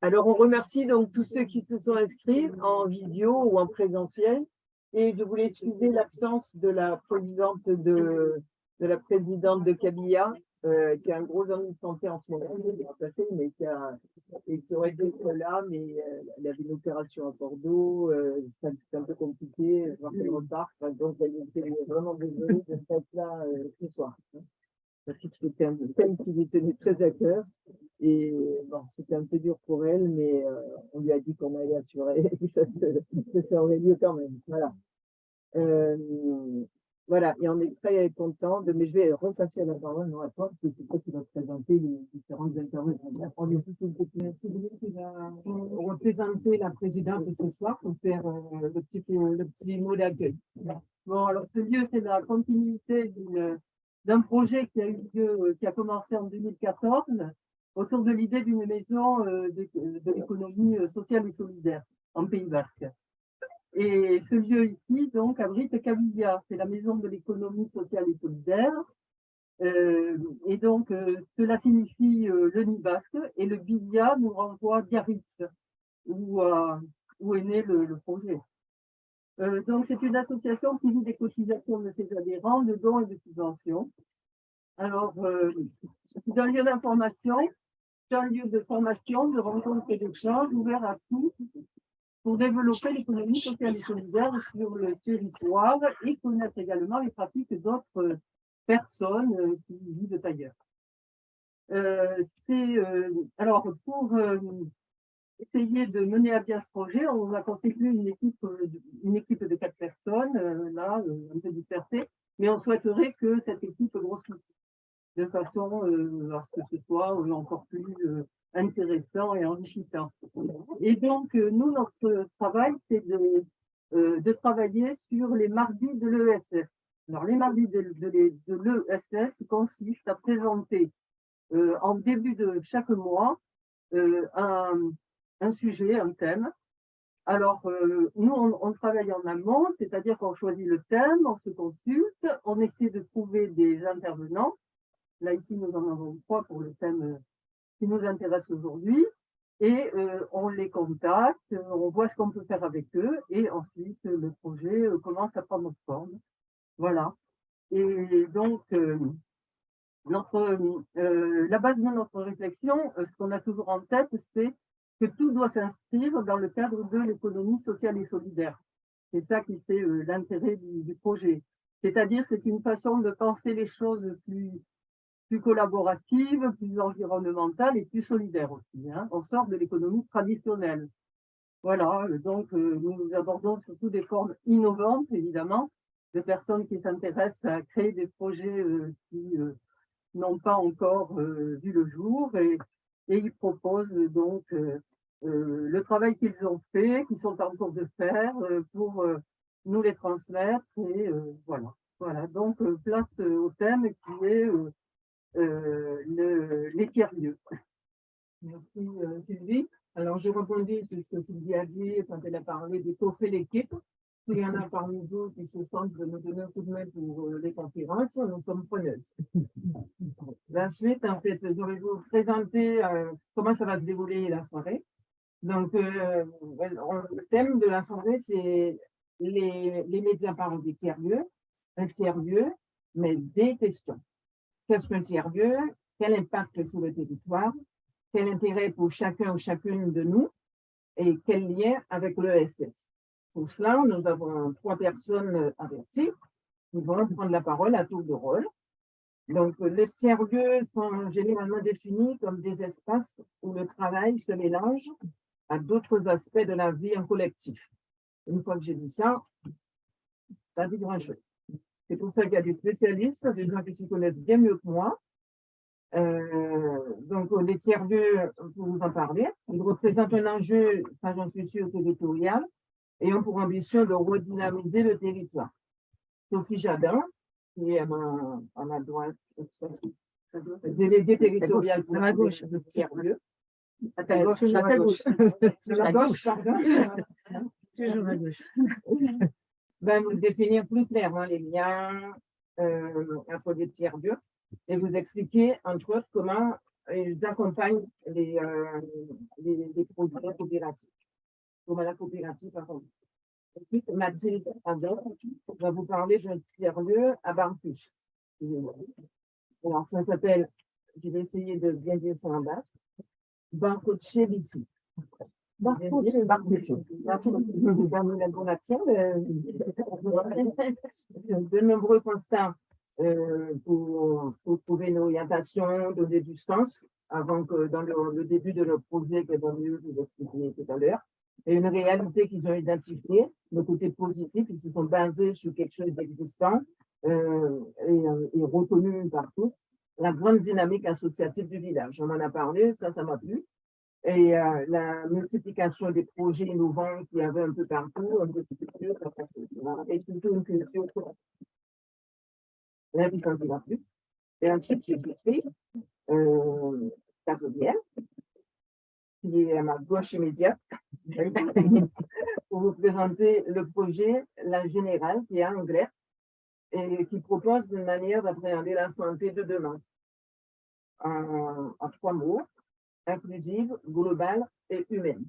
Alors, on remercie donc tous ceux qui se sont inscrits en vidéo ou en présentiel. Et je voulais excuser l'absence de la présidente de Cabilla, qui a un gros ennuis de santé en ce moment, mais qui aurait dû être là, mais elle avait une opération à Bordeaux, c'est un peu compliqué, voir qu'elle repart. Donc, elle était vraiment désolée de ne pas être là ce soir. Parce que c'était un thème qui lui tenait très à cœur. Et bon, c'était un peu dur pour elle, mais on lui a dit qu'on allait assurer que ça aurait lieu quand même. Voilà. Euh, voilà, et on est très content mais je vais repasser la parole à toi, parce que c'est toi qui vas présenter les différentes interventions. On est tous une petite Sylvie qui va représenter la présidente de ce soir pour faire le petit mot d'accueil. Bon, alors ce lieu, c'est la continuité d'un projet qui a eu lieu, qui a commencé en 2014, autour de l'idée d'une maison de l'économie sociale et solidaire en Pays Basque. Et ce lieu ici, donc, abrite Cabilla, c'est la maison de l'économie sociale et solidaire. Et donc, cela signifie le Nid basque, et le Billa nous renvoie Biarritz, où est né le projet. Donc, c'est une association qui vit des cotisations de ses adhérents, de dons et de subventions. Alors, c'est un lieu d'information, c'est un lieu de formation, de rencontre et d'échange ouvert à tous pour développer l'économie sociale et solidaire sur le territoire et connaître également les pratiques d'autres personnes qui vivent ailleurs. Alors, pour essayer de mener à bien ce projet, on a constitué une équipe de 4 personnes, là, un peu dispersées, mais on souhaiterait que cette équipe grossisse de façon à ce que ce soit encore plus intéressant et enrichissant. Et donc, nous, notre travail, c'est de travailler sur les mardis de l'ESS. Alors, les mardis de l'ESS consistent à présenter en début de chaque mois un sujet, un thème. Alors, nous, on travaille en amont, c'est-à-dire qu'on choisit le thème, on se consulte, on essaie de trouver des intervenants. Là, ici, nous en avons 3 pour le thème qui nous intéresse aujourd'hui. Et on les contacte, on voit ce qu'on peut faire avec eux, et ensuite, le projet commence à prendre forme. Voilà. Et donc, la base de notre réflexion, ce qu'on a toujours en tête, c'est que tout doit s'inscrire dans le cadre de l'économie sociale et solidaire. C'est ça qui fait l'intérêt du projet. C'est-à-dire, c'est une façon de penser les choses plus collaborative, plus environnementale et plus solidaire aussi. Hein. On sort de l'économie traditionnelle. Voilà, donc nous abordons surtout des formes innovantes, évidemment, de personnes qui s'intéressent à créer des projets qui n'ont pas encore vu le jour et ils proposent donc le travail qu'ils ont fait, qu'ils sont en cours de faire pour nous les transmettre et voilà. Voilà, donc place au thème qui est les tiers-lieux. Merci Sylvie. Alors je rebondis sur ce que Sylvie a dit quand elle a parlé d'étoffer l'équipe. S'il y en a parmi vous qui se sentent de nous donner un coup de main pour les conférences, nous sommes preneuses. Ensuite, en fait, je vais vous présenter comment ça va se dérouler la soirée. Donc, le thème de la soirée, c'est les médias parlent des tiers-lieux, un tiers-lieu, mais des questions. Qu'est-ce qu'un tiers-lieu? Quel impact sur le territoire? Quel intérêt pour chacun ou chacune de nous? Et quel lien avec l'ESS? Pour cela, nous avons 3 personnes averties qui vont prendre la parole à tour de rôle. Donc, les tiers-lieux sont généralement définis comme des espaces où le travail se mélange à d'autres aspects de la vie en collectif. Une fois que j'ai dit ça, ça dit grand-chose. C'est pour ça qu'il y a des spécialistes, des gens qui s'y connaissent bien mieux que moi. Donc, les tiers-lieux, pour vous en parler, ils représentent un enjeu, ça j'en suis sûre, territorial, et ont pour ambition de redynamiser le territoire. Sophie Jadin, qui est à ma droite, déléguée territoriale pour la gauche de tiers-lieux. À ta gauche, à ta gauche. Sur la gauche, pardon. Toujours à gauche. Ben, vous définir plus clairement les liens entre les tiers-lieux et vous expliquer, entre autres, comment ils accompagnent les produits coopératifs. Pour la coopérative, pardon. Ensuite, Mathilde Adolphe va vous parler d'un tiers-lieu à Barcus. Alors, ça s'appelle, je vais essayer de bien dire ça en bas, Barcochebisi. De nombreux constats pour trouver une orientation, donner du sens, avant que dans le début de notre projet, que dans le vous expliqué tout à l'heure, et une réalité qu'ils ont identifiée, le côté positif, ils se sont basés sur quelque chose d'existant et reconnu par tous, la grande dynamique associative du village. On en a parlé, ça m'a plu. Et la multiplication des projets innovants qu'il y avait un peu partout, un peu plus, et surtout une culture la vie quand il va plus. Et ensuite, j'ai écrit Gabriel, qui est à ma gauche immédiate, pour vous présenter le projet La Générale, qui est anglais, et qui propose une manière d'appréhender la santé de demain en 3 mots, inclusive, globale et humaine.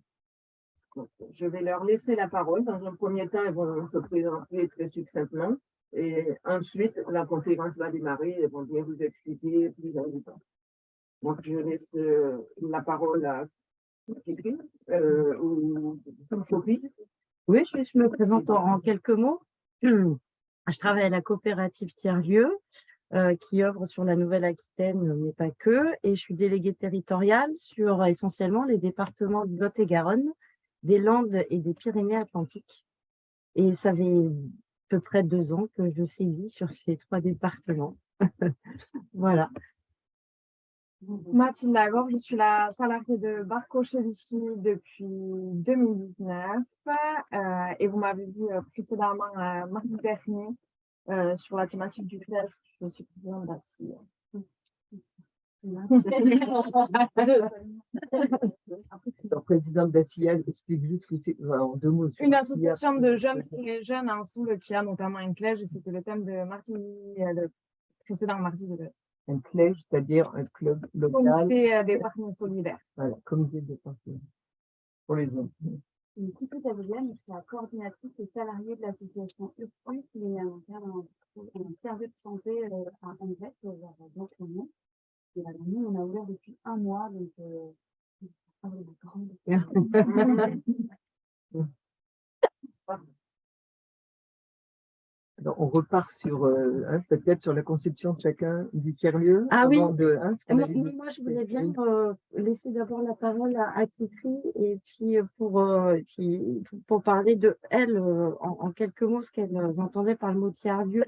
Donc, je vais leur laisser la parole. Dans un premier temps, ils vont se présenter très succinctement. Et ensuite, la conférence va démarrer. Ils vont bien vous expliquer plus en détail. Donc, je laisse la parole à Catherine ou Sophie. Oui, je me présente en quelques mots. Je travaille à la coopérative Tiers-Lieu, qui œuvre sur la Nouvelle-Aquitaine, mais pas que, et je suis déléguée territoriale sur essentiellement les départements du Lot-et-Garonne, des Landes et des Pyrénées-Atlantiques. Et ça fait à peu près 2 ans que je sévis sur ces 3 départements. Voilà. Mathilde Lagor, je suis la salariée de Barcochebisi depuis 2019 et vous m'avez vu précédemment mardi dernier sur la thématique du crèche. Je suis présidente d'ACIA. Présidente d'ACIA, explique juste en 2 mots. Une association de jeunes et jeunes en Soule qui a notamment un collège et c'était le thème de mardi, le précédent mardi de un collège, c'est-à-dire un club local. Comité d'épargne solidaire. Voilà, comité d'épargne pour les jeunes. Je suis Gabrielle, je suis la coordinatrice et salariée de l'association URPU, qui est un service de santé à Angers, vers Blanc-Comont. Et là, nous, on a ouvert depuis 1 mois, donc Alors, on repart sur peut-être sur la conception de chacun du tiers-lieu. Ah oui. Moi, je voulais bien laisser d'abord la parole à Kitri et puis pour parler de elle en quelques mots, ce qu'elle entendait par le mot tiers-lieu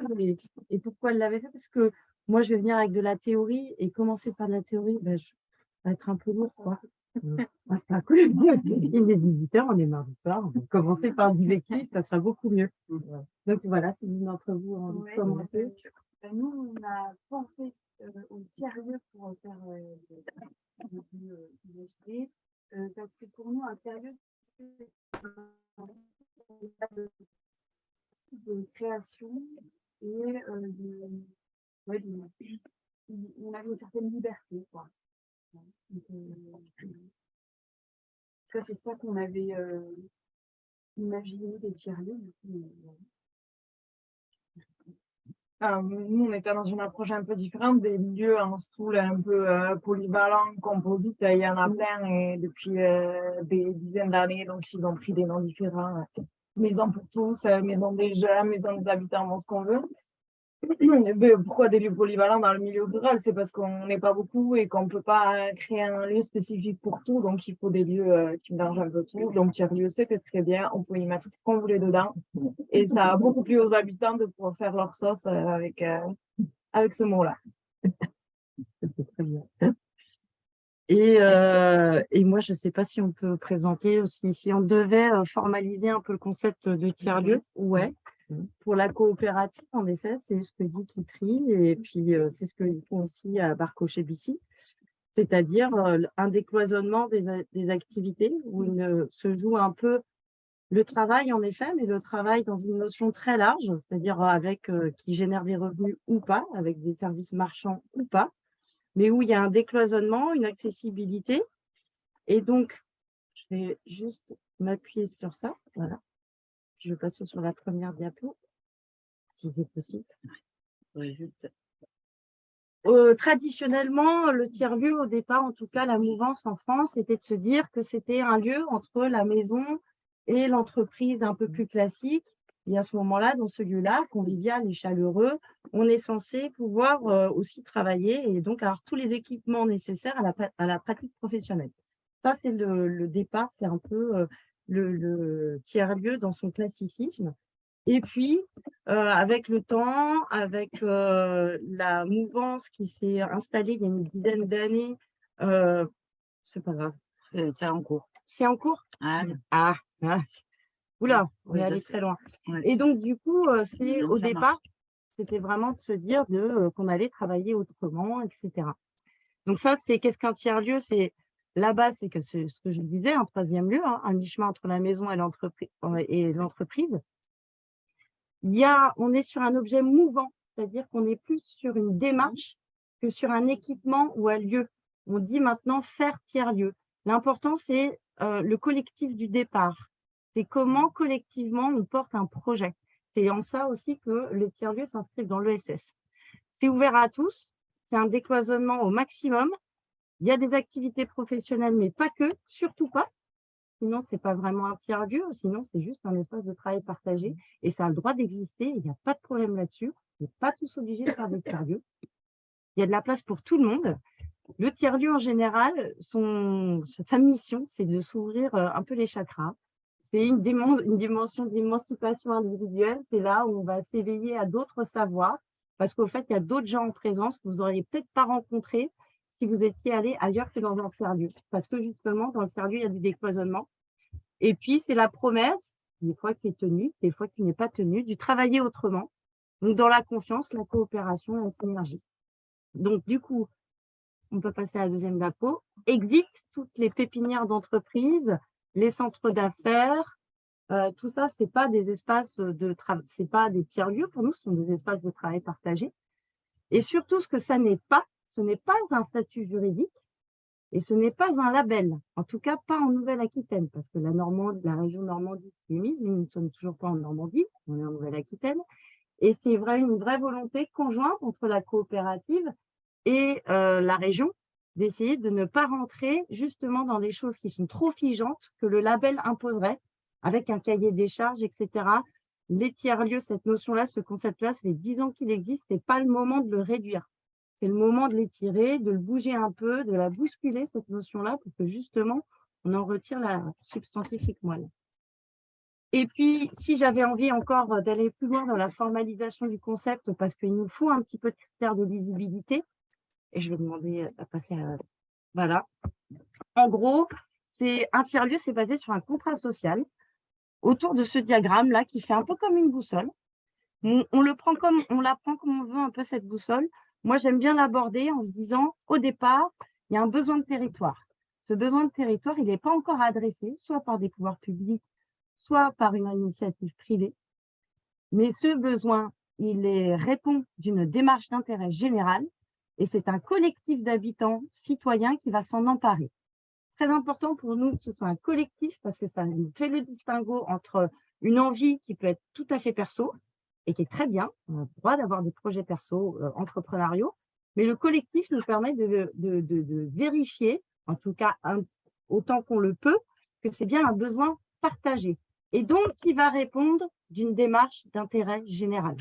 et pourquoi elle l'avait fait. Parce que moi, je vais venir avec de la théorie et commencer par de la théorie, je vais être un peu lourd, quoi. C'est pas cool. Il est 18h, on est mardi soir. On va commencer par du vécu, ça sera beaucoup mieux. Donc voilà, si l'une d'entre vous a envie de commencer. nous, on a pensé au tiers-lieu pour faire PhD, parce que pour nous, un tiers-lieu, c'est de création et on avait une certaine liberté, quoi. Donc, c'est ça qu'on avait imaginé des tiers-lieux. Nous, on était dans une approche un peu différente des lieux en stool un peu polyvalents, composites. Il y en a plein et depuis des dizaines d'années, donc ils ont pris des noms différents. Maison pour tous, maison des jeunes, maison des habitants, bon, ce qu'on veut. Pourquoi des lieux polyvalents dans le milieu rural? C'est parce qu'on n'est pas beaucoup et qu'on ne peut pas créer un lieu spécifique pour tout. Donc, il faut des lieux qui mélangent un peu tout. Donc, tiers-lieu, c'était très bien. On pouvait y mettre ce qu'on voulait dedans. Et ça a beaucoup plu aux habitants de pouvoir faire leur sauce avec ce mot-là. C'est très bien. Et moi, je ne sais pas si on peut présenter aussi, si on devait formaliser un peu le concept de tiers-lieu. Ouais. Pour la coopérative, en effet, c'est ce que dit Kitri, et puis c'est ce qu'ils font aussi à Barcochebisi, c'est-à-dire un décloisonnement des activités où il se joue un peu le travail, en effet, mais le travail dans une notion très large, c'est-à-dire avec qui génère des revenus ou pas, avec des services marchands ou pas, mais où il y a un décloisonnement, une accessibilité. Et donc, je vais juste m'appuyer sur ça. Voilà. Je vais passer sur la première diapo, si c'est possible. Traditionnellement, le tiers-lieu, au départ, en tout cas, la mouvance en France, était de se dire que c'était un lieu entre la maison et l'entreprise un peu plus classique. Et à ce moment-là, dans ce lieu-là, convivial et chaleureux, on est censé pouvoir aussi travailler et donc avoir tous les équipements nécessaires à la pratique professionnelle. Ça, c'est le départ, c'est un peu le tiers-lieu dans son classicisme. Et puis, avec le temps, avec la mouvance qui s'est installée il y a une dizaine d'années, c'est pas grave. C'est en cours. C'est en cours? Ah, Ah, oula, on oui, est je allé sais. très loin. Ouais. Et donc, du coup, c'est Non, au ça départ, c'était vraiment de se dire qu'on allait travailler autrement, etc. Donc ça, c'est qu'est-ce qu'un tiers-lieu? C'est là-bas, c'est que c'est ce que je disais, un troisième lieu, hein, un mi-chemin entre la maison et l'entreprise. On est sur un objet mouvant, c'est-à-dire qu'on est plus sur une démarche que sur un équipement ou un lieu. On dit maintenant faire tiers-lieu. L'important, c'est le collectif du départ. C'est comment collectivement on porte un projet. C'est en ça aussi que les tiers-lieux s'inscrivent dans l'ESS. C'est ouvert à tous, c'est un décloisonnement au maximum. Il y a des activités professionnelles, mais pas que, surtout pas. Sinon, ce n'est pas vraiment un tiers-lieu, sinon c'est juste un espace de travail partagé et ça a le droit d'exister, il n'y a pas de problème là-dessus. On n'est pas tous obligés de faire des tiers-lieux. Il y a de la place pour tout le monde. Le tiers-lieu, en général, sa mission, c'est de s'ouvrir un peu les chakras. C'est une dimension d'émancipation individuelle. C'est là où on va s'éveiller à d'autres savoirs parce qu'au fait, il y a d'autres gens en présence que vous n'auriez peut-être pas rencontrés si vous étiez allé ailleurs que dans un tiers-lieu. Parce que justement, dans le tiers-lieu, il y a du décloisonnement. Et puis, c'est la promesse, des fois qui est tenue, des fois qui n'est pas tenue, du travailler autrement. Donc, dans la confiance, la coopération et la synergie. Donc, du coup, on peut passer à la deuxième diapo. Exit toutes les pépinières d'entreprise, les centres d'affaires. Tout ça, ce n'est pas des espaces de travail, c'est pas des tiers-lieux pour nous, ce sont des espaces de travail partagés. Et surtout, ce que ça n'est pas, ce n'est pas un statut juridique et ce n'est pas un label, en tout cas pas en Nouvelle-Aquitaine, parce que la région Normandie s'est mise, mais nous ne sommes toujours pas en Normandie, on est en Nouvelle-Aquitaine. Et c'est une vraie volonté conjointe entre la coopérative et la région d'essayer de ne pas rentrer justement dans des choses qui sont trop figeantes que le label imposerait avec un cahier des charges, etc. Les tiers-lieux, cette notion-là, ce concept-là, ça fait 10 ans qu'il existe, c'est pas le moment de le réduire. C'est le moment de l'étirer, de le bouger un peu, de la bousculer, cette notion-là, pour que justement, on en retire la substantifique moelle. Et puis, si j'avais envie encore d'aller plus loin dans la formalisation du concept, parce qu'il nous faut un petit peu de critères de lisibilité, et je vais demander à passer à... Voilà. En gros, un tiers-lieu, c'est basé sur un contrat social autour de ce diagramme-là qui fait un peu comme une boussole. On la prend comme on veut un peu cette boussole. Moi, j'aime bien l'aborder en se disant, au départ, il y a un besoin de territoire. Ce besoin de territoire, il n'est pas encore adressé, soit par des pouvoirs publics, soit par une initiative privée. Mais ce besoin, répond d'une démarche d'intérêt général et c'est un collectif d'habitants citoyens qui va s'en emparer. Très important pour nous que ce soit un collectif parce que ça nous fait le distinguo entre une envie qui peut être tout à fait perso et qui est très bien, on a le droit d'avoir des projets perso entrepreneuriaux, mais le collectif nous permet de vérifier, en tout cas autant qu'on le peut, que c'est bien un besoin partagé et donc qui va répondre d'une démarche d'intérêt général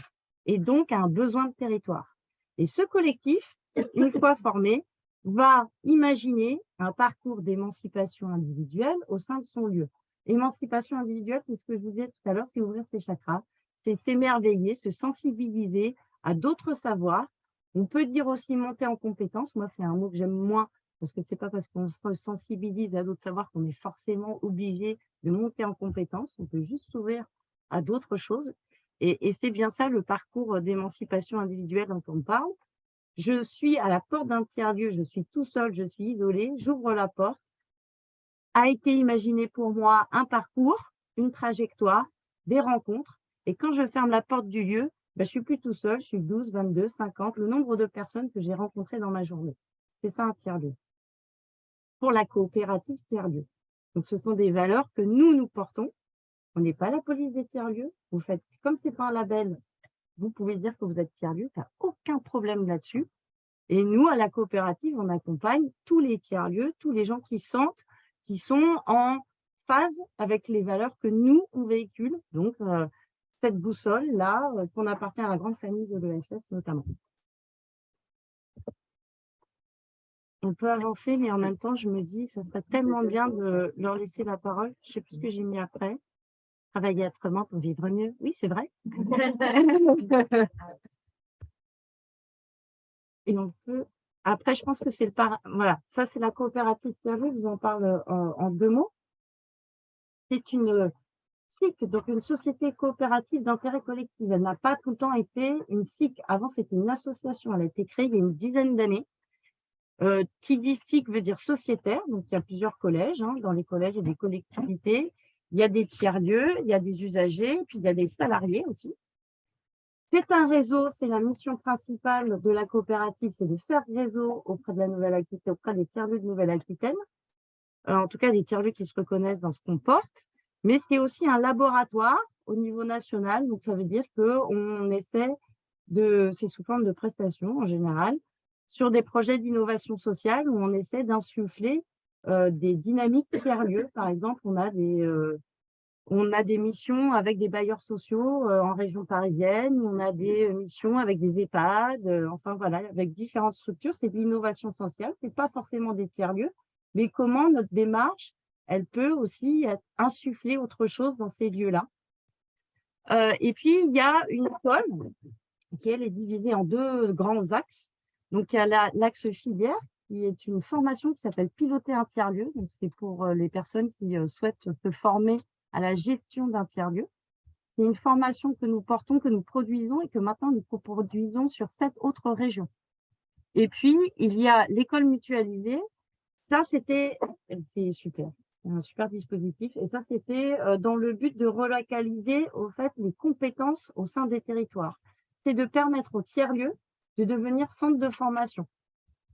et donc à un besoin de territoire. Et ce collectif, une fois formé, va imaginer un parcours d'émancipation individuelle au sein de son lieu. Émancipation individuelle, c'est ce que je vous disais tout à l'heure, c'est ouvrir ses chakras, c'est s'émerveiller, se sensibiliser à d'autres savoirs. On peut dire aussi monter en compétence. Moi, c'est un mot que j'aime moins parce que c'est pas parce qu'on se sensibilise à d'autres savoirs qu'on est forcément obligé de monter en compétence. On peut juste s'ouvrir à d'autres choses. Et c'est bien ça le parcours d'émancipation individuelle dont on parle. Je suis à la porte d'un tiers-lieu, je suis tout seul, je suis isolée, j'ouvre la porte. A été imaginé pour moi un parcours, une trajectoire, des rencontres. Et quand je ferme la porte du lieu, je ne suis plus tout seul, je suis 12, 22, 50, le nombre de personnes que j'ai rencontrées dans ma journée. C'est ça un tiers-lieu. Pour la coopérative tiers-lieu. Donc, ce sont des valeurs que nous portons. On n'est pas la police des tiers-lieux. Vous faites, comme c'est pas un label, vous pouvez dire que vous êtes tiers-lieu, il n'y a aucun problème là-dessus. Et nous, à la coopérative, on accompagne tous les tiers-lieux, tous les gens qui sentent, qui sont en phase avec les valeurs que nous, on véhicule. Donc, cette boussole-là, qu'on appartient à la grande famille de l'ESS notamment. On peut avancer, mais en même temps, je me dis, ça serait tellement bien de leur laisser la parole. Je ne sais plus ce que j'ai mis après. Travailler autrement pour vivre mieux. Oui, c'est vrai. Et on peut. Après, je pense que c'est voilà, ça c'est la coopérative tiers-lieu. Je vous en parle en 2 mots. C'est une SIC, donc une société coopérative d'intérêt collectif. Elle n'a pas tout le temps été une SIC. Avant, c'était une association. Elle a été créée il y a une dizaine d'années. Qui dit SIC veut dire sociétaire. Donc, il y a plusieurs collèges. Dans les collèges, il y a des collectivités. Il y a des tiers-lieux, il y a des usagers, puis il y a des salariés aussi. C'est un réseau, c'est la mission principale de la coopérative, c'est de faire réseau auprès de la Nouvelle-Aquitaine, auprès des tiers-lieux de Nouvelle-Aquitaine, en tout cas des tiers-lieux qui se reconnaissent dans ce qu'on porte, mais c'est aussi un laboratoire au niveau national, donc ça veut dire qu'on essaie c'est sous forme de prestations en général, sur des projets d'innovation sociale où on essaie d'insuffler des dynamiques tiers-lieux. Par exemple, on a des missions avec des bailleurs sociaux en région parisienne, on a des missions avec des EHPAD, enfin voilà, avec différentes structures. C'est de l'innovation sociale, ce n'est pas forcément des tiers-lieux, mais comment notre démarche, elle peut aussi insuffler autre chose dans ces lieux-là. Et puis, il y a une école qui, elle, est divisée en 2 grands axes. Donc, il y a l'axe filière, qui est une formation qui s'appelle Piloter un tiers-lieu. Donc, c'est pour les personnes qui souhaitent se former à la gestion d'un tiers-lieu. C'est une formation que nous portons, que nous produisons et que maintenant nous produisons sur 7 autres régions. Et puis, il y a l'école mutualisée. Ça, c'est super. C'est un super dispositif. Et ça, c'était dans le but de relocaliser, au fait, les compétences au sein des territoires. C'est de permettre aux tiers-lieux de devenir centre de formation.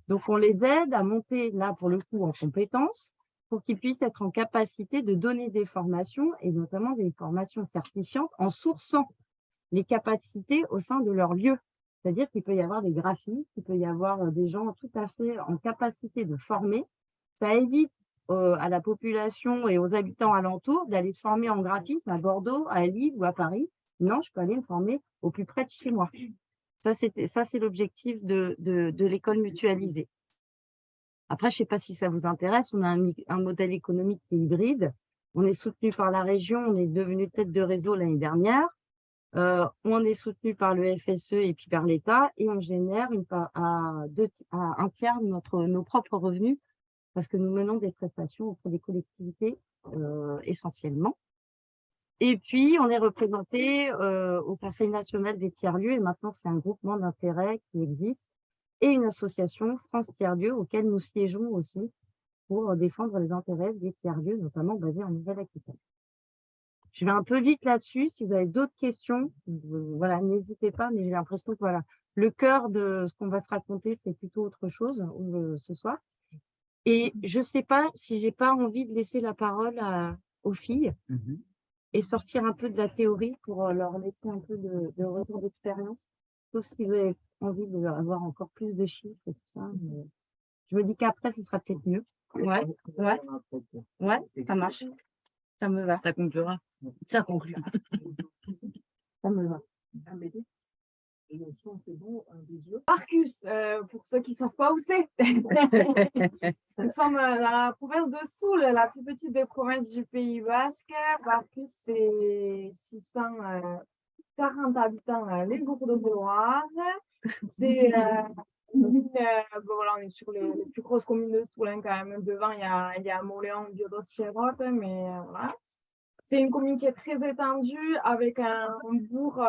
Donc, on les aide à monter, là, pour le coup, en compétences, pour qu'ils puissent être en capacité de donner des formations, et notamment des formations certifiantes, en sourçant les capacités au sein de leur lieu. C'est-à-dire qu'il peut y avoir des graphistes, il peut y avoir des gens tout à fait en capacité de former. Ça évite à la population et aux habitants alentours d'aller se former en graphisme à Bordeaux, à Lille ou à Paris. Non, je peux aller me former au plus près de chez moi. Ça, c'est l'objectif de l'école mutualisée. Après, je ne sais pas si ça vous intéresse, on a un modèle économique qui est hybride. On est soutenu par la région, on est devenu tête de réseau l'année dernière. On est soutenu par le FSE et puis par l'État et on génère un tiers de nos propres revenus parce que nous menons des prestations auprès des collectivités essentiellement. Et puis, on est représenté au Conseil national des tiers-lieux et maintenant, c'est un groupement d'intérêt qui existe et une association France Tiers-lieux auquel nous siégeons aussi pour défendre les intérêts des tiers-lieux, notamment basés en Nouvelle-Aquitaine. Je vais un peu vite là-dessus. Si vous avez d'autres questions, voilà, n'hésitez pas, mais j'ai l'impression que voilà, le cœur de ce qu'on va se raconter, c'est plutôt autre chose ce soir. Et je ne sais pas si j'ai pas envie de laisser la parole aux filles et sortir un peu de la théorie pour leur laisser un peu de retour d'expérience. Sauf si vous avez envie d'avoir encore plus de chiffres et tout ça. Mais je me dis qu'après, ce sera peut-être mieux. Ouais, ça marche. Ça me va. Ça conclura. Ça conclut. Ça me va. Arcus, pour ceux qui ne savent pas où c'est. Nous sommes dans la province de Soule, la plus petite des provinces du Pays Basque. Arcus, c'est 640 habitants, les Bourgs de Loire. C'est voilà, on est sur les plus grosses communes de Soule, quand même. Devant, il y a Moléon, Biodos, Chérotte, mais voilà. C'est une commune qui est très étendue avec un bourg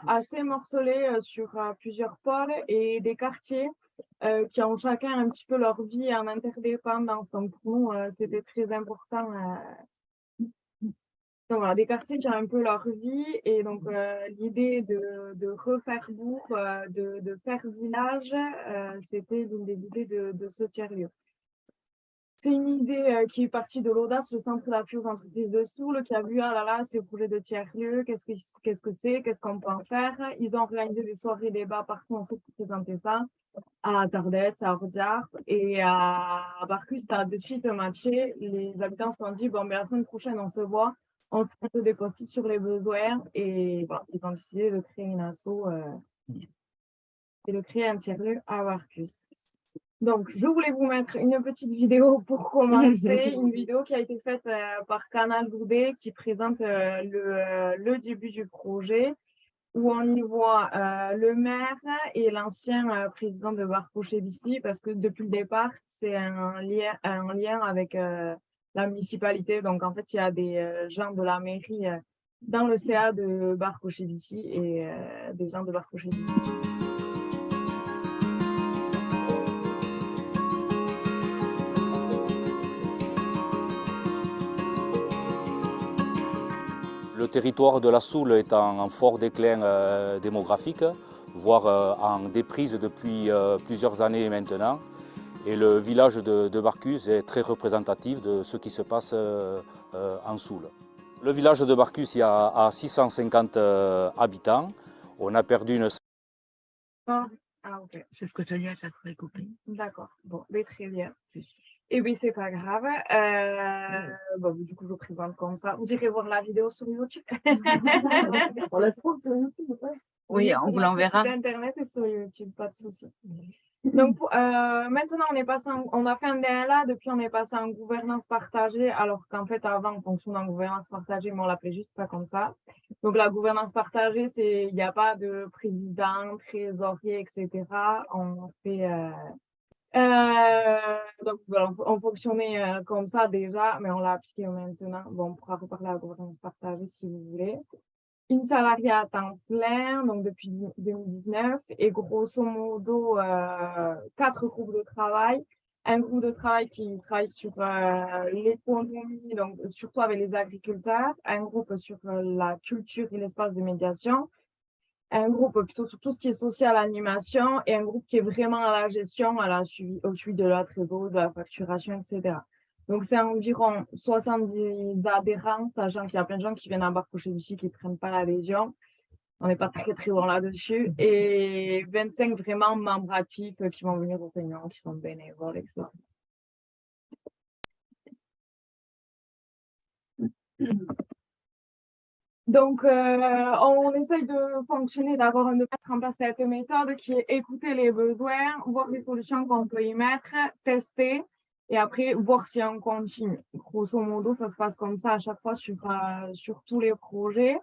assez morcelé sur plusieurs pôles et des quartiers qui ont chacun un petit peu leur vie en interdépendance. Donc pour nous, c'était très important Donc voilà, des quartiers qui ont un peu leur vie et donc l'idée de refaire bourg, de faire village, c'était l'une des idées de ce tiers-lieu. C'est une idée qui est partie de l'Audace, le centre d'appui aux entreprises de Soule, qui a vu, ah là là, ces projets de tiers-lieu, qu'est-ce que c'est, qu'est-ce qu'on peut en faire. Ils ont organisé des soirées débats partout en fait pour présenter ça, à Tardets, à Ordiart et à Barcus, ça a de suite matché. Les habitants se sont dit, bon, mais la semaine prochaine, on se voit, on fait des post-it sur les besoins et voilà, ils ont décidé de créer une asso et de créer un tiers-lieu à Barcus. Donc, je voulais vous mettre une petite vidéo pour commencer, une vidéo qui a été faite par Canal Doudet qui présente le début du projet, où on y voit le maire et l'ancien président de Barcochet-Bisty, parce que depuis le départ, c'est un lien avec la municipalité. Donc, en fait, il y a des gens de la mairie dans le CA de Barcochet-Bisty et des gens de Barcochet-Bisty. Le territoire de la Soule est en fort déclin démographique, voire en déprise depuis plusieurs années maintenant. Et le village de Barcus est très représentatif de ce qui se passe en Soule. Le village de Barcus, il y a 650 habitants. On a perdu une... Ah, ok. C'est ce que je dis à chaque fois, coupé. D'accord. Bon, mais très bien. Et oui, c'est pas grave. Bon, du coup, je présente comme ça. Vous irez voir la vidéo sur YouTube. On la trouve sur YouTube, ouais. Oui, on sur vous notre l'enverra. site internet et sur YouTube, pas de souci. Donc, maintenant, on a fait un DLA, depuis on est passé en gouvernance partagée, alors qu'en fait, avant, on fonctionnait en gouvernance partagée, mais on l'appelait juste pas comme ça. Donc, la gouvernance partagée, il n'y a pas de président, trésorier, etc. On fait... donc voilà, on fonctionnait comme ça déjà, mais on l'a appliqué maintenant. Bon, on pourra reparler à la gouvernance partagée si vous voulez. Une salariée à temps plein, donc depuis 2019, et grosso modo 4 groupes de travail. Un groupe de travail qui travaille sur l'économie, donc surtout avec les agriculteurs, un groupe sur la culture et l'espace de médiation, un groupe plutôt sur tout ce qui est social, animation, et un groupe qui est vraiment à la gestion, au suivi de la trésorerie, de la facturation, etc. Donc, c'est environ 70 adhérents, sachant qu'il y a plein de gens qui viennent à Barcochet-Bisty qui ne prennent pas l'adhésion. On n'est pas très, très bon là-dessus. Et 25 vraiment membres actifs qui vont venir aux réunions, qui sont bénévoles, etc. Donc, on essaye de fonctionner, de mettre en place cette méthode qui est écouter les besoins, voir les solutions qu'on peut y mettre, tester et après voir si on continue. Grosso modo, ça se passe comme ça à chaque fois sur tous les projets.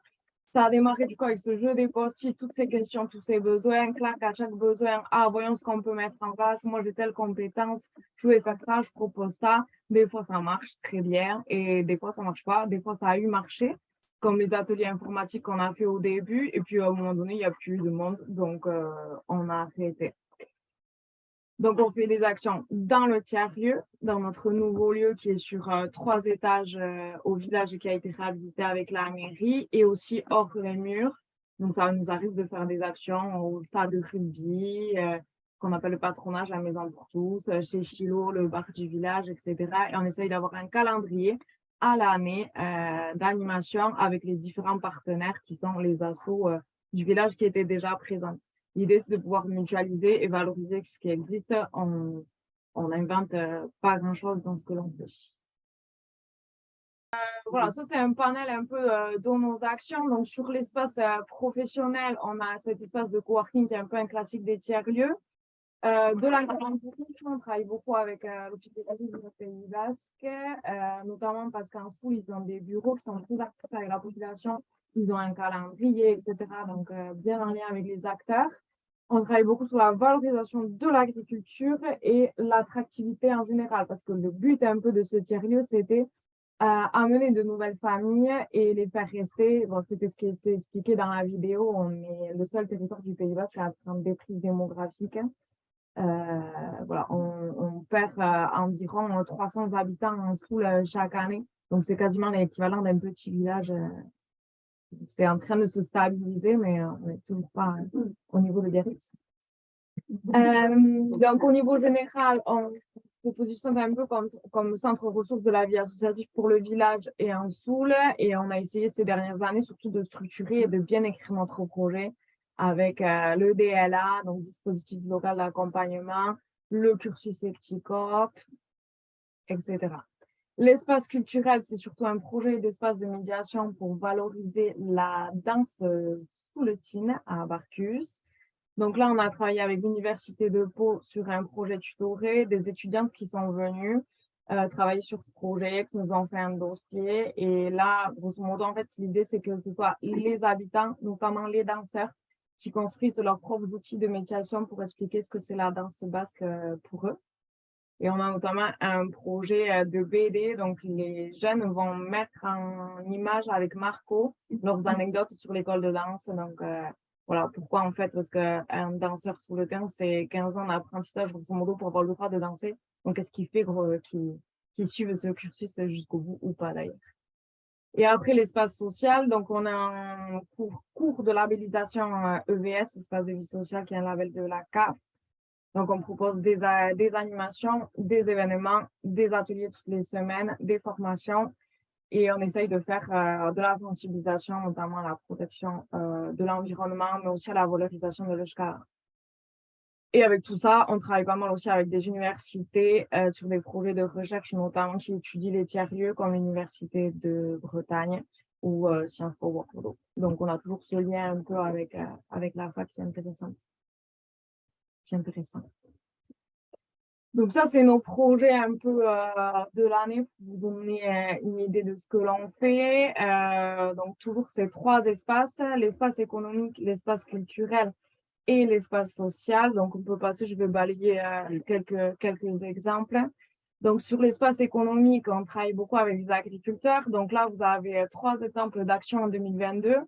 Ça a démarré du coup avec ce jeu des post-it, toutes ces questions, tous ces besoins, clac, à chaque besoin, ah, voyons ce qu'on peut mettre en place, moi j'ai telle compétence, je vais faire ça, je propose ça. Des fois ça marche très bien et des fois ça marche pas, des fois ça a eu marché, comme les ateliers informatiques qu'on a fait au début, et puis à un moment donné, il n'y a plus de monde, donc on a arrêté. Donc, on fait des actions dans le tiers-lieu, dans notre nouveau lieu qui est sur 3 étages au village et qui a été réhabilité avec la mairie, et aussi hors les murs. Donc, ça nous arrive de faire des actions au stade de rugby, qu'on appelle le patronage, la maison pour tous, chez Chilo, le bar du village, etc. Et on essaye d'avoir un calendrier à l'année d'animation avec les différents partenaires qui sont les assos du village qui étaient déjà présents. L'idée, c'est de pouvoir mutualiser et valoriser ce qui existe. On n'invente pas grand-chose dans ce que l'on fait. Voilà, ça c'est un panel un peu de nos actions. Donc sur l'espace professionnel, on a cet espace de coworking qui est un peu un classique des tiers-lieux. De la grande on travaille beaucoup avec l'hospitalité du Pays Basque, notamment parce qu'en dessous, ils ont des bureaux qui sont très actifs avec la population. Ils ont un calendrier, etc. Donc bien en lien avec les acteurs. On travaille beaucoup sur la valorisation de l'agriculture et l'attractivité en général, parce que le but un peu de ce tiers-lieu, c'était amener de nouvelles familles et les faire rester. Bon, c'était ce qui était expliqué dans la vidéo. On est le seul territoire du Pays Basque à être en déprise démographique. Voilà, on perd faire environ 300 habitants en Soule chaque année. Donc, c'est quasiment l'équivalent d'un petit village. C'est en train de se stabiliser, mais on n'est toujours pas au niveau de Biarritz. Donc, au niveau général, on se positionne un peu comme centre ressources de la vie associative pour le village et en Soule. Et on a essayé ces dernières années surtout de structurer et de bien écrire notre projet avec le DLA, donc dispositif local d'accompagnement, le cursus EPTICOP, etc. L'espace culturel, c'est surtout un projet d'espace de médiation pour valoriser la danse souletine à Barcus. Donc là, on a travaillé avec l'Université de Pau sur un projet tutoré, des étudiantes qui sont venues travailler sur ce projet, qui nous ont fait un dossier. Et là, grosso modo, en fait, l'idée, c'est que ce soit les habitants, notamment les danseurs, qui construisent leurs propres outils de médiation pour expliquer ce que c'est la danse basque pour eux. Et on a notamment un projet de BD, donc les jeunes vont mettre en image avec Marco leurs anecdotes sur l'école de danse. Donc voilà, pourquoi en fait, parce qu'un danseur sur le terrain, c'est 15 ans d'apprentissage grosso modo pour avoir le droit de danser. Donc qu'est-ce qui fait qu'ils suivent ce cursus jusqu'au bout ou pas d'ailleurs. Et après l'espace social, donc on a un cours de labellisation EVS, espace de vie sociale, qui est un label de la CAF. Donc, on propose des animations, des événements, des ateliers toutes les semaines, des formations et on essaye de faire de la sensibilisation, notamment à la protection de l'environnement, mais aussi à la valorisation de l'Euskara. Et avec tout ça, on travaille pas mal aussi avec des universités sur des projets de recherche, notamment qui étudient les tiers-lieux comme l'Université de Bretagne ou Sciences Po Bordeaux. Donc, on a toujours ce lien un peu avec la fac qui est intéressant. Donc ça, c'est nos projets un peu de l'année pour vous donner une idée de ce que l'on fait. Donc toujours ces trois espaces, l'espace économique, l'espace culturel et l'espace social. Donc on peut passer, je vais balayer quelques exemples. Donc sur l'espace économique, on travaille beaucoup avec les agriculteurs. Donc là, vous avez 3 exemples d'actions en 2022.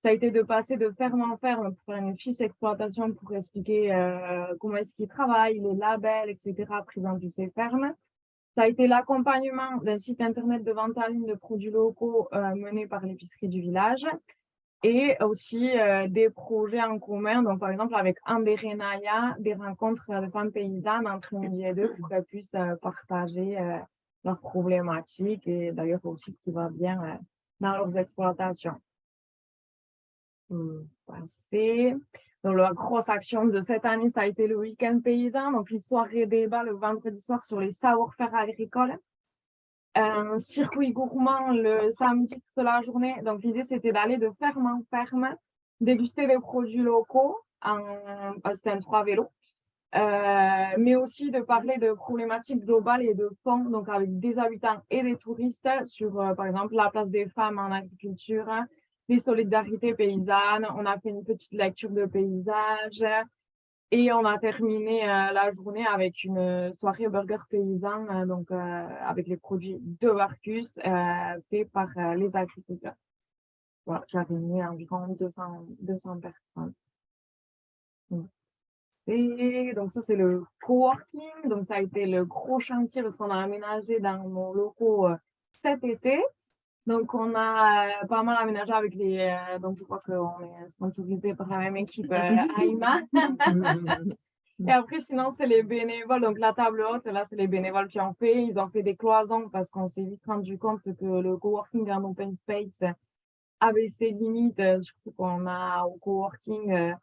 Ça a été de passer de ferme en ferme pour faire une fiche d'exploitation pour expliquer comment est-ce qu'ils travaillent, les labels, etc. pris dans ces fermes. Ça a été l'accompagnement d'un site internet de vente en ligne de produits locaux mené par l'épicerie du village et aussi des projets en commun. Donc, par exemple, avec Ambéré Naya, des rencontres de femmes paysannes entre midi et deux pour qu'elles puissent partager leurs problématiques et d'ailleurs aussi ce qui va bien dans leurs exploitations. Passé. Donc, la grosse action de cette année, ça a été le week-end paysan, donc une soirée débat le vendredi soir sur les savoir-faire agricoles. Un circuit gourmand le samedi toute la journée. Donc, l'idée, c'était d'aller de ferme en ferme, déguster les produits locaux. C'était un 3 vélos. Mais aussi de parler de problématiques globales et de fond, donc avec des habitants et des touristes sur, par exemple, la place des femmes en agriculture, les solidarités paysannes. On a fait une petite lecture de paysages et on a terminé la journée avec une soirée burger paysan, donc avec les produits de Barcus faits par les agriculteurs. Voilà, j'ai réuni environ 200 personnes. Et donc ça, c'est le coworking. Donc ça a été le gros chantier parce qu'on a aménagé dans nos locaux cet été. Donc on a pas mal aménagé avec les... donc je crois qu'on est sponsorisé par la même équipe AIMA. Et après, sinon, c'est les bénévoles. Donc la table haute, là, c'est les bénévoles qui ont fait. Ils ont fait des cloisons parce qu'on s'est vite rendu compte que le coworking en open space avait ses limites. Surtout qu'on a au coworking...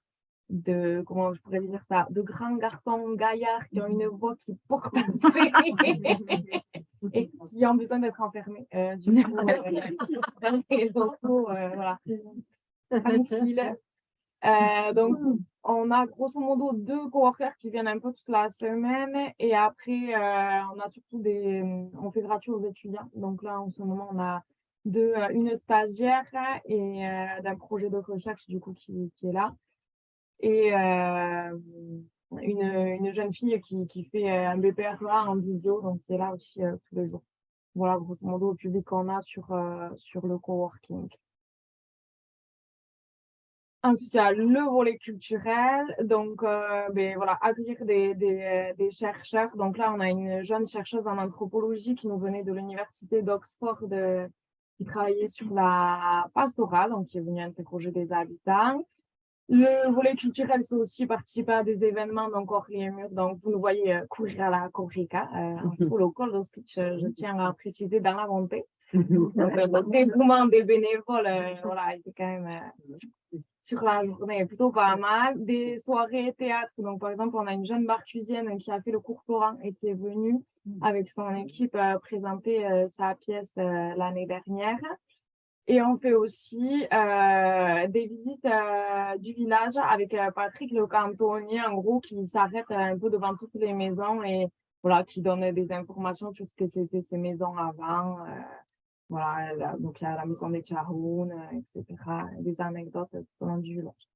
comment je pourrais dire ça, de grands garçons gaillards qui ont une voix qui porte et qui ont besoin d'être enfermés. Du coup, dans les locaux, voilà, tranquille. Donc, on a grosso modo 2 coworkers qui viennent un peu toute la semaine et après, on a surtout on fait gratuit aux étudiants. Donc là, en ce moment, on a une stagiaire et d'un projet de recherche du coup qui est là. Et une jeune fille qui fait un BPREA en vidéo, donc qui est là aussi tous les jours. Voilà, grosso modo, au public qu'on a sur le coworking. Ensuite, il y a le volet culturel, donc voilà, accueillir des chercheurs. Donc là, on a une jeune chercheuse en anthropologie qui nous venait de l'université d'Oxford, qui travaillait sur la pastorale, donc qui est venue interroger des habitants. Le volet culturel, c'est aussi participer à des événements, donc hors les murs. Donc vous nous voyez courir à la Corrica, en solo call, je tiens à préciser dans la montée. Donc, le dévouement des bénévoles, voilà, était quand même sur la journée plutôt pas mal. Des soirées théâtre, donc par exemple, on a une jeune barcusienne qui a fait le cours Florent et qui est venue avec son équipe présenter sa pièce l'année dernière. Et on fait aussi des visites du village avec Patrick le cantonnier, en gros, qui s'arrête un peu devant toutes les maisons et voilà, qui donne des informations sur ce que c'était ces maisons avant. Voilà, donc il y a la maison des Tcharoun, etc. Des anecdotes tout au long du village.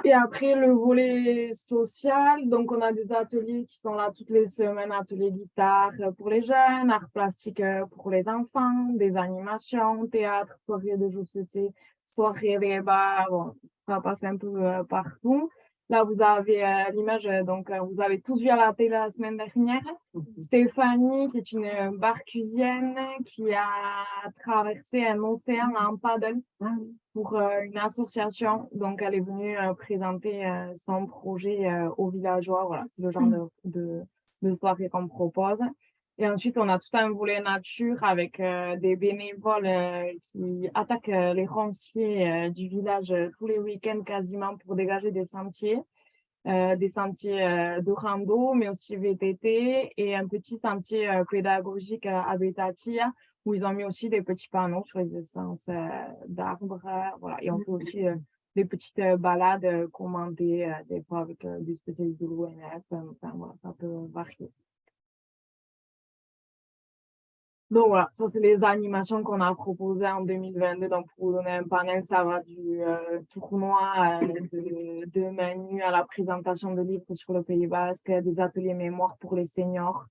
Et après, le volet social, donc on a des ateliers qui sont là toutes les semaines, ateliers guitare pour les jeunes, art plastique pour les enfants, des animations, théâtre, soirées de jeux de société, soirées débat, bon, ça passe un peu partout. Là, vous avez l'image, donc vous avez tous vu à la télé la semaine dernière. Stéphanie, qui est une barcusienne qui a traversé un océan en paddle pour une association. Donc, elle est venue présenter son projet aux villageois. Voilà, c'est le genre de soirée qu'on propose. Et ensuite, on a tout un volet nature avec des bénévoles qui attaquent les ronciers du village tous les week-ends quasiment pour dégager des sentiers de rando, mais aussi VTT et un petit sentier pédagogique à Bétatia où ils ont mis aussi des petits panneaux sur les essences d'arbres. Voilà. Et on fait aussi des petites balades commandées des fois avec des spécialistes de l'ONF. Enfin, voilà, ça peut varier. Donc voilà, ça c'est les animations qu'on a proposées en 2022. Donc pour vous donner un panel, ça va du tournoi de Manu à la présentation de livres sur le Pays Basque, des ateliers mémoire pour les seniors,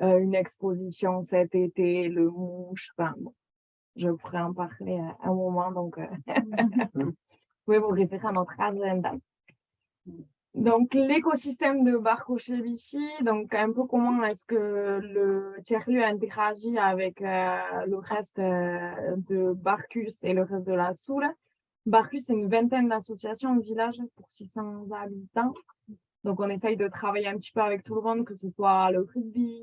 une exposition cet été, le mouche. Enfin bon, je pourrais en parler un moment, donc vous pouvez vous référer à notre agenda. Donc, l'écosystème de Barcochevisi, donc un peu comment est-ce que le tiers-lieu interagit avec le reste de Barcus et le reste de la Soule. Barcus, c'est une vingtaine d'associations de villages pour 600 habitants. Donc, on essaye de travailler un petit peu avec tout le monde, que ce soit le rugby,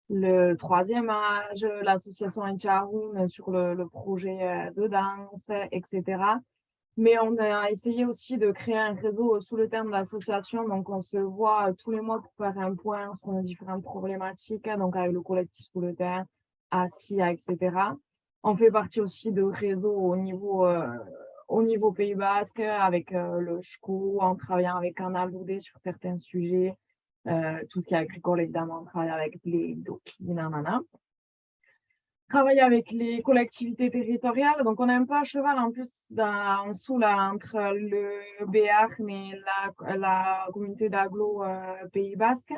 le troisième âge, l'association Etcharoun sur le projet de danse, etc. Mais on a essayé aussi de créer un réseau sous le terme de l'association. Donc, on se voit tous les mois pour faire un point sur nos différentes problématiques, donc avec le collectif sous le terme, ASIA, etc. On fait partie aussi de réseaux au niveau Pays Basque, avec le SCO, en travaillant avec Canal Loudé sur certains sujets. Tout ce qui est agricole, évidemment, on travaille avec les DOKI, nanana. Travailler avec les collectivités territoriales. Donc, on est un peu à cheval en plus en dessous là, entre le Béarn et la communauté d'agglo Pays Basque.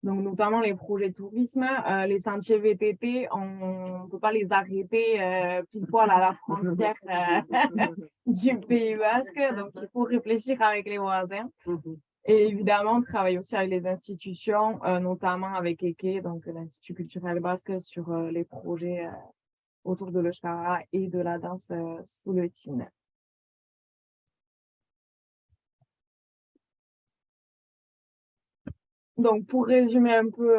Donc, notamment les projets de tourisme, les sentiers VTT, on ne peut pas les arrêter pile poil à la frontière du Pays Basque. Donc, il faut réfléchir avec les voisins. Et évidemment, on travaille aussi avec les institutions, notamment avec EKE, donc l'Institut culturel basque, sur les projets autour de l'Euskara et de la danse sous le Tine. Donc, pour résumer un peu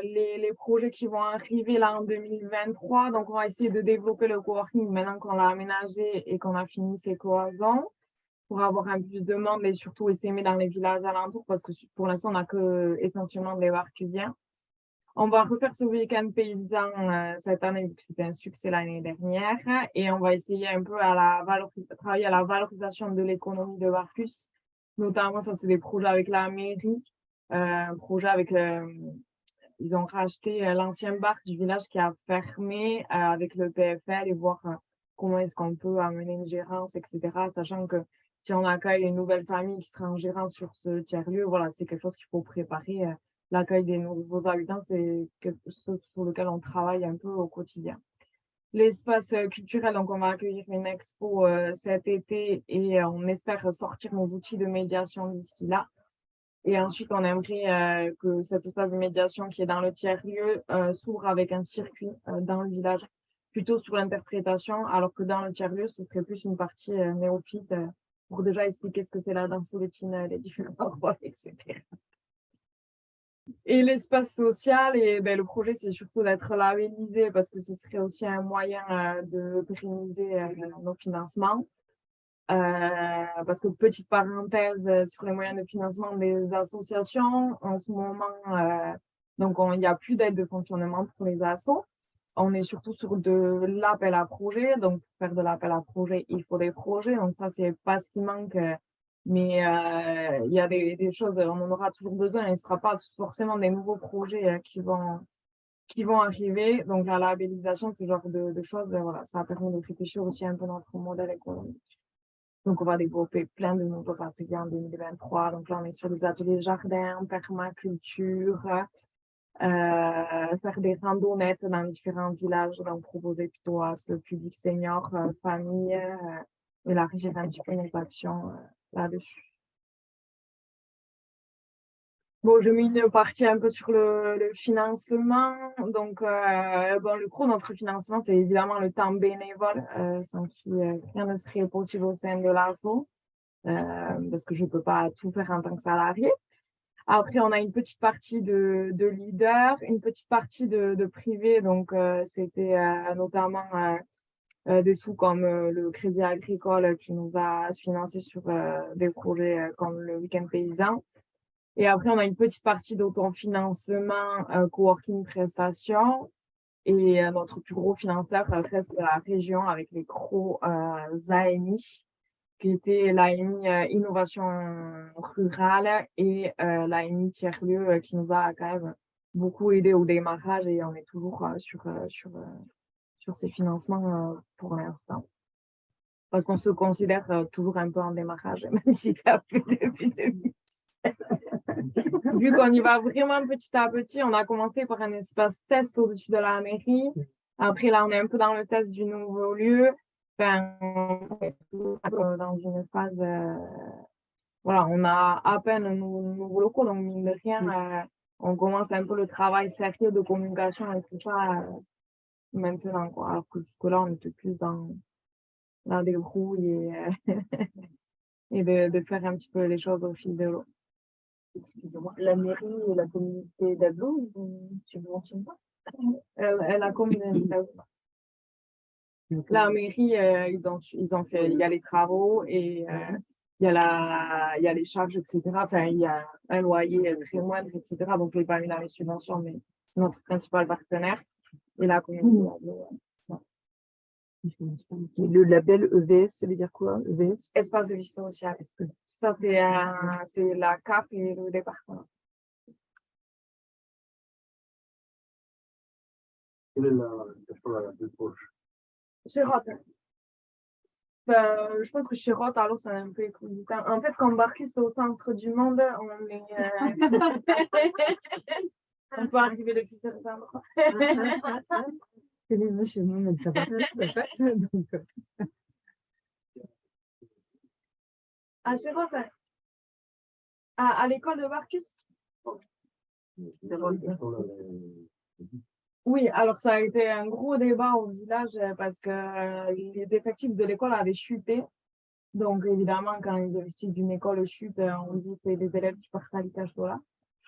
les projets qui vont arriver là en 2023, donc on va essayer de développer le coworking maintenant qu'on l'a aménagé et qu'on a fini ses cloisons, pour avoir un peu plus de monde et surtout essaimer dans les villages alentours parce que pour l'instant, on n'a que essentiellement des Barcusiens. On va refaire ce week-end paysan cette année vu que c'était un succès l'année dernière et on va essayer un peu travailler à la valorisation de l'économie de Barcus. Notamment, ça c'est des projets avec la mairie, un projet avec ils ont racheté l'ancien bar du village qui a fermé avec le PFL et voir comment est-ce qu'on peut amener une gérance, etc. Sachant que si on accueille une nouvelle famille qui sera en gérance sur ce tiers-lieu, voilà, c'est quelque chose qu'il faut préparer. L'accueil des nouveaux habitants, c'est quelque chose sur lequel on travaille un peu au quotidien. l'espace culturel. Donc, on va accueillir une expo cet été et on espère sortir nos outils de médiation d'ici là. Et ensuite, on aimerait que cet espace de médiation qui est dans le tiers-lieu s'ouvre avec un circuit dans le village, plutôt sur l'interprétation, alors que dans le tiers-lieu, ce serait plus une partie néophyte pour déjà expliquer ce que c'est la danse solétine, les différents rôles, etc. Et l'espace social, et ben, le projet, c'est surtout d'être labellisé parce que ce serait aussi un moyen de pérenniser nos financements. Parce que petite parenthèse sur les moyens de financement des associations, en ce moment, donc il n'y a plus d'aide de fonctionnement pour les assos. On est surtout sur de l'appel à projet. Donc, pour faire de l'appel à projet, il faut des projets. Donc, ça, c'est pas ce qui manque. Mais il y a des choses, on en aura toujours besoin. Et ce ne sera pas forcément des nouveaux projets qui vont arriver. Donc, la labellisation, ce genre de choses, voilà, ça permet de réfléchir aussi un peu notre modèle économique. Donc, on va développer plein de nouveaux ateliers en 2023. Donc, là, on est sur des ateliers jardin, permaculture, faire des randonnettes dans différents villages, donc proposer plutôt à ce public senior, famille, élargir un petit peu nos actions là-dessus. Bon, je mets une partie un peu sur le financement. Donc, bon, le gros de notre financement, c'est évidemment le temps bénévole, sans qui rien ne serait possible au sein de l'asso, parce que je ne peux pas tout faire en tant que salarié. Après, on a une petite partie de leader, une petite partie de privé. Donc, c'était notamment des sous comme le Crédit Agricole qui nous a financé sur des projets comme le Week-end Paysan. Et après, on a une petite partie d'autofinancement, coworking prestation. Et notre plus gros financeur reste la région avec les gros AMI, qui était l'AMI Innovation Rurale et l'AMI Tiers-Lieu qui nous a quand même beaucoup aidé au démarrage et on est toujours sur ces financements pour l'instant. Parce qu'on se considère toujours un peu en démarrage, même si ça fait depuis 2017. Vu qu'on y va vraiment petit à petit, on a commencé par un espace test au-dessus de la mairie. Après, là, on est un peu dans le test du nouveau lieu. Enfin, on est dans une phase, voilà, on a à peine nos nouveaux locaux, donc mine de rien, on commence un peu le travail sérieux de communication et tout ça maintenant, quoi. Alors que jusque-là, on était plus dans la débrouille et de faire un petit peu les choses au fil de l'eau. Excusez-moi, la mairie et la communauté d'Ablo, ils ne subventionnent pas? La communauté d'Ablo. La mairie, ils ont fait, il y a les travaux et il y a les charges, etc. Enfin, il y a un loyer très moindre, etc. Donc, je n'ai pas mis dans les subventions, mais c'est notre principal partenaire. Et la communauté d'Ablo, Le label EVS, ça veut dire quoi? EVS? espace de vie sociale. Ça, c'est la CAF et le département. Quelle est la plus proche? Chérotte. Je pense que Chérotte, alors, c'est un peu écologique. En fait, quand Barcus est au centre du monde, on est. On peut arriver depuis septembre. C'est les mots chez moi, mais ça va pas. Donc, À Chérotte. À l'école de Barcus. Oui, alors ça a été un gros débat au village parce que les effectifs de l'école avaient chuté. Donc évidemment, quand les effectifs d'une école chutent, on dit que c'est des élèves qui partent à l'étage là.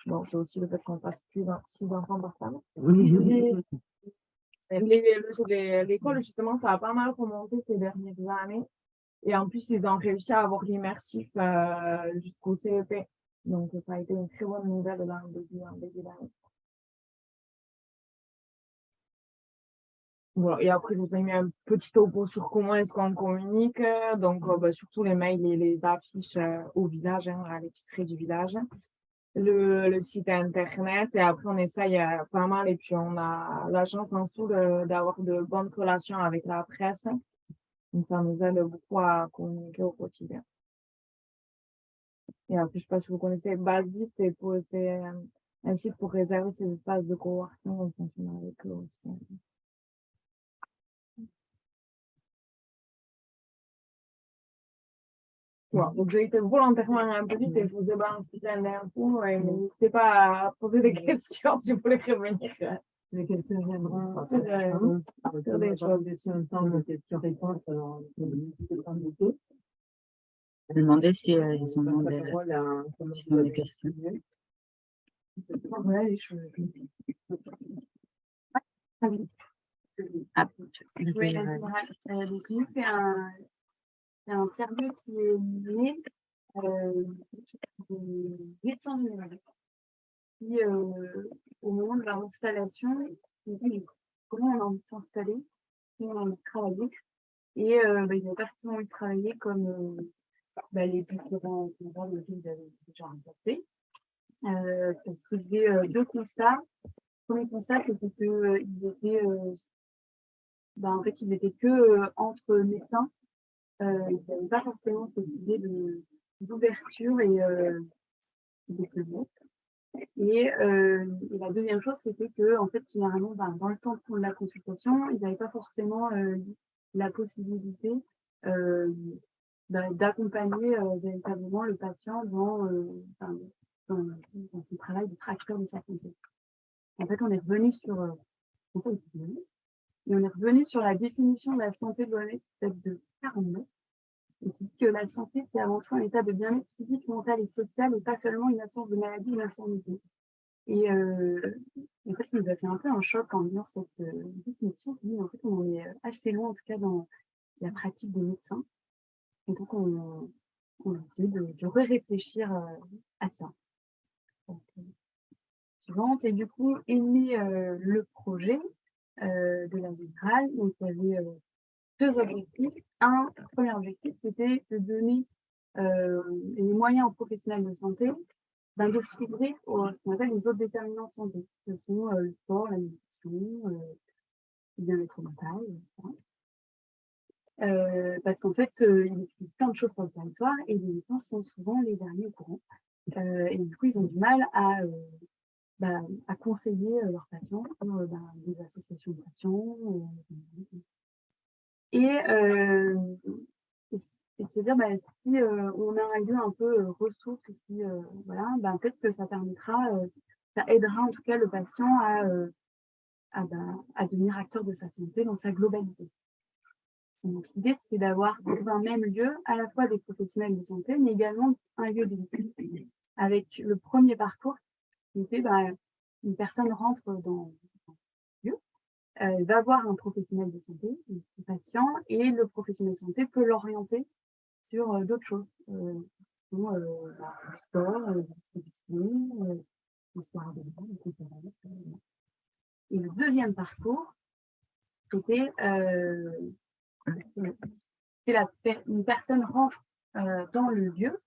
Bon, c'est aussi le fait qu'on passe plus 6 enfants par femme. L'école, justement, ça a pas mal remonté ces dernières années. Et en plus, ils ont réussi à avoir l'immersif jusqu'au CEP. Donc, ça a été une très bonne nouvelle là en début d'année. Voilà. Et après, je vous ai mis un petit topo sur comment est-ce qu'on communique. Donc, surtout les mails et les affiches au village, à l'épicerie du village. Le site internet. Et après, on essaye pas mal. Et puis, on a la chance en dessous d'avoir de bonnes relations avec la presse. Donc, ça nous aide beaucoup à communiquer au quotidien. Et après, je ne sais pas si vous connaissez Basis, c'est un site pour réserver ces espaces de coworking. On fonctionne avec eux aussi. Voilà, donc j'ai été volontairement un peu vite et je vous ai balancé plein d'infos et n'hésitez pas à poser des questions si vous voulez revenir. Mais quelqu'un viendra C'est vrai. sur des choses, laisser un temps de questions-réponses, alors n'hésitez pas à noter. Je me demandais si ils ont Passe la demandé parole à- s'ils ont des questions. Ouais, je... Ah, Oui, donc nous, c'est un tiers-lieu qui est né des médecins généralistes qui, au moment de leur installation, ils ont dit mais comment on a envie de s'installer, comment on a envie de travailler. Et ils n'ont pas forcément envie de travailler comme les différents endroits dans lesquels ils avaient déjà implanté. Parce qu'ils faisaient deux constats. Le premier constat, c'était qu'ils étaient, en fait, ils étaient que entre médecins. Ils n'avaient pas forcément cette idée d'ouverture et de plaisir. Et la deuxième chose, c'était que, en fait, généralement, dans le temps de prendre la consultation, ils n'avaient pas forcément la possibilité d'accompagner véritablement le patient dans son travail de tracteur de sa santé. En fait, on est revenu sur et on est revenu sur la définition de la santé de l'OMS, qui date de 49, et qui dit que la santé, c'est avant tout un état de bien-être physique, mental et social, et pas seulement une absence de maladie ou d'infirmité. Et en fait, ça nous a fait un peu un choc en lisant cette définition. En fait, on en est assez loin, en tout cas, dans la pratique des médecins. Et donc, on a essayé de réfléchir à ça. Donc, suivante. Et du coup, est né le projet de la générale. Donc, il y avait deux objectifs. Un premier objectif, c'était de donner les moyens aux professionnels de santé de s'ouvrir ce qu'on appelle les autres déterminants de santé. Ce sont le sport, la nutrition, le bien-être mental, etc. Parce qu'en fait, il existe plein de choses sur le territoire et les médecins sont souvent les derniers au courant. Et du coup, ils ont du mal à conseiller leurs patients sur des associations de patients. Et de se dire, si on a un lieu un peu ressource, si, peut-être que ça permettra, ça aidera en tout cas le patient à devenir acteur de sa santé dans sa globalité. Donc, l'idée, c'est d'avoir dans un même lieu à la fois des professionnels de santé, mais également un lieu de vie. Avec le premier parcours, qui était une personne rentre dans le lieu, va voir un professionnel de santé, un patient, et le professionnel de santé peut l'orienter sur d'autres choses, le sport, l'histoire de l'art, etc. Et le deuxième parcours, c'était une personne rentre dans le lieu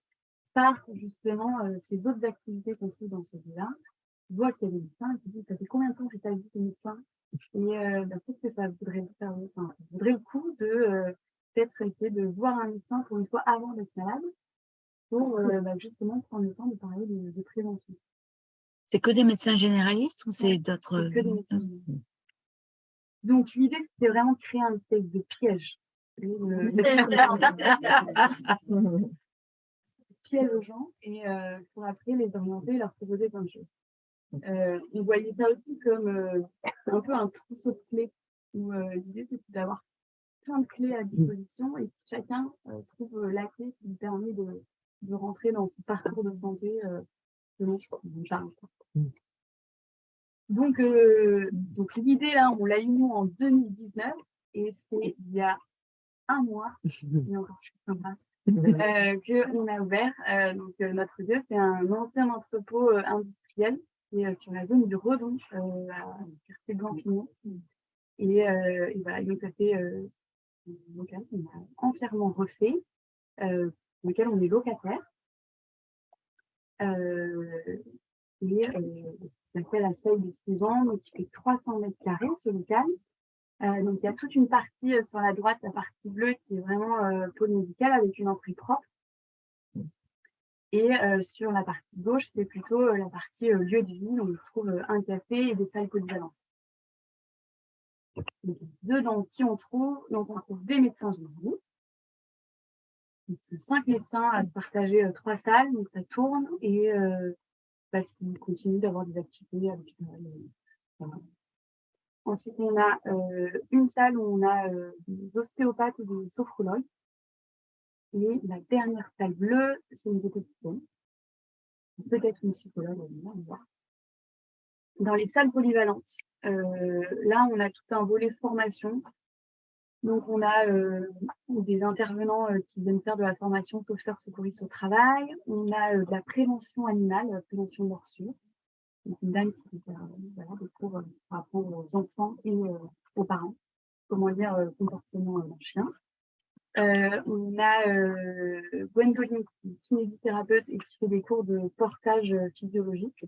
par justement ces autres activités qu'on trouve dans ce lieu-là, voit qu'il y a des médecins et qui dit ça fait combien de temps que tu as vu tes médecins et peut-être que ça vaudrait le coup de peut-être essayer de voir un médecin pour une fois avant d'être malade pour justement prendre le temps de parler de prévention. C'est que des médecins généralistes ou c'est d'autres? Que des médecins généralistes. Donc l'idée c'était vraiment de créer un espèce de piège. Piège aux gens et pour après les orienter et leur proposer plein de choses. On voyait ça aussi comme un peu un trousseau de clés où l'idée c'était d'avoir plein de clés à disposition et que chacun trouve la clé qui lui permet de rentrer dans son parcours de santé selon ce qu'il parle. Donc l'idée là, on l'a eu nous en 2019 et c'est il y a un mois, et encore je suis sympa, qu'on a ouvert. Notre lieu, c'est un ancien entrepôt industriel qui est sur la zone du Redon, à Quartier-Blanc-Pignon. Et voilà, donc ça fait un local qu'on a entièrement refait, dans lequel on est locataire. Ça fait la salle de 6 ans, donc il fait 300 mètres carrés ce local. Donc il y a toute une partie sur la droite, la partie bleue qui est vraiment pôle médical avec une entrée propre. Et sur la partie gauche, c'est plutôt la partie lieu de vie, où on trouve un café et des salles polyvalentes. Dedans, qui on trouve? Donc on trouve des médecins généralistes, Ils sont 5 médecins à se partager 3 salles, donc ça tourne et parce qu'ils continuent d'avoir des activités habituelles. Voilà. Ensuite, on a une salle où on a des ostéopathes et des sophrologues. Et la dernière salle bleue, c'est une diététicienne. Peut-être une psychologue, on va voir. Dans les salles polyvalentes, là, on a tout un volet formation. Donc, on a des intervenants qui viennent faire de la formation sauveteurs secouristes au travail. On a de la prévention animale, prévention morsure. Donc, une dame qui fait voilà, des cours par rapport aux enfants et aux parents. Comment lire le comportement d'un chien. On a Gwendoline qui est kinésithérapeute et qui fait des cours de portage physiologique.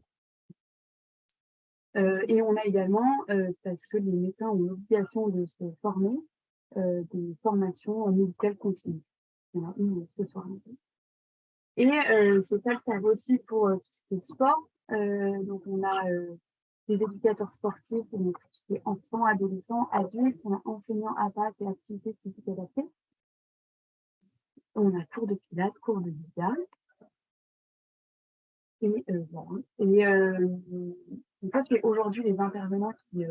Et on a également, parce que les médecins ont l'obligation de se former, des formations médicales continues. Il y en a une ce soir. Et c'est ça le cas aussi pour tout ce qui est sport. Donc on a des éducateurs sportifs, donc tout ce qui est enfants, adolescents, adultes, on a enseignants APAT et activités physiques adaptées. On a cours de pilates, cours de yoga. Et voilà. Et donc ça, c'est aujourd'hui les intervenants qui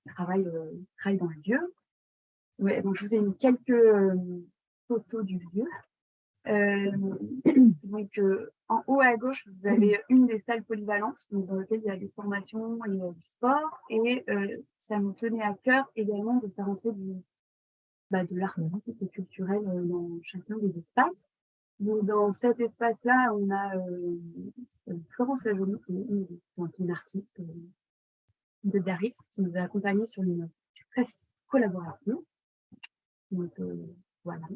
travaillent dans le lieu. Ouais, donc je vous ai mis quelques photos du lieu. Donc en haut à gauche, vous avez une des salles polyvalentes, donc, dans lesquelles il y a des formations et du sport. Et ça me tenait à cœur également de faire entrer de l'art culturel dans chacun des espaces. Donc, dans cet espace-là, on a Florence Lajolie, qui est une artiste de Biarritz, qui nous a accompagnés sur une presque collaboration. Donc, voilà.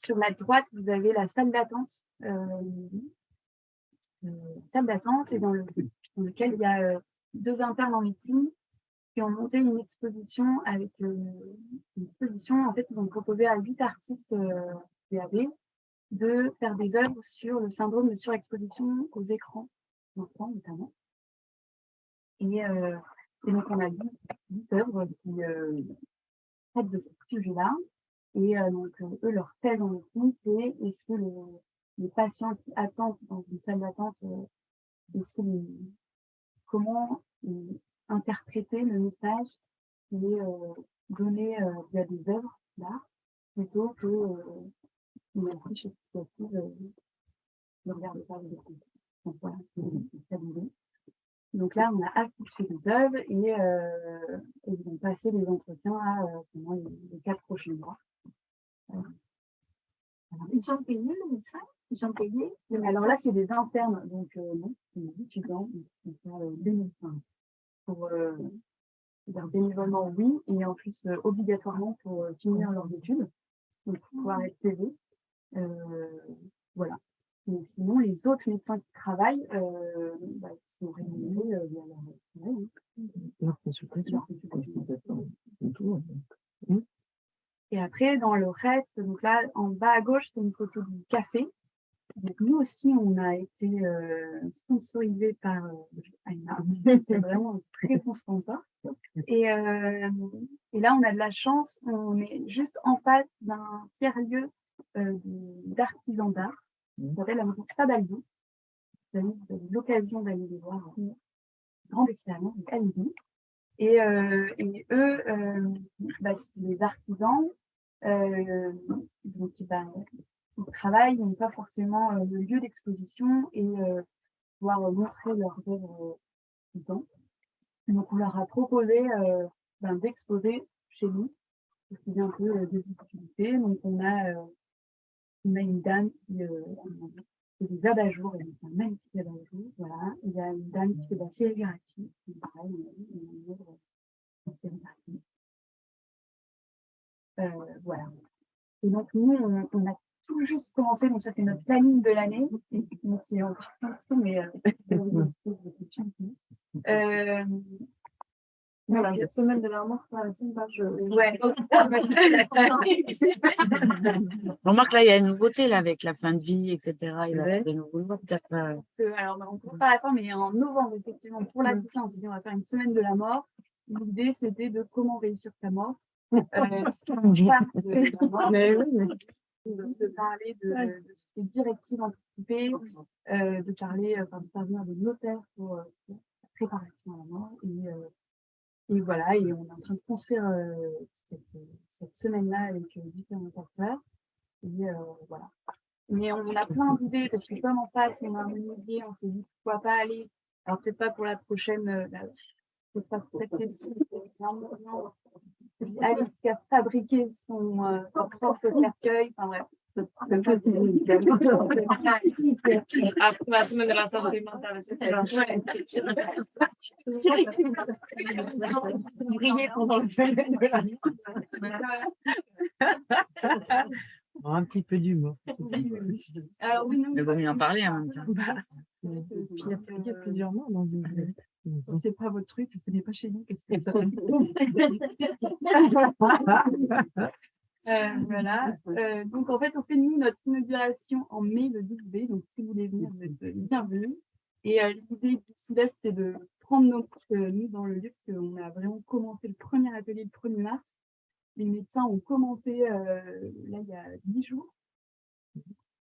Sur la droite, vous avez la salle d'attente. Salle d'attente, et dans lequel il y a 2 internes en médecine qui ont monté une exposition avec en fait, ils ont proposé à 8 artistes DAB de faire des œuvres sur le syndrome de surexposition aux écrans d'enfants notamment. Et donc on a 10 œuvres qui traitent de ce sujet-là. Et donc eux, leur thèse en médecine, c'est est-ce que les patients qui attendent dans une salle d'attente, comment interpréter le message qui est donné via des œuvres d'art plutôt que une affiche explicative ne regarde pas les écrans. Donc voilà, c'est ça l'idée. Donc là, on a affiché les œuvres et ils vont passer les entretiens pendant les 4 prochains mois. Ils sont payés, le médecin? Ils sont payés? Alors là, c'est des internes, donc non, c'est des étudiants qui sont bénévoles. Pour bénévolement, oui, et en plus obligatoirement pour finir leurs études, donc pour pouvoir être payés. Voilà. Mais sinon, les autres médecins qui travaillent sont rémunérés via leur travail. Leur consultation. Et après, dans le reste, donc là, en bas à gauche, c'est une photo du café. Donc nous aussi, on a été sponsorisés par Aïna. C'est vraiment un très bon sponsor. Et là, on a de la chance. On est juste en face d'un tiers-lieu d'artisans d'art. Ça s'appelle la maison Sabaldou. Vous avez l'occasion d'aller les voir. Grande expérience, donc allez-y. Et eux, c'est des artisans. Donc, ils travaillent, ils n'ont pas forcément le lieu d'exposition et pouvoir montrer leurs œuvres dedans. Donc, on leur a proposé d'exposer chez nous, parce qu'il y a un peu de difficultés. Donc, on a une dame qui fait des abat-jours, et c'est un magnifique abat-jour. Voilà. Il y a une dame qui fait de la sérigraphie, c'est pareil, une œuvre de sérigraphie. Voilà. Et donc, nous, on a tout juste commencé, donc ça, c'est notre planning de l'année, qui est encore un petit peu, mais voilà, cette semaine de la mort, c'est une page. Ouais. On remarque là, il y a une nouveauté là, avec la fin de vie, etc. Il va y avoir des nouveaux mots, peut-être. Alors, on ne court pas à la fin, mais en novembre, effectivement, pour la Toussaint, on s'est dit on va faire une semaine de la mort. L'idée, c'était de comment réussir sa mort. de parler de ces directives anticipées, de parler, de parvenir des notaires pour la préparation à la mort. Et voilà, et on est en train de construire cette semaine-là avec différents acteurs. Et voilà. Mais on a plein d'idées parce que comme en face, on a un idée, on s'est dit pourquoi pas aller. Alors peut-être pas pour la prochaine, peut-être pas pour cette session, aller jusqu'à fabriquer son propre cercueil. Enfin bref. Après la semaine de la santé mentale, c'est Briller pendant le fait de la un petit peu d'humour. Alors oui, nous, Il vaut mieux en parler en même temps. Puis il y a plusieurs mots dans une si c'est pas votre truc, vous ne venez pas chez nous. Qu'est-ce que ça voilà. Donc en fait, on fait nous notre inauguration en mai le 12 mai. Donc si vous voulez venir, vous êtes bienvenus. Et l'idée d'ici là, c'était de prendre nos nous dans le lieu, parce qu'on a vraiment commencé le premier atelier le 1er mars. Les médecins ont commencé là il y a 10 jours.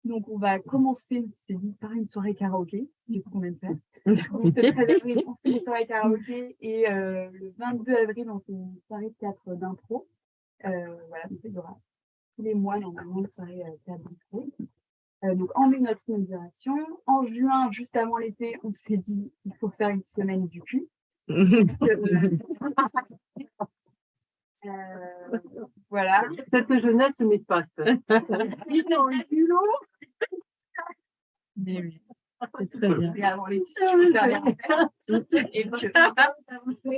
Donc on va commencer, c'est dit, par une soirée karaoké, du coup qu'on aime faire. Donc le 13 avril, on fait une soirée karaoké et le 22 avril, on fait une soirée de théâtre d'impro. Voilà, donc il y aura tous les mois normalement une soirée théâtre d'impro. Donc en mai, notre inauguration. En juin, juste avant l'été, on s'est dit il faut faire une semaine du cul. Voilà. Cette jeunesse n'est pas ça. Dans le culot. Mais oui, c'est très bien. Et avant l'été, je peux faire rien.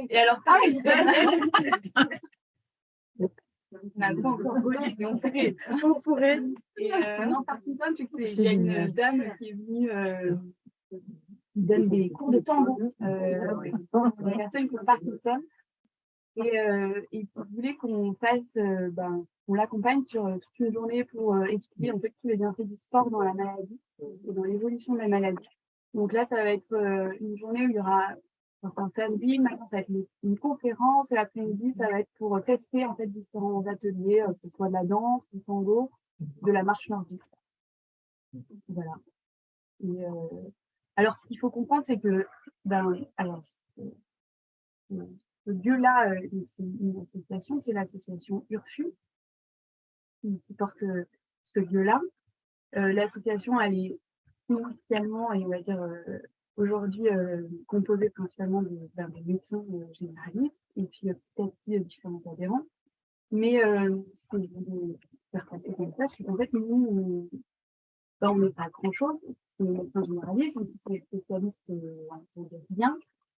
Et alors, pareil, on n'a pas encore volé, mais on pourrait. Et non, Parkinson, tu sais, il y a une dame qui est venue, qui donne des cours de tango pour les personnes qui ont Parkinson. Et vous voulez qu'on fasse, on l'accompagne sur toute une journée pour expliquer en fait tous les bienfaits du sport dans la maladie et dans l'évolution de la maladie. Donc là, ça va être une journée où il y aura un samedi, maintenant ça va être une conférence, et l'après-midi, ça va être pour tester en fait différents ateliers, que ce soit de la danse, du tango, de la marche nordique. Voilà. Et, alors, ce qu'il faut comprendre, c'est que, ce lieu-là, c'est une association, c'est l'association URFU qui porte ce lieu-là. L'association, elle est initialement, et on va dire aujourd'hui, composée principalement des médecins généralistes et puis petit à petit différents adhérents. Mais ce que je voulais faire passer comme ça, c'est qu'en fait, nous, on n'est pas grand-chose. On est médecins généralistes, on est spécialistes en bien.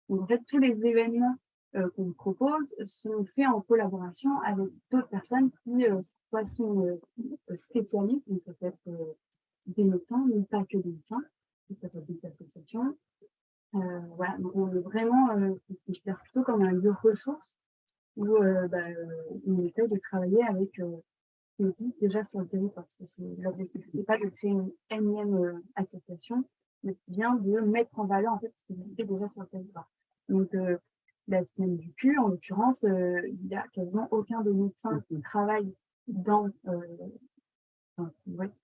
Donc en fait, tous les événements qu'on propose sont faits en collaboration avec d'autres personnes qui soit sont spécialistes, donc ça peut être des médecins, mais pas que des médecins, ça peut être des associations. Voilà, donc on est vraiment considère plutôt comme un lieu ressource où on essaie de travailler avec qui existe déjà sur le territoire. L'objectif, ce n'est pas de créer une énième association, mais bien de mettre en valeur en fait ce qui existe déjà sur le territoire. Donc la semaine du cul, en l'occurrence, il n'y a quasiment aucun des médecins qui travaille qui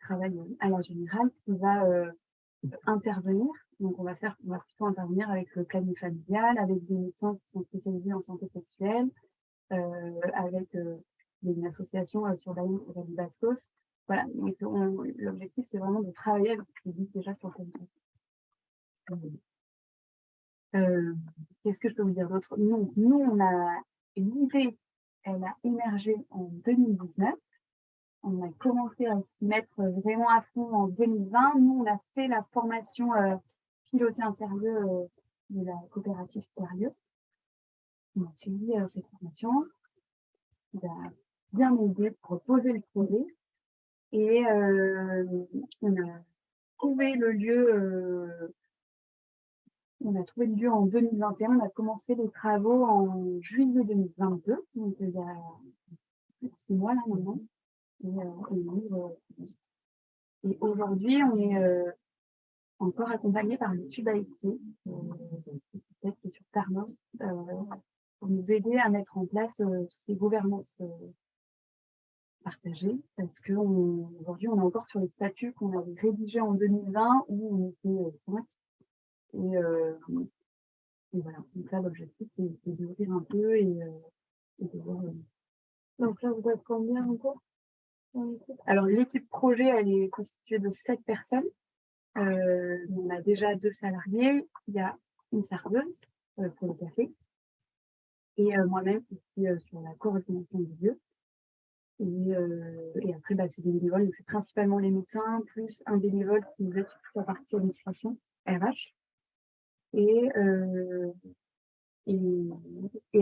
travaille à la générale qui va intervenir. Donc on va plutôt intervenir avec le planning familial, avec des médecins qui sont spécialisés en santé sexuelle, avec une association sur la Bascos. Voilà, donc l'objectif c'est vraiment de travailler avec ce qui existe déjà sur le territoire. Qu'est-ce que je peux vous dire d'autre? Nous, on a une idée, elle a émergé en 2019. On a commencé à se mettre vraiment à fond en 2020. Nous, on a fait la formation pilotée intérieur de la coopérative Sérieux. On a suivi cette formation. On a bien aidé pour poser le projet. Et on a trouvé le lieu. On a trouvé le lieu en 2021. On a commencé les travaux en juillet 2022. Donc il y a 6 mois là maintenant. Et aujourd'hui, on est encore accompagné par le Tube AIT, peut-être qui est sur Tarnos, pour nous aider à mettre en place toutes ces gouvernances partagé parce que aujourd'hui, on est encore sur les statuts qu'on avait rédigés en 2020 où on était 5. Et voilà. Donc là, l'objectif, c'est d'ouvrir un peu et de voir. Donc là, vous êtes combien encore? Alors, l'équipe projet, elle est constituée de 7 personnes. On a déjà 2 salariés. Il y a une serveuse pour le café et moi-même qui suis sur la coordination du lieu. Et après, c'est des bénévoles. Donc, c'est principalement les médecins, plus un bénévole qui nous aide sur toute la partie administration, RH. Et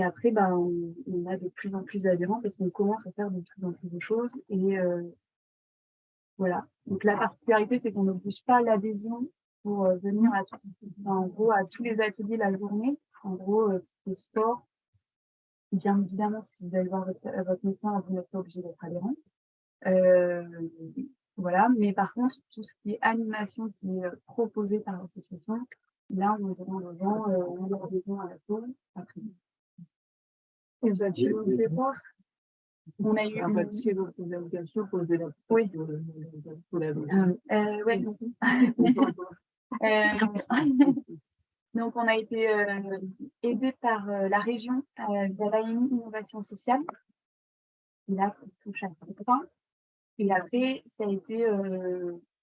après, on a de plus en plus d'adhérents parce qu'on commence à faire de plus en plus de choses. Et voilà. Donc, la particularité, c'est qu'on n'oblige pas l'adhésion pour venir à tous, en gros, à tous les ateliers la journée. En gros, les sports. Bien évidemment, si vous allez voir votre médecin, vous n'êtes pas obligé d'être adhérent. Voilà, mais par contre, tout ce qui est animation qui est proposé par l'association, là, on demande aux gens, on leur adhésion à la pause après. Et vous êtes chez vous, c'est quoi? On a eu En fait, c'est votre invitation pour la Oui. Pour la ouais. Donc, on a été aidé par la région via l'AMI Innovation Sociale. Et là, ça touche à ce point. Et après, ça a été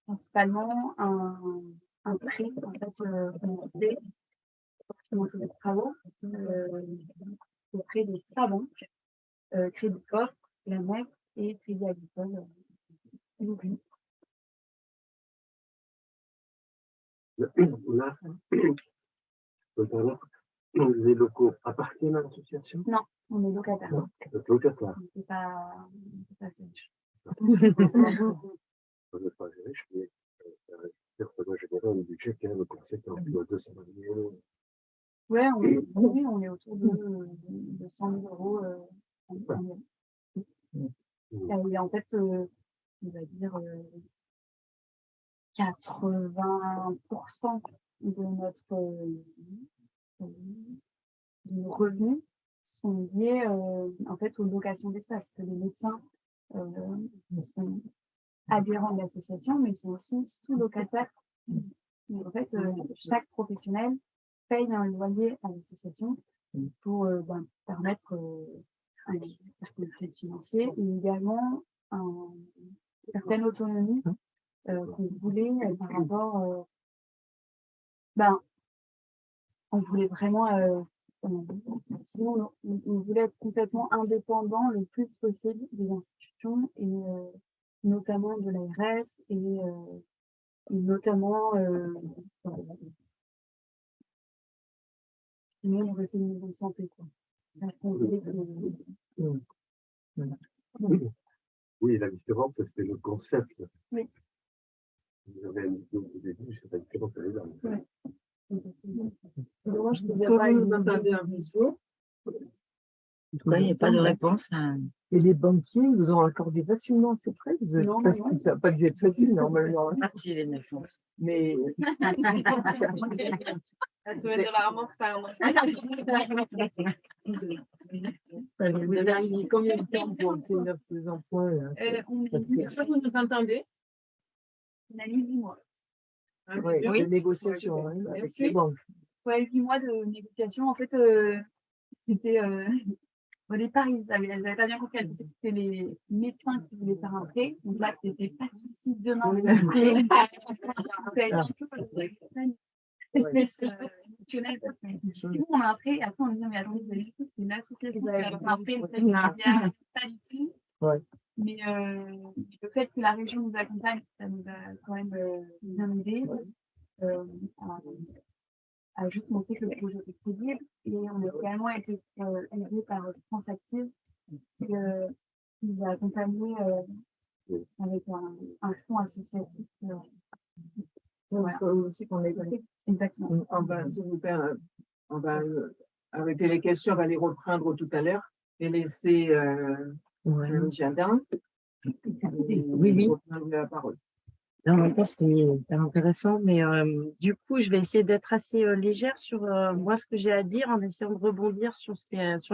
principalement un prêt, en fait, qu'on a fait pour financer des travaux auprès des 3 banques, Crédit Corp, la MEC et Crédit Agricole. Là, les locaux appartiennent à l'association? Non, on est locataire. Non, locataire. C'est pas riche. On n'est pas riche, mais ça doit générer un budget quand même conséquent. Il y a 200 millions. Ouais, on est autour de 100 000 euros en et en fait, on va dire 80% de nos revenus sont liés en fait aux locations d'espace, parce que les médecins sont adhérents de l'association, mais sont aussi sous-locataires. Mais en fait, chaque professionnel paye un loyer à l'association pour permettre un certain flux financier et également une certaine autonomie qu'on voulait par rapport. On voulait vraiment. Sinon, on voulait être complètement indépendant le plus possible des institutions et notamment de l'ARS et notamment. Sinon, on aurait fait une maison de santé, quoi. Oui, la différence, c'est le concept. Oui. Vous avez indiqué au début, c'est la différence, elle est là. Moi, je ne sais pas, vous entendez un visio. En tout cas, il n'y a pas de réponse. Et les banquiers, ils vous ont accordé facilement ces prêts? Non, Parce que ça n'a pas dû être facile, normalement. Parti les 9 ans. Mais vous avez mis combien de temps pour obtenir ces emplois? Vous nous entendez? On a mis 8 mois. Oui, de négociation avec les banques. Ouais, 8 mois de négociation. En fait, c'était au départ, ils n'avaient pas bien compris. Elles disaient que c'était les médecins qui voulaient faire un prêt. Donc là, c'était pas de souci demain. C'était exceptionnel parce que nous, on a un prêt. Et après, on dit, mais attendez, vous avez vu, c'est l'association qui va faire un prêt. Pas du tout. Ouais. Mais le fait que la région nous accompagne, ça nous a quand même bien aidé à juste montrer que le projet était crédible. Et on a également été aidé par France Active qui nous a accompagnés avec un fonds associatif. Voilà. Aussi qu'on est Exactement. on va arrêter les questions, on va les reprendre tout à l'heure et laisser Jardin. Oui. Reprendre la parole. En même temps, c'est hyper intéressant, mais du coup, je vais essayer d'être assez légère sur moi ce que j'ai à dire en essayant de rebondir sur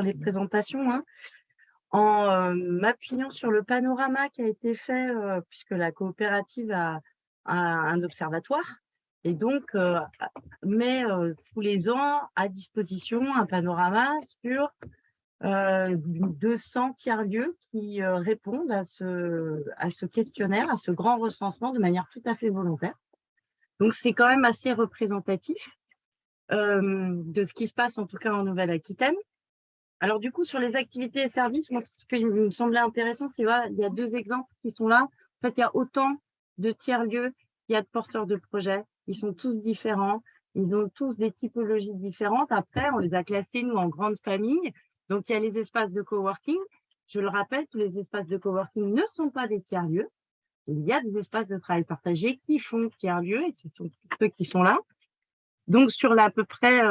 les présentations. Hein. en m'appuyant sur le panorama qui a été fait, puisque la coopérative a un observatoire et donc met tous les ans à disposition un panorama sur 200 tiers-lieux qui répondent à ce questionnaire, à ce grand recensement de manière tout à fait volontaire. Donc, c'est quand même assez représentatif de ce qui se passe, en tout cas en Nouvelle-Aquitaine. Alors, du coup, sur les activités et services, moi, ce qui me semblait intéressant, c'est qu'il y a 2 exemples qui sont là. En fait, il y a autant de tiers-lieux qu'il y a de porteurs de projets. Ils sont tous différents. Ils ont tous des typologies différentes. Après, on les a classés, nous, en grandes familles. Donc, il y a les espaces de coworking. Je le rappelle, tous les espaces de coworking ne sont pas des tiers-lieux. Il y a des espaces de travail partagé qui font tiers-lieux et ce sont ceux qui sont là. Donc, sur à peu près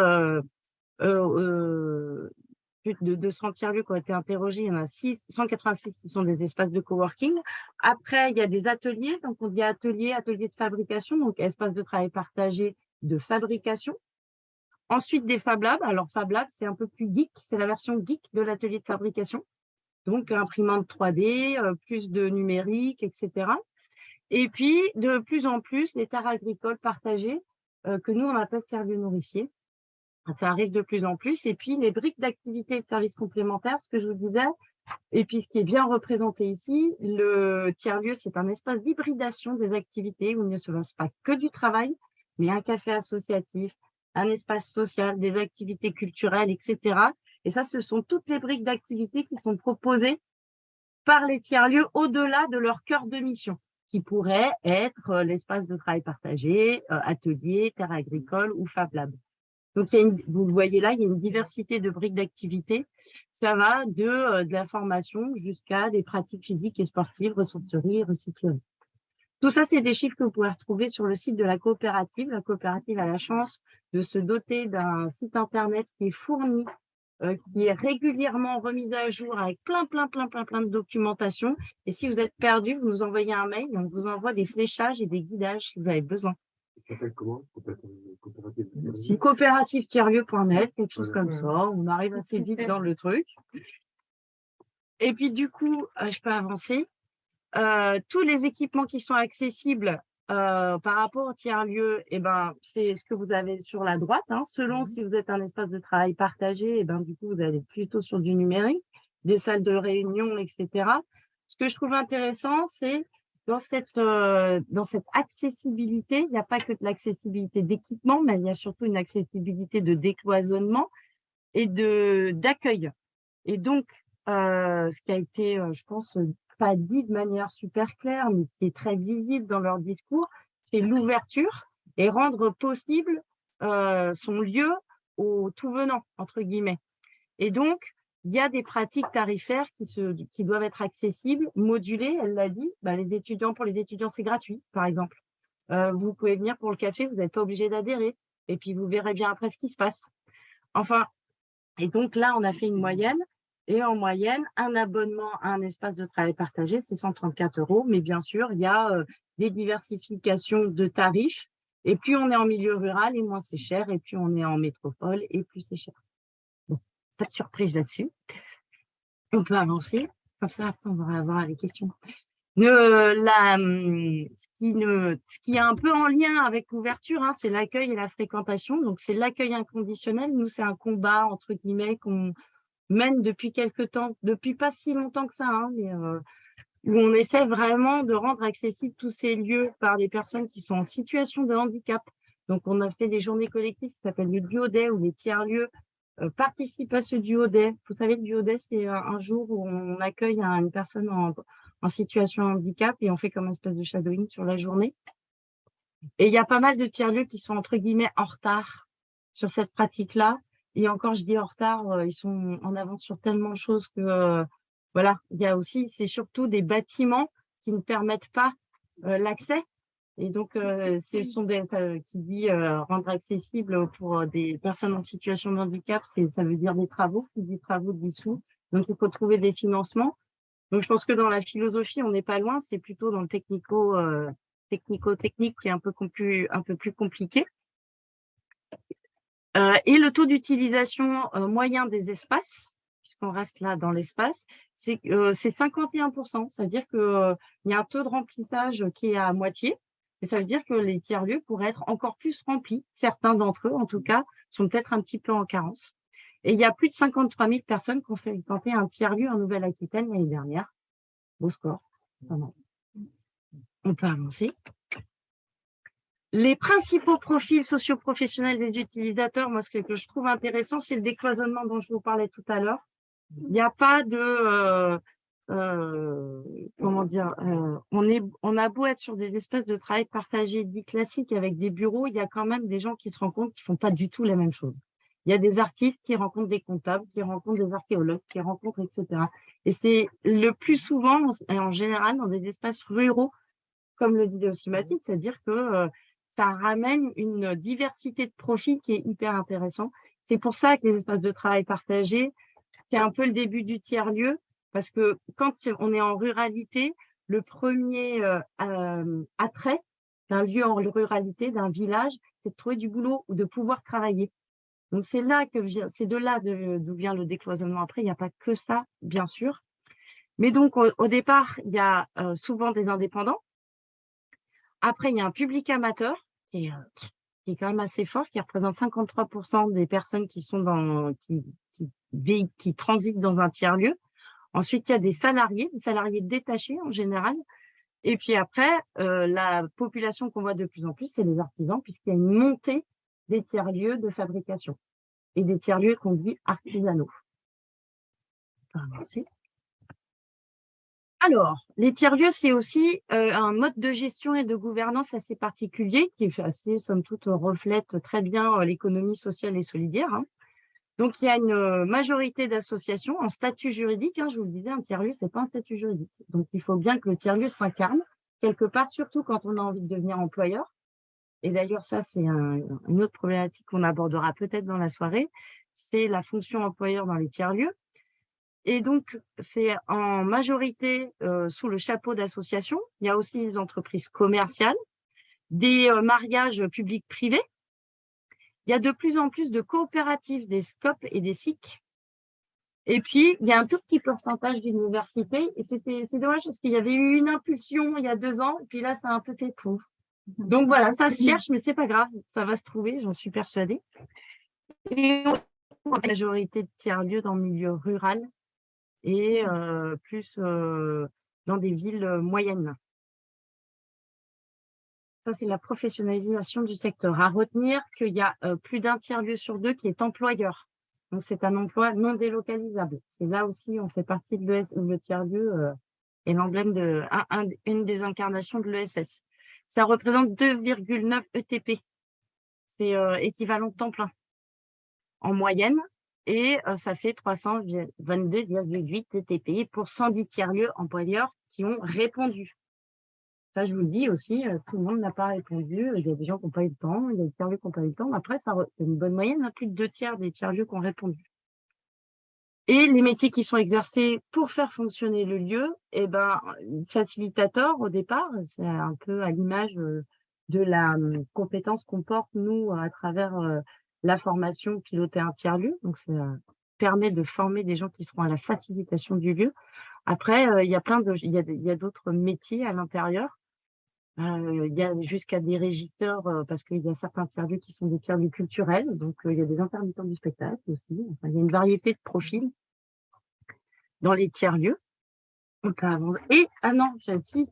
plus de 200 tiers-lieux qui ont été interrogés, il y en a 186 qui sont des espaces de coworking. Après, il y a des ateliers. Donc, on dit ateliers de fabrication, donc espace de travail partagé de fabrication. Ensuite, des Fab Labs. Alors, Fab Labs, c'est un peu plus geek. C'est la version geek de l'atelier de fabrication. Donc, imprimante 3D, plus de numérique, etc. Et puis, de plus en plus, les terres agricoles partagées, que nous, on appelle tiers-lieux nourriciers. Ça arrive de plus en plus. Et puis, les briques d'activités et de services complémentaires, ce que je vous disais. Et puis, ce qui est bien représenté ici, le tiers-lieu, c'est un espace d'hybridation des activités où il ne se passe pas que du travail, mais un café associatif, un espace social, des activités culturelles, etc. Et ça, ce sont toutes les briques d'activités qui sont proposées par les tiers-lieux au-delà de leur cœur de mission, qui pourrait être l'espace de travail partagé, atelier, terre agricole ou Fab Lab. Donc, vous voyez là, il y a une diversité de briques d'activités. Ça va de la formation jusqu'à des pratiques physiques et sportives, ressourcerie et recyclerie. Tout ça, c'est des chiffres que vous pouvez retrouver sur le site de la coopérative. La coopérative a la chance de se doter d'un site internet qui est fourni, qui est régulièrement remis à jour avec plein de documentation. Et si vous êtes perdu, vous nous envoyez un mail et on vous envoie des fléchages et des guidages si vous avez besoin. Ça s'appelle comment? Coopérative C'est coopérative-lieu.net, quelque chose comme ça. On arrive assez vite dans le truc. Et puis, du coup, je peux avancer. Tous les équipements qui sont accessibles par rapport au tiers-lieu, c'est ce que vous avez sur la droite. Selon si vous êtes un espace de travail partagé, du coup, vous allez plutôt sur du numérique, des salles de réunion, etc. Ce que je trouve intéressant, c'est dans cette accessibilité, il n'y a pas que de l'accessibilité d'équipement, mais il y a surtout une accessibilité de décloisonnement et d'accueil. Et donc, ce qui a été, je pense, pas dit de manière super claire, mais qui est très visible dans leur discours, c'est l'ouverture et rendre possible son lieu au tout venant, entre guillemets. Et donc, il y a des pratiques tarifaires qui doivent être accessibles, modulées, elle l'a dit. Pour les étudiants, c'est gratuit, par exemple. Vous pouvez venir pour le café, vous n'êtes pas obligé d'adhérer. Et puis, vous verrez bien après ce qui se passe. Enfin, et donc là, on a fait une moyenne. Et en moyenne, un abonnement à un espace de travail partagé, c'est 134 €. Mais bien sûr, il y a des diversifications de tarifs. Et plus on est en milieu rural, et moins c'est cher. Et plus on est en métropole, et plus c'est cher. Bon, pas de surprise là-dessus. On peut avancer. Comme ça, après, on va avoir les questions. Ce qui est un peu en lien avec l'ouverture, c'est l'accueil et la fréquentation. Donc, c'est l'accueil inconditionnel. Nous, c'est un combat, entre guillemets, qu'on mène depuis quelques temps, depuis pas si longtemps que ça, mais où on essaie vraiment de rendre accessibles tous ces lieux par des personnes qui sont en situation de handicap. Donc, on a fait des journées collectives qui s'appellent le Duo Day, où les tiers-lieux participent à ce Duo Day. Vous savez, le Duo Day, c'est un jour où on accueille une personne en situation de handicap et on fait comme une espèce de shadowing sur la journée. Et il y a pas mal de tiers-lieux qui sont, entre guillemets, en retard sur cette pratique-là. Et encore, je dis en retard, ils sont en avance sur tellement de choses que, voilà, il y a aussi, c'est surtout des bâtiments qui ne permettent pas l'accès. Et donc, ce sont qui dit rendre accessible pour des personnes en situation de handicap, ça veut dire des travaux, qui dit travaux dit sous. Donc, il faut trouver des financements. Donc, je pense que dans la philosophie, on n'est pas loin, c'est plutôt dans le technico-technique qui est un peu plus compliqué. Et le taux d'utilisation moyen des espaces, puisqu'on reste là dans l'espace, c'est 51%. Ça veut dire qu'il y a un taux de remplissage qui est à moitié. Et ça veut dire que les tiers-lieux pourraient être encore plus remplis. Certains d'entre eux, en tout cas, sont peut-être un petit peu en carence. Et il y a plus de 53 000 personnes qui ont fait tenter un tiers-lieu en Nouvelle-Aquitaine l'année dernière. Beau score. Vraiment. On peut avancer. Les principaux profils socio-professionnels des utilisateurs, moi, ce que je trouve intéressant, c'est le décloisonnement dont je vous parlais tout à l'heure. Il n'y a pas de, comment dire, on a beau être sur des espèces de travail partagé dits classiques avec des bureaux, il y a quand même des gens qui se rencontrent qui font pas du tout la même chose. Il y a des artistes qui rencontrent des comptables, qui rencontrent des archéologues, qui rencontrent, etc. Et c'est le plus souvent, en général, dans des espaces ruraux, comme le dit aussi Mathilde, c'est-à-dire que ça ramène une diversité de profils qui est hyper intéressant. C'est pour ça que les espaces de travail partagés, c'est un peu le début du tiers-lieu, parce que quand on est en ruralité, le premier attrait d'un lieu en ruralité, d'un village, c'est de trouver du boulot ou de pouvoir travailler. Donc c'est de là d'où vient le décloisonnement. Après, il n'y a pas que ça, bien sûr. Mais donc au départ, il y a souvent des indépendants. Après, il y a un public amateur qui est quand même assez fort, qui représente 53% des personnes qui sont qui transitent dans un tiers-lieu. Ensuite, il y a des salariés détachés en général. Et puis après, la population qu'on voit de plus en plus, c'est les artisans, puisqu'il y a une montée des tiers-lieux de fabrication et des tiers-lieux qu'on dit artisanaux. On va avancer. Alors, les tiers-lieux, c'est aussi un mode de gestion et de gouvernance assez particulier qui est assez, somme toute, reflète très bien l'économie sociale et solidaire. Hein. Donc, il y a une majorité d'associations en statut juridique. Hein, je vous le disais, un tiers-lieu, ce n'est pas un statut juridique. Donc, il faut bien que le tiers-lieu s'incarne quelque part, surtout quand on a envie de devenir employeur. Et d'ailleurs, ça, c'est une autre problématique qu'on abordera peut-être dans la soirée, c'est la fonction employeur dans les tiers-lieux. Et donc, c'est en majorité sous le chapeau d'associations. Il y a aussi des entreprises commerciales, des mariages publics-privés. Il y a de plus en plus de coopératives, des SCOP et des SIC. Et puis, il y a un tout petit pourcentage d'universités. Et c'est dommage parce qu'il y avait eu une impulsion il y a 2 ans. Et puis là, ça a un peu fait pouf. Donc voilà, ça se cherche, mais c'est pas grave. Ça va se trouver, j'en suis persuadée. Et on a la majorité de tiers-lieux dans le milieu rural et plus dans des villes moyennes. Ça, c'est la professionnalisation du secteur. À retenir qu'il y a plus d'un tiers-lieu sur 2 qui est employeur. Donc, c'est un emploi non délocalisable. Et là aussi, on fait partie de l'ES, le tiers-lieu est l'emblème une des incarnations de l'ESS. Ça représente 2,9 ETP. C'est équivalent de temps plein en moyenne. Et ça fait 322,8 ETP pour 110 tiers-lieux employeurs qui ont répondu. Ça, je vous le dis aussi, tout le monde n'a pas répondu. Il y a des gens qui n'ont pas eu le temps, il y a des tiers-lieux qui n'ont pas eu le temps. Après, c'est une bonne moyenne, hein, plus de 2 tiers des tiers-lieux qui ont répondu. Et les métiers qui sont exercés pour faire fonctionner le lieu, facilitateur au départ, c'est un peu à l'image de la compétence qu'on porte, nous, à travers la formation piloter un tiers-lieu. Donc, ça permet de former des gens qui seront à la facilitation du lieu. Après, il y a d'autres métiers à l'intérieur. Il y a jusqu'à des régisseurs, parce qu'il y a certains tiers-lieux qui sont des tiers-lieux culturels. Donc, il y a des intermittents du spectacle aussi. Enfin, il y a une variété de profils dans les tiers-lieux. On peut avancer. Et, j'ai aussi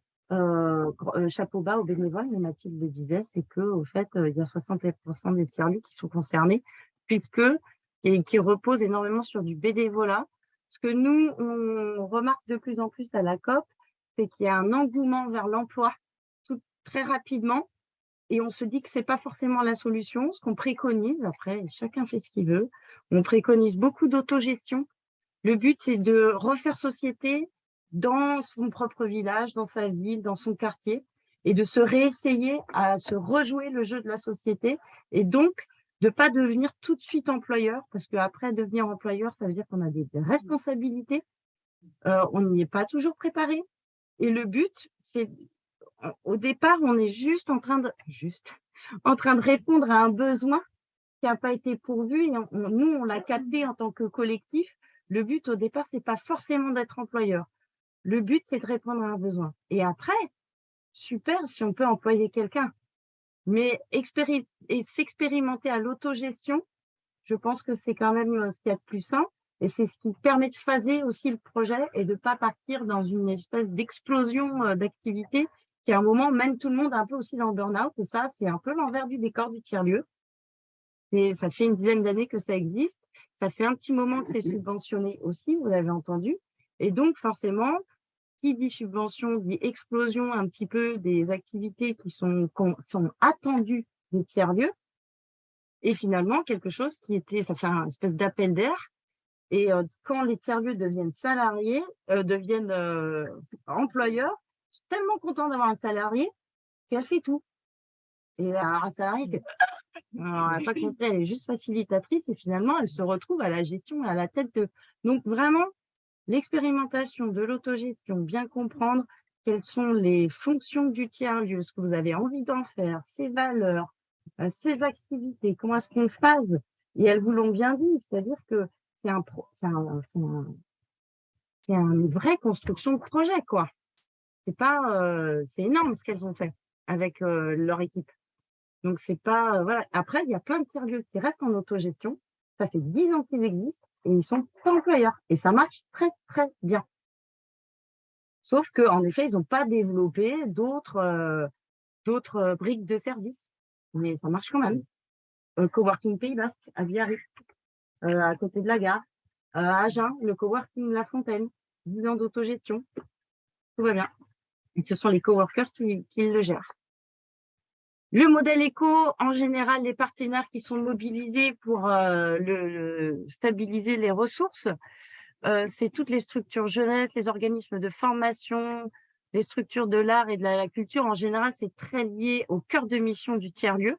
chapeau bas aux bénévoles, mais Mathilde le disait, c'est qu'au fait, il y a 60% des tiers-lieux qui sont concernés, qui reposent énormément sur du bénévolat. Ce que nous, on remarque de plus en plus à la COP, c'est qu'il y a un engouement vers l'emploi très rapidement, et on se dit que ce n'est pas forcément la solution. Ce qu'on préconise, après, chacun fait ce qu'il veut, on préconise beaucoup d'autogestion. Le but, c'est de refaire société dans son propre village, dans sa ville, dans son quartier, et de se réessayer à se rejouer le jeu de la société, et donc de ne pas devenir tout de suite employeur, parce qu'après, devenir employeur, ça veut dire qu'on a des responsabilités, on n'y est pas toujours préparé, et le but, c'est, au départ, on est juste en train de répondre à un besoin qui n'a pas été pourvu, et nous, on l'a capté en tant que collectif, Le but au départ, c'est pas forcément d'être employeur. Le but, c'est de répondre à un besoin. Et après, super si on peut employer quelqu'un. Mais s'expérimenter à l'autogestion, je pense que c'est quand même ce qu'il y a de plus sain. Et c'est ce qui permet de phaser aussi le projet et de ne pas partir dans une espèce d'explosion d'activité qui, à un moment, mène tout le monde un peu aussi dans le burn-out. Et ça, c'est un peu l'envers du décor du tiers-lieu. Et ça fait une dizaine d'années que ça existe. Ça fait un petit moment que c'est subventionné aussi, vous l'avez entendu. Et donc, forcément, qui dit subvention, dit explosion un petit peu des activités qui sont attendues des tiers-lieux. Et finalement, quelque chose ça fait un espèce d'appel d'air. Et quand les tiers-lieux deviennent salariés, deviennent employeurs, je suis tellement content d'avoir un salarié qu'elle fait tout. Et un salarié qui alors, elle n'a pas compris, elle est juste facilitatrice et finalement, elle se retrouve à la gestion et à la tête de… Donc, vraiment, l'expérimentation de l'autogestion, bien comprendre quelles sont les fonctions du tiers-lieu, ce que vous avez envie d'en faire, ses valeurs, ses activités, comment est-ce qu'on phase. Et elles vous l'ont bien dit, c'est-à-dire que c'est une vraie construction de projet, quoi. C'est énorme ce qu'elles ont fait avec leur équipe. Donc, c'est pas… voilà. Après, il y a plein de tiers-lieux qui restent en autogestion. Ça fait 10 ans qu'ils existent et ils sont pas employeurs. Et ça marche très, très bien. Sauf qu'en effet, ils n'ont pas développé d'autres briques de service. Mais ça marche quand même. Coworking Pays Basque, à Biarritz, à côté de la gare. À Agen, le coworking La Fontaine, 10 ans d'autogestion. Tout va bien. Et ce sont les coworkers qui le gèrent. Le modèle éco, en général, les partenaires qui sont mobilisés pour stabiliser les ressources, c'est toutes les structures jeunesse, les organismes de formation, les structures de l'art et de la culture. En général, c'est très lié au cœur de mission du tiers-lieu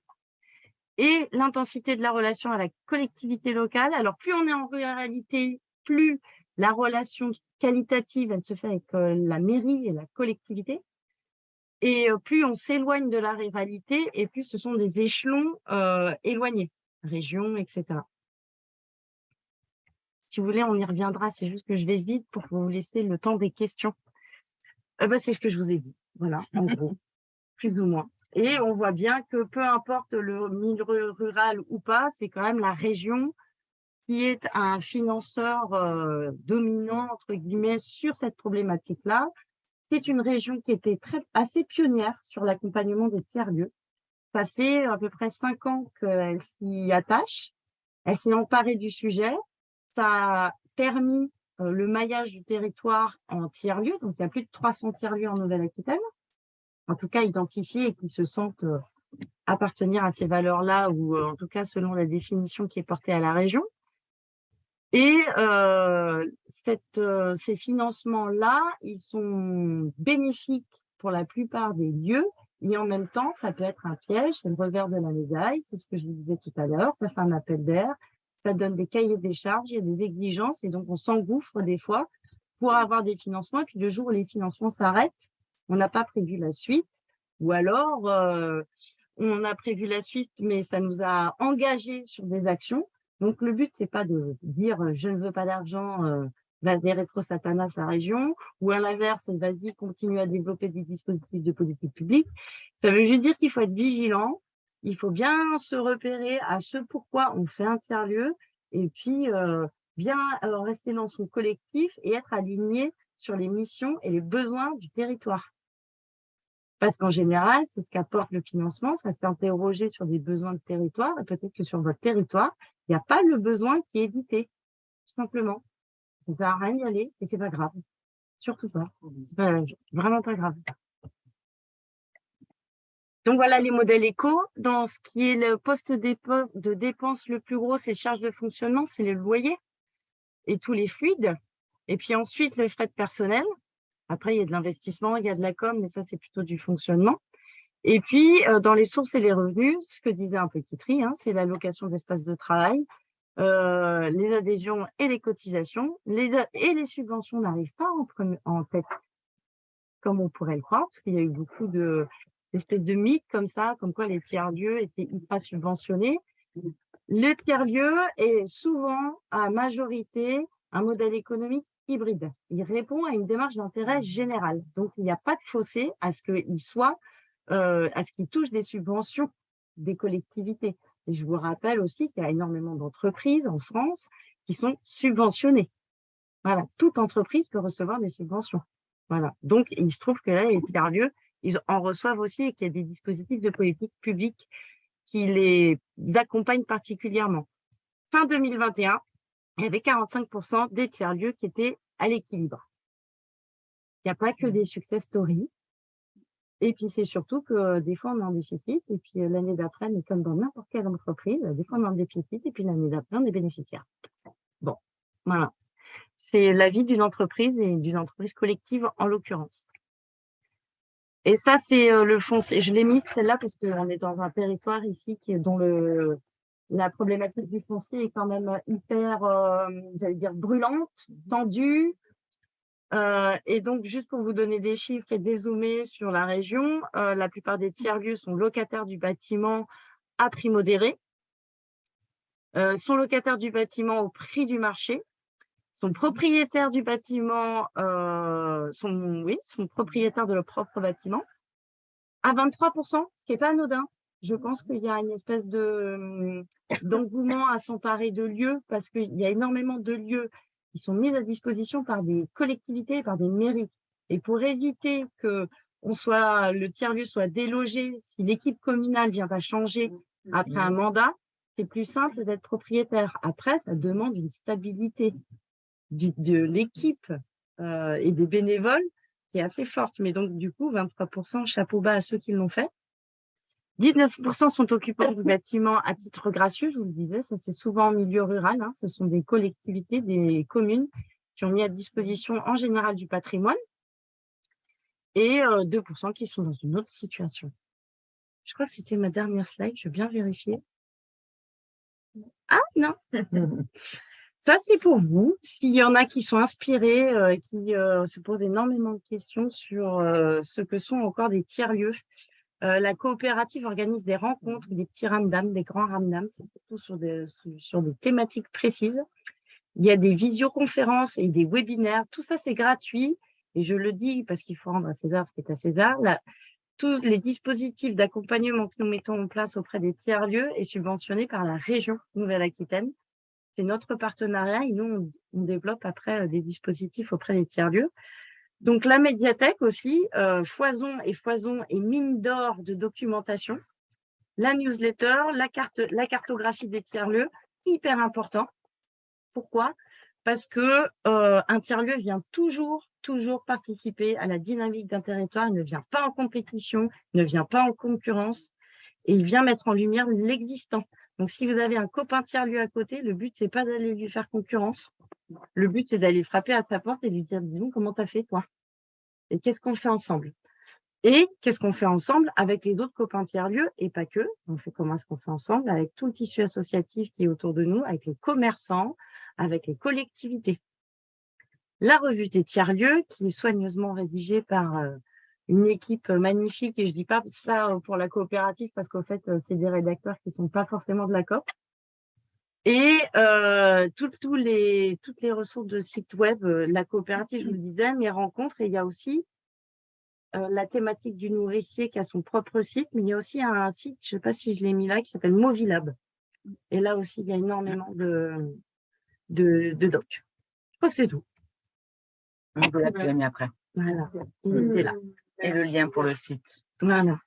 et l'intensité de la relation à la collectivité locale. Alors, plus on est en ruralité, plus la relation qualitative, elle se fait avec la mairie et la collectivité. Et plus on s'éloigne de la rivalité, et plus ce sont des échelons éloignés, régions, etc. Si vous voulez, on y reviendra. C'est juste que je vais vite pour vous laisser le temps des questions. C'est ce que je vous ai dit. Voilà, en gros, plus ou moins. Et on voit bien que peu importe le milieu rural ou pas, c'est quand même la région qui est un financeur dominant, entre guillemets, sur cette problématique-là. C'est une région qui était assez pionnière sur l'accompagnement des tiers-lieux. Ça fait à peu près 5 ans qu'elle s'y attache. Elle s'est emparée du sujet. Ça a permis le maillage du territoire en tiers-lieux. Donc, il y a plus de 300 tiers-lieux en Nouvelle-Aquitaine. En tout cas, identifiés et qui se sentent appartenir à ces valeurs-là ou en tout cas selon la définition qui est portée à la région. Et ces financements-là, ils sont bénéfiques pour la plupart des lieux, mais en même temps, ça peut être un piège, c'est le revers de la médaille, c'est ce que je vous disais tout à l'heure, ça fait un appel d'air, ça donne des cahiers des charges, il y a des exigences, et donc on s'engouffre des fois pour avoir des financements, et puis le jour où les financements s'arrêtent, on n'a pas prévu la suite, ou alors on a prévu la suite, mais ça nous a engagés sur des actions. Donc, le but, c'est pas de dire je ne veux pas d'argent, vas-y, rétro-satanas la région, ou à l'inverse, vas-y, continue à développer des dispositifs de politique publique. Ça veut juste dire qu'il faut être vigilant, il faut bien se repérer à ce pourquoi on fait un tiers-lieu, et puis bien rester dans son collectif et être aligné sur les missions et les besoins du territoire. Parce qu'en général, c'est ce qu'apporte le financement, ça s'interroger sur des besoins de territoire, et peut-être que sur votre territoire, il n'y a pas le besoin qui est évité, tout simplement. Ça ne sert à rien d'y aller, et c'est pas grave. Surtout pas. Vraiment pas grave. Donc voilà les modèles éco. Dans ce qui est le poste de dépense le plus gros, c'est les charges de fonctionnement, c'est les loyers et tous les fluides. Et puis ensuite, les frais de personnel. Après, il y a de l'investissement, il y a de la com, mais ça, c'est plutôt du fonctionnement. Et puis, dans les sources et les revenus, ce que disait un peu Kitry, c'est l'allocation d'espace de travail, les adhésions et les cotisations. Et les subventions n'arrivent pas en tête, comme on pourrait le croire, parce qu'il y a eu beaucoup d'espèces de mythes comme ça, comme quoi les tiers-lieux étaient ultra subventionnés. Le tiers-lieu est souvent, à majorité, un modèle économique hybride. Il répond à une démarche d'intérêt général. Donc, il n'y a pas de fossé à ce qu'il touche des subventions des collectivités. Et je vous rappelle aussi qu'il y a énormément d'entreprises en France qui sont subventionnées. Voilà, toute entreprise peut recevoir des subventions. Voilà. Donc, il se trouve que là, les tiers-lieux, ils en reçoivent aussi et qu'il y a des dispositifs de politique publique qui les accompagnent particulièrement. Fin 2021, il y avait 45% des tiers-lieux qui étaient à l'équilibre. Il n'y a pas que des success stories. Et puis, c'est surtout que des fois, on est en déficit. Et puis, l'année d'après, mais comme dans n'importe quelle entreprise, des fois, on est en déficit. Et puis, l'année d'après, on est bénéficiaire. Bon, voilà. C'est la vie d'une entreprise et d'une entreprise collective en l'occurrence. Et ça, c'est le foncier. Je l'ai mis celle-là parce qu'on est dans un territoire ici dont la problématique du foncier est quand même hyper, j'allais dire, brûlante, tendue. Et donc, juste pour vous donner des chiffres et dézoomer sur la région, la plupart des tiers-lieux sont locataires du bâtiment à prix modéré, sont locataires du bâtiment au prix du marché, sont propriétaires du bâtiment, sont propriétaires de leur propre bâtiment, à 23%, ce qui n'est pas anodin. Je pense qu'il y a une espèce d'engouement à s'emparer de lieux parce qu'il y a énormément de lieux qui sont mis à disposition par des collectivités, par des mairies. Et pour éviter que le tiers-lieu soit délogé, si l'équipe communale vient à changer après un mandat, c'est plus simple d'être propriétaire. Après, ça demande une stabilité de l'équipe et des bénévoles qui est assez forte. Mais donc, du coup, 23%, chapeau bas à ceux qui l'ont fait. 19% sont occupants du bâtiment à titre gracieux, je vous le disais, ça c'est souvent en milieu rural, hein. Ce sont des collectivités, des communes qui ont mis à disposition en général du patrimoine et 2% qui sont dans une autre situation. Je crois que c'était ma dernière slide, je veux bien vérifier. Ah non. Ça, c'est pour vous. S'il y en a qui sont inspirés, qui se posent énormément de questions sur ce que sont encore des tiers-lieux. La coopérative organise des rencontres, des petits ramdams, des grands ramdams, c'est surtout sur des thématiques précises. Il y a des visioconférences et des webinaires. Tout ça, c'est gratuit. Et je le dis parce qu'il faut rendre à César ce qui est à César. Tous les dispositifs d'accompagnement que nous mettons en place auprès des tiers-lieux est subventionné par la région Nouvelle-Aquitaine. C'est notre partenariat et nous, on développe après des dispositifs auprès des tiers-lieux. Donc, la médiathèque aussi, foison et mine d'or de documentation. La newsletter, la cartographie des tiers-lieux, hyper important. Pourquoi? Parce que un tiers-lieu vient toujours participer à la dynamique d'un territoire. Il ne vient pas en compétition, il ne vient pas en concurrence et il vient mettre en lumière l'existant. Donc, si vous avez un copain tiers-lieu à côté, le but, c'est pas d'aller lui faire concurrence. Le but, c'est d'aller frapper à sa porte et lui dire, dis donc, comment t'as fait, toi? Et qu'est-ce qu'on fait ensemble? Et qu'est-ce qu'on fait ensemble avec les autres copains tiers-lieux et pas que? On fait comment est-ce qu'on fait ensemble avec tout le tissu associatif qui est autour de nous, avec les commerçants, avec les collectivités. La revue des tiers-lieux, qui est soigneusement rédigée par une équipe magnifique, et je dis pas ça pour la coopérative parce qu'au fait, c'est des rédacteurs qui sont pas forcément de la COP. Et toutes les ressources de site web, la coopérative, je vous le disais, mes rencontres, et il y a aussi la thématique du nourricier qui a son propre site, mais il y a aussi un site, je ne sais pas si je l'ai mis là, qui s'appelle Movilab. Et là aussi, il y a énormément de docs. Je crois que c'est tout. Voilà, tu l'as mis après. Voilà, il est là. Et le lien pour le site. Voilà.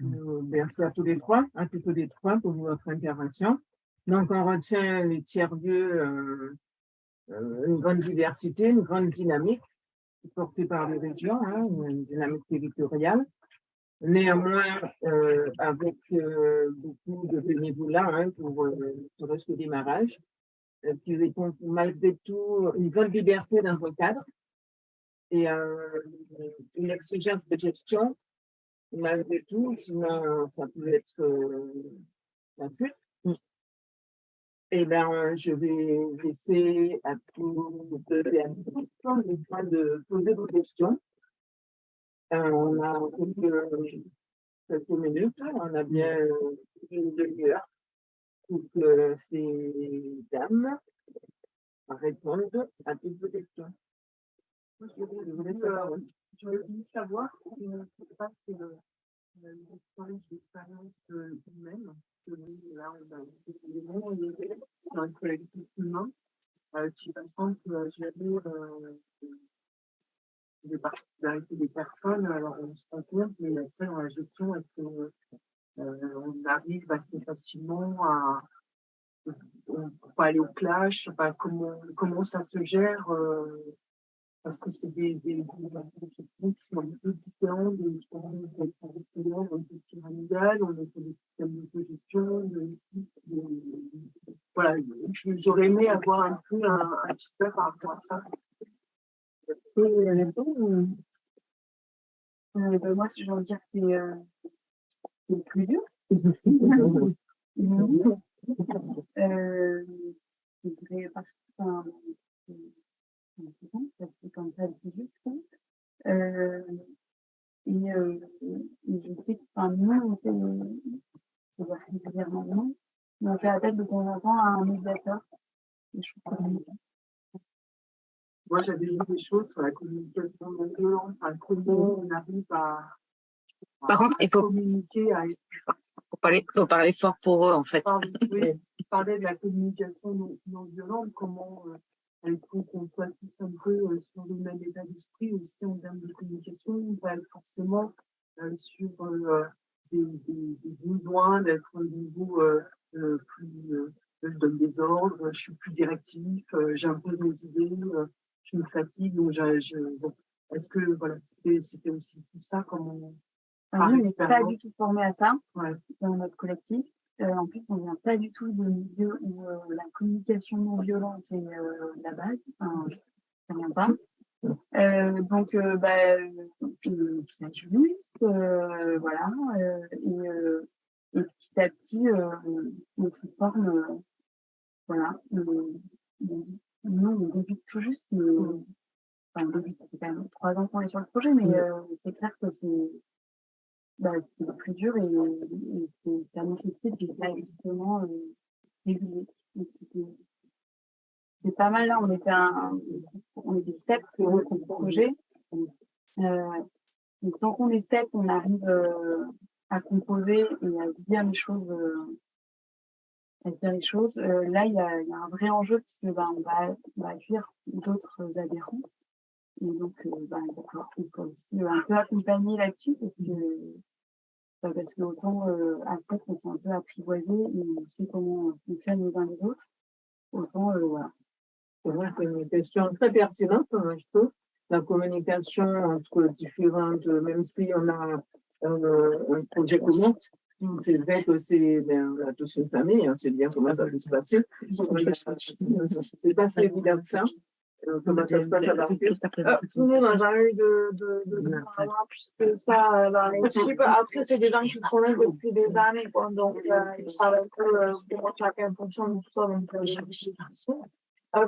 Merci à tous les trois, pour votre intervention. Donc, on retient les tiers-lieux, une grande diversité, une grande dynamique portée par les régions, hein, une dynamique territoriale. Néanmoins, avec beaucoup de bénévolat hein, pour ce démarrage, qui répond malgré tout une grande liberté dans vos cadres et une exigence de gestion, malgré tout, sinon ça peut être la suite. Eh bien, je vais laisser à tous le temps de poser vos questions. On a quelques minutes, on a bien une demi-heure pour que ces dames répondre à toutes vos questions. Je voulais savoir, Je voulais juste savoir, je ne sais pas si l'expérience humaine, que nous, là, on a dans le collectif humain, qui façon que gérer les particularités des personnes. Alors, on se rend compte, mais après, dans la gestion, est-ce que on arrive assez facilement à pour pas aller au clash, enfin, comment ça se gère, parce que c'est des questions qui sont un peu différentes des professionnels, un peu pyramidales, on est sur des systèmes de gestion, voilà, j'aurais aimé avoir un peu un feedback par rapport à ça. Moi, si je veux dire, c'est le plus dur. Je dirais ça c'est comme ça le plus dur, je pense. Et je sais que, enfin, nous, on fait, je vois régulièrement, non, mais on fait appel de temps en temps à un médiateur. Et je trouve ça Moi, j'avais lu des choses sur la communication non violente, enfin, comment on arrive Par contre, il faut communiquer, faut parler fort pour eux, en fait. oui, parler de la communication non violente, comment il faut qu'on soit tous un peu sur le même état d'esprit aussi en termes de communication, pas forcément sur des besoins d'être au niveau plus, je donne des ordres, je suis plus directif, j'impose mes idées, je me fatigue, donc bon, est-ce que voilà, c'était aussi tout ça comme Enfin, nous, on n'est pas du tout formés à ça dans notre collectif. En plus, on vient pas du tout de milieux où la communication non violente est la base. Enfin, ça vient pas. Donc, ça joue, voilà. Et petit à petit, on se forme, voilà. Nous, on débute tout juste, mais enfin, on débute, ça fait quand même 3 ans qu'on est sur le projet, mais c'est clair que c'est le plus dur et ça nécessite du travail justement régulier. Donc, c'est pas mal là, on était 7 sur le projet. Donc tant qu'on est 7, on arrive à composer et à se dire les choses. Là, il y a un vrai enjeu puisque on va accueillir d'autres adhérents. Et donc, il va falloir qu'on soit aussi un peu accompagné là-dessus parce que autant après on s'est un peu apprivoisé et on sait comment fonctionne les uns les autres, autant voilà. C'est vrai que c'est une question très pertinente, je trouve. La communication entre différentes, même si on a un projet commun, c'est vrai que on a tous une famille, on sait bien comment ça peut se passer. C'est pas si évident que ça. Comment ça se passe à Barcus? Nous, on n'a jamais eu de drama plus que ça dans l'équipe. Après, c'est des gens qui se connaissent depuis des années, quoi. Donc, ils savent un peu comment chacun fonctionne, tout ça. Donc,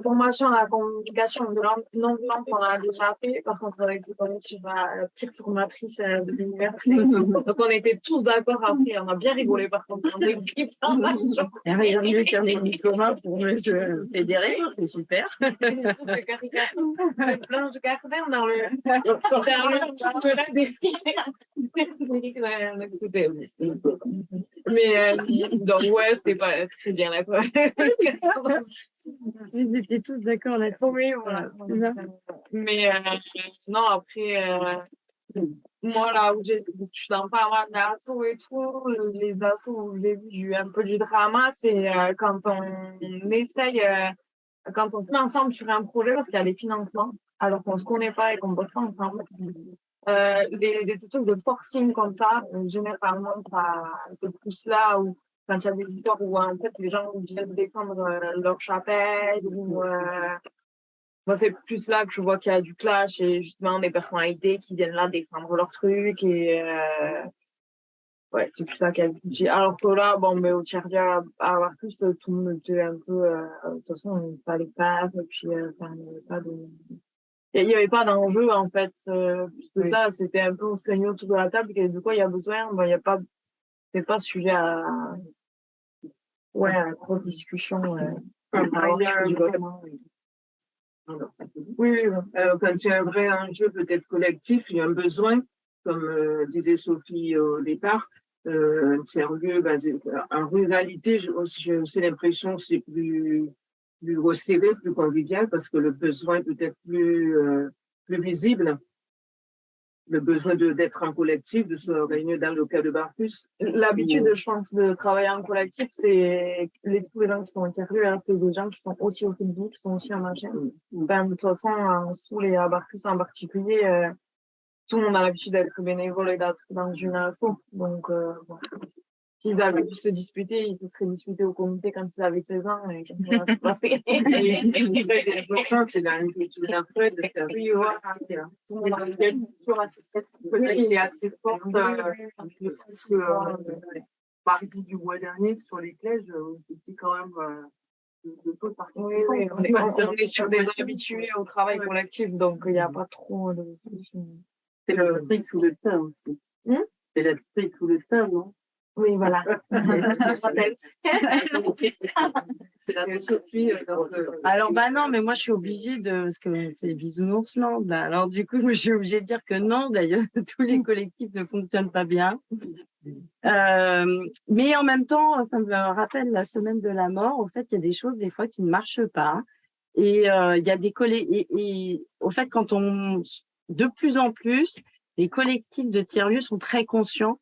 formation à la communication non violente, on a déjà fait. Par contre, avec on est sur la pire formatrice de l'université. Donc, on était tous d'accord après. On a bien rigolé, par contre. On a écrit pendant la journée. Rien de mieux qu'un ennemi commun pour mieux se fédérer, c'est super. Des planches Gardner dans le mais donc ouais, c'était pas très bien là quoi. Ils étaient tous d'accord là-dessus. Oui, voilà. Mais non, après, moi là où je suis dans pas mal d'assos et tout, les assos où j'ai vu un peu du drama, c'est quand on essaye, quand on se met ensemble sur un projet parce qu'il y a des financements, alors qu'on se connaît pas et qu'on bosse pas ensemble. Des trucs de forcing comme ça, généralement, c'est plus là où quand il y a des histoires où en fait les gens viennent défendre leur chapelle ou moi c'est plus là que je vois qu'il y a du clash et justement des personnalités qui viennent là défendre leur truc et ouais c'est plus ça qu'il y a du budget. Alors que là bon mais au Tierdia à avoir plus tout le monde était un peu de toute façon on n'avait pas les passes et puis enfin, il n'y avait pas de il n'y avait pas d'enjeu en fait puisque ça c'était un peu on se réunit autour de la table et de quoi il y a besoin ben, il y a pas c'est pas sujet à grosse discussion Oui, oui, quand il y a un vrai enjeu peut-être collectif, il y a un besoin, comme disait Sophie au départ, un tiers-lieu basé en ruralité. J'ai aussi l'impression que c'est plus resserré, plus convivial, parce que le besoin peut être plus visible. Le besoin d'être en collectif, de se réunir dans le cas de Barcus. L'habitude, je pense, de travailler en collectif, c'est tous les gens qui sont interviewés, hein, c'est des gens qui sont aussi au public, qui sont aussi en machin. Ben, de toute façon, sous les Barcus en particulier, tout le monde a l'habitude d'être bénévole et d'être dans une asso. Donc, bon. S'ils avaient dû se disputer, ils se seraient disputés au comité quand ils avaient 16 ans. Et tout passé. L'important, c'est dans une culture d'entraide, de faire vivre. Tout le monde a une culture associative. Il est assez forte, ne serait-ce que mardi du mois dernier, sur les Clèges, c'était quand même de taux de participation. Oui, on est sur des habitués au travail collectif, donc il n'y a pas trop de... C'est le prix sous le teint aussi. C'est le prix sous le teint, non? Oui, voilà. C'est la Sophie. Alors, bah non, mais moi, je suis obligée de, parce que c'est Bisounoursland, là. Alors, du coup, je suis obligée de dire que non, d'ailleurs, tous les collectifs ne fonctionnent pas bien. Mais en même temps, ça me rappelle la semaine de la mort. Au fait, il y a des choses, des fois, qui ne marchent pas. Et il y a des et au fait, de plus en plus, les collectifs de tiers-lieux sont très conscients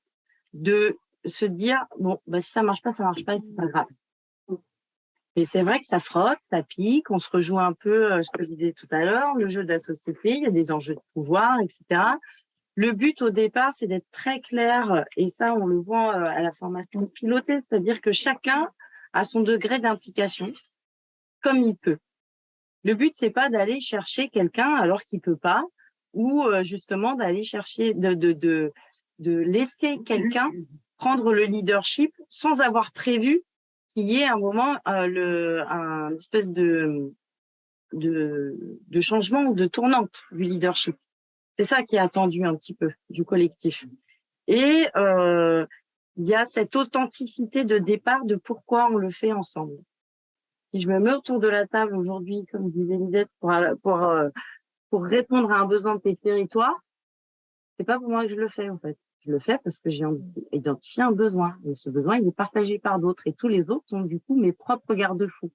de se dire, bon, bah, si ça marche pas, et c'est pas grave. Et c'est vrai que ça frotte, ça pique, on se rejoue un peu, ce que je disais tout à l'heure, le jeu de la société, il y a des enjeux de pouvoir, etc. Le but au départ, c'est d'être très clair, et ça, on le voit à la formation pilotée, c'est-à-dire que chacun a son degré d'implication, comme il peut. Le but, c'est pas d'aller chercher quelqu'un alors qu'il peut pas, ou justement d'aller chercher, de laisser quelqu'un prendre le leadership sans avoir prévu qu'il y ait un moment un espèce de changement ou de tournante du leadership. C'est ça qui est attendu un petit peu du collectif. Et il y a cette authenticité de départ de pourquoi on le fait ensemble. Si je me mets autour de la table aujourd'hui, comme disait Lisette, pour répondre à un besoin de tes territoires, c'est pas pour moi que je le fais en fait. Je le fais parce que j'ai identifié un besoin. Et ce besoin, il est partagé par d'autres. Et tous les autres sont du coup mes propres garde-fous.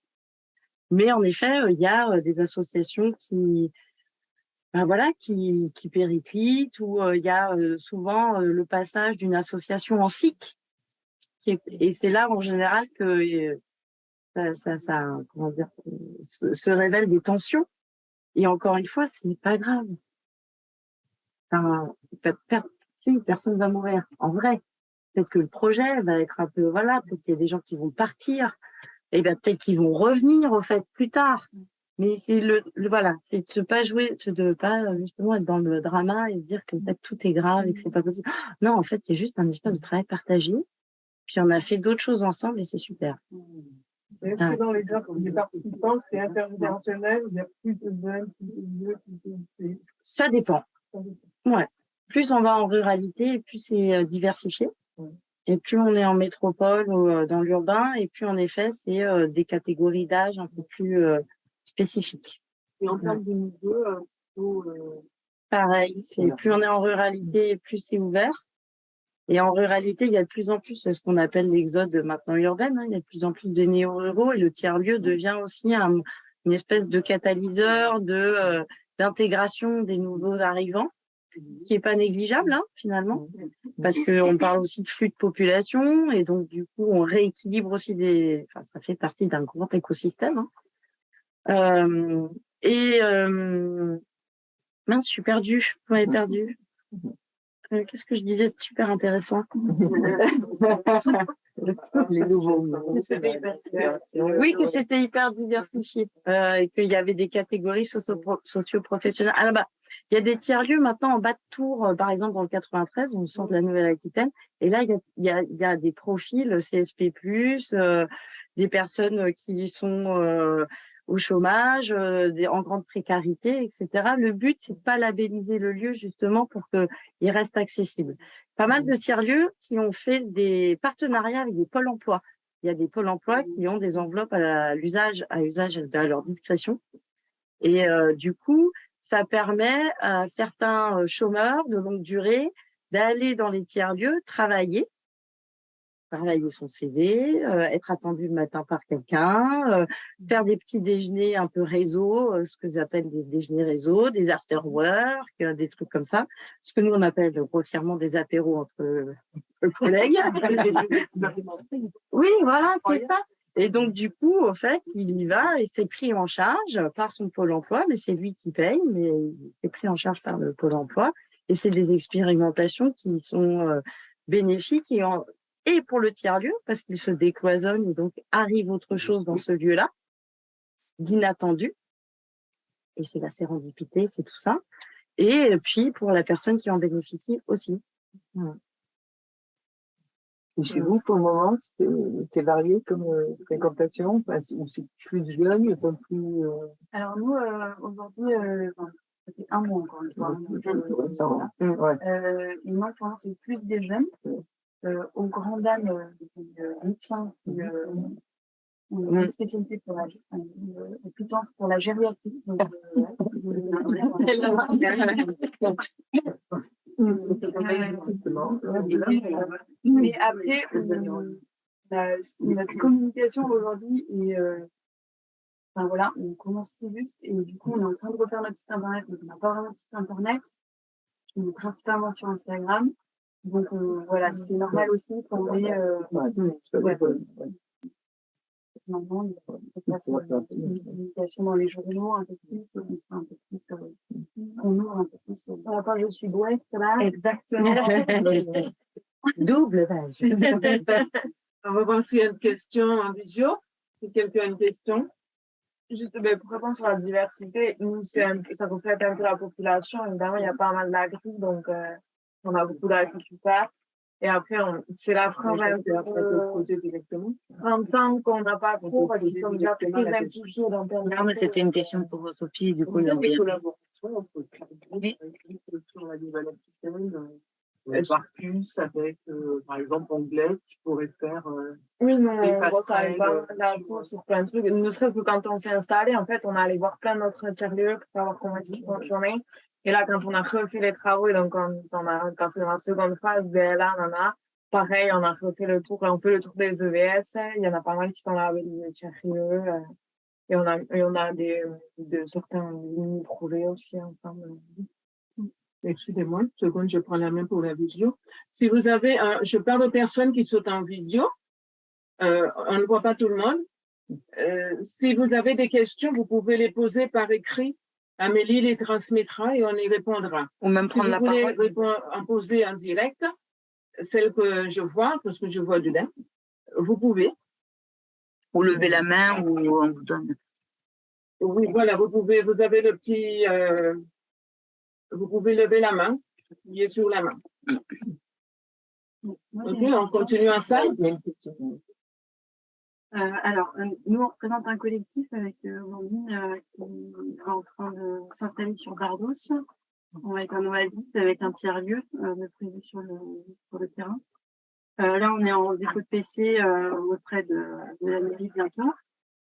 Mais en effet, il y a des associations qui périclitent, ou il y a souvent le passage d'une association en SIC. Et c'est là, en général, que comment dire, se révèlent des tensions. Et encore une fois, ce n'est pas grave. Enfin, si, personne va mourir. En vrai, peut-être que le projet va être un peu, voilà, peut-être qu'il y a des gens qui vont partir, et bien peut-être qu'ils vont revenir, au fait, plus tard. Mais c'est voilà, c'est de ne pas justement être dans le drama et de dire que en fait, tout est grave et que c'est pas possible. Non, en fait, c'est juste un espace de travail partagé. Puis on a fait d'autres choses ensemble et c'est super. Est-ce que dans les participants, c'est intergénérationnel, il y a plus de jeunes, plus de vieux, Ça dépend. Ouais. Plus on va en ruralité, plus c'est diversifié. Et plus on est en métropole ou dans l'urbain, et plus en effet, c'est des catégories d'âge un peu plus spécifiques. Et en termes de niveau, pareil, plus on est en ruralité, plus c'est ouvert. Et en ruralité, il y a de plus en plus ce qu'on appelle l'exode maintenant urbaine. Il y a de plus en plus de néo-ruraux, et le tiers-lieu devient aussi une espèce de catalyseur d'intégration des nouveaux arrivants, qui est pas négligeable finalement, parce qu'on parle aussi de flux de population, et donc du coup on rééquilibre aussi ça fait partie d'un grand écosystème. Mince, je suis perdue, vous m'avez perdue. Qu'est-ce que je disais de super intéressant? les nouveaux. Oui, que c'était hyper diversifié, et qu'il y avait des catégories socio-professionnelles. Alors, il y a des tiers-lieux maintenant en bas de tour, par exemple dans le 93, au centre de la Nouvelle-Aquitaine, et là, il y a des profils CSP+, des personnes qui sont au chômage, en grande précarité, etc. Le but, c'est de pas labelliser le lieu justement pour qu'il reste accessible. Pas mal de tiers-lieux qui ont fait des partenariats avec des pôles emploi. Il y a des pôles emploi qui ont des enveloppes à usage à leur discrétion. Et du coup, ça permet à certains chômeurs de longue durée d'aller dans les tiers-lieux, travailler son CV, être attendu le matin par quelqu'un, faire des petits déjeuners un peu réseau, ce que j'appelle des déjeuners réseau, des after-work, des trucs comme ça. Ce que nous, on appelle grossièrement des apéros entre collègues. Oui, voilà, c'est ça. Et donc, du coup, au fait, il y va et c'est pris en charge par son Pôle emploi, mais c'est lui qui paye, mais c'est pris en charge par le Pôle emploi. Et c'est des expérimentations qui sont bénéfiques et pour le tiers-lieu, parce qu'il se décloisonne et donc arrive autre chose dans ce lieu-là, d'inattendu. Et c'est la sérendipité, c'est tout ça. Et puis, pour la personne qui en bénéficie aussi. Voilà. Et chez vous, pour le moment, c'est varié comme fréquentation, enfin, ou c'est plus jeune, pas plus. Alors nous, aujourd'hui, ça fait un mois encore une fois. Et moi, pour moi, c'est plus des jeunes. Aux grandes dames, des médecins qui ont une spécialité pour la puissance pour la gériatrie. Donc, mais après, notre communication aujourd'hui est enfin voilà, on commence tout juste et du coup, on est en train de refaire notre site internet. Donc, on n'a pas vraiment de site internet. On est principalement sur Instagram. Donc voilà, c'est normal aussi qu'on ait maintenant une communication dans les journaux un peu plus, on ouvre un peu plus. Par rapport, je suis d'Ouest là. Exactement. Double page. On va voir s'il y a une question en visio. Si quelqu'un a une question. Juste pour répondre sur la diversité, nous, ça reflète un peu la population. Évidemment, il y a pas mal d'agri, donc on a beaucoup d'agriculteurs. Et après, c'est la frange un peu directement. 30 ans qu'on n'a pas cours parce qu'ils sont déjà très impliqués dans plein de Non, mais c'était une question pour Sophie, du coup, on Des vient. collaborations entre sur la nouvelle africaine, Barcus avec, par exemple, Anglais qui pourrait faire. Oui, non, des on voit passerelles, d'infos sur plein de trucs. Ne serait-ce que quand on s'est installé, en fait, on est allé voir plein d'autres tiers-lieux pour savoir comment est-ce qu'ils fonctionnaient. Et là, quand on a refait les travaux, et donc quand c'est dans la seconde phase, ben là, on en a. Pareil, on a refait le tour, on fait le tour des EVS. Il y en a pas mal qui sont là avec des tiers-lieux. Et on a de certains mini-projets aussi ensemble. Excusez-moi, une seconde, je prends la main pour la visio. Si vous avez, je parle aux personnes qui sont en visio, on ne voit pas tout le monde. Si vous avez des questions, vous pouvez les poser par écrit. Amélie les transmettra et on y répondra. Ou même Si prendre vous la voulez parole. en poser en direct, celle que je vois, parce que je vois dedans, vous pouvez. Ou lever la main, ou on vous donne. Oui, voilà, vous avez le petit, vous pouvez lever la main, appuyer sur la main. Ok, on continue ensemble. Alors, nous, on représente un collectif avec Wandine qui est en train de s'installer sur Bardos. On va être un oasis avec un tiers-lieu prévu sur le terrain. Là, on est en dépôt de PC auprès de la mairie bientôt.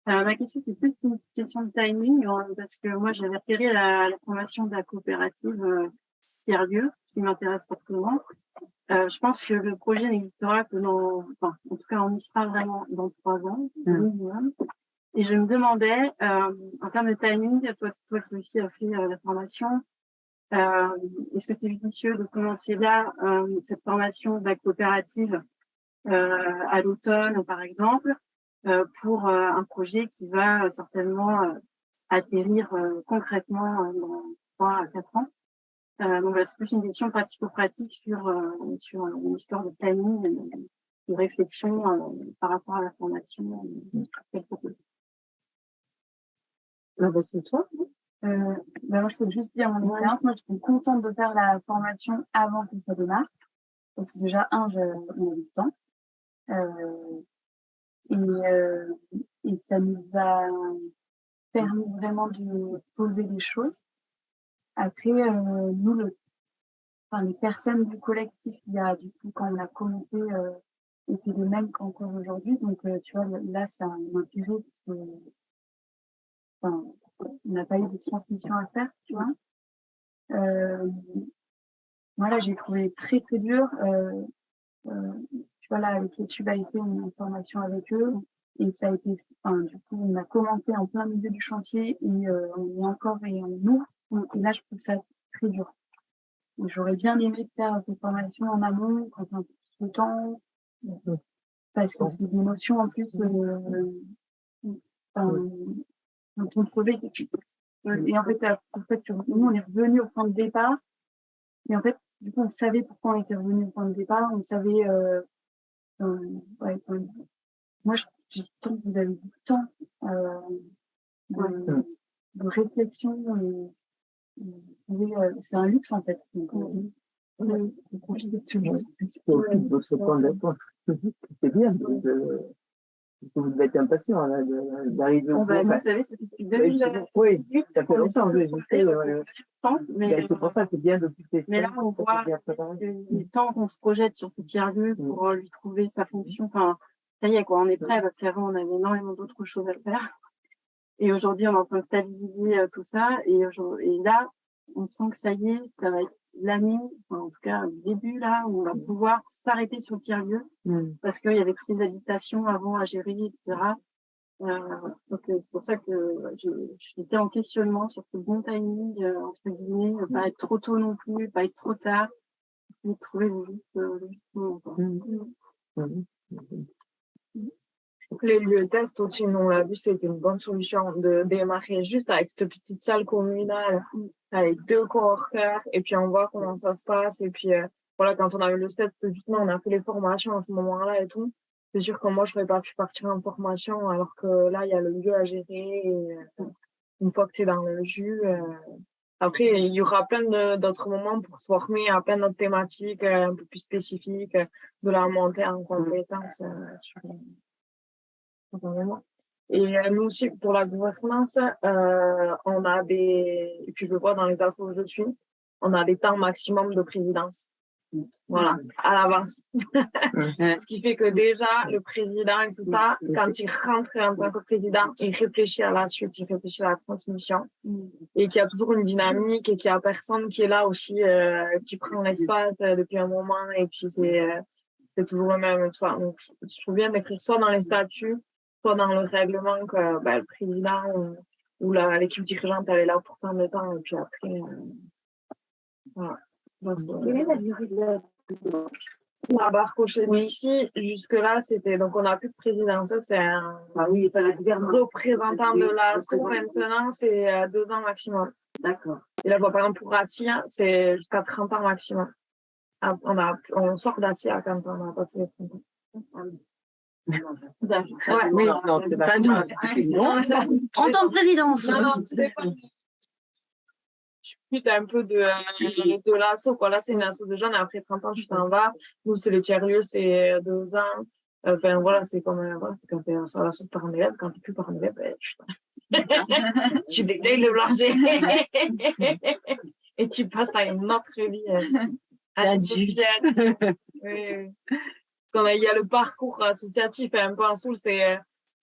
Ma question, c'est plus une question de timing, parce que moi, j'avais repéré la formation de la coopérative tiers-lieu qui m'intéresse fortement. Je pense que le projet n'existera que en tout cas, on y sera vraiment dans 3 ans, minimum. Et je me demandais, en termes de timing, toi qui aussi as fait la formation, est-ce que c'est judicieux de commencer là cette formation de la coopérative à l'automne, par exemple, pour un projet qui va certainement atterrir concrètement dans 3 à 4 ans. Donc, c'est plus une question pratico-pratique sur une histoire de planning, de réflexion par rapport à la formation qu'elle propose. C'est toi. Moi, je peux juste dire mon expérience. Moi, je suis contente de faire la formation avant que ça démarre. Parce que déjà, on a du temps. Et ça nous a permis vraiment de poser des choses. Après, nous, les personnes du collectif, il y a du coup, quand on a commencé, étaient les mêmes qu'encore aujourd'hui. Donc, tu vois, là, ça m'intéresse. n'a pas eu de transmission à faire, tu vois. Voilà, j'ai trouvé très très dur. Tu vois, là, avec YouTube a été une formation avec eux. Et ça a été, enfin, du coup, on a commencé en plein milieu du chantier et on est encore et on ouvre. Et là, je trouve ça très dur. J'aurais bien aimé faire ces formations en amont, quand on a un peu plus de temps, parce que c'est des notions en plus dans ton projet. Et en fait, nous, on est revenu au point de départ. Et en fait, du coup, on savait pourquoi on était revenu au point de départ. On savait, moi, j'ai l'impression que vous avez du temps de réflexion. C'est un luxe, en fait. Donc, faut profiter de ce luxe. Votre point d'attente, c'est bien. Vous devez être impatient là, d'arriver au bout. Vous savez, c'était depuis 2018. Oui, ça fait longtemps. Oui, Mais c'est pour ça que c'est bien d'occuper. là, on voit le temps qu'on se projette sur ce tiers-lieu pour lui trouver sa fonction. Enfin, ça y est, quoi, on est prêt parce qu'avant, on avait énormément d'autres choses à faire. Et aujourd'hui, on est en train de stabiliser tout ça. Et là, on sent que ça y est, ça va être l'année, enfin, en tout cas, le début, là, où on va pouvoir s'arrêter sur le tiers-lieu. Parce qu'il y avait toutes les habitations avant à gérer, etc. Donc, c'est pour ça que j'étais en questionnement sur ce bon timing, entre guillemets, ne pas être trop tôt non plus, pas être trop tard, mais trouver le juste moment, quoi. Les lieux test aussi, nous on l'a vu, c'était une bonne solution de démarrer juste avec cette petite salle communale, avec 2 coworkers, et puis on voit comment ça se passe. Et puis voilà, quand on a eu le stade, justement, on a fait les formations à ce moment-là et tout. C'est sûr que moi, je n'aurais pas pu partir en formation, alors que là, il y a le lieu à gérer. Et, une fois que tu es dans le jus, après, il y aura plein d'autres moments pour se former à plein d'autres thématiques un peu plus spécifiques, de la montée en compétences. Et nous aussi, pour la gouvernance, on a et puis je le vois dans les assos où je suis, on a des temps maximum de présidence. Voilà, à l'avance. Ce qui fait que déjà, le président et tout ça, quand il rentre en tant que président, il réfléchit à la suite, il réfléchit à la transmission. Et qu'il y a toujours une dynamique et qu'il y a personne qui est là aussi, qui prend l'espace depuis un moment. Et puis, c'est toujours le même. Soit. Donc, je trouve bien d'écrire soit dans les statuts, soit dans le règlement que le président ou l'équipe dirigeante elle est là pour tant de temps et puis après voilà. Quelle est la durée de la barre cochée ici jusque là c'était donc on n'a plus de président, ça c'est un représentant de la SCO maintenant c'est 2 ans maximum. D'accord. Et là par exemple pour Assia c'est jusqu'à 30 ans maximum. On sort d'Assia quand on a passé les 30 ans. Oui, non, c'est pas 30 ans de présidence. Non, tu sais pas. Je suis un peu de l'asso, quoi. Là, c'est une asso de jeunes, et après 30 ans, tu t'en vas. Nous, c'est le tiers-lieu, c'est 2 ans. Enfin, voilà, c'est comme, voilà, quand t'es sur l'asso de parents d'élèves, quand t'es plus parent d'élèves, tu déglayes le plancher. Et tu passes à une autre vie associative. Oui. Il y a le parcours associatif un peu en dessous, c'est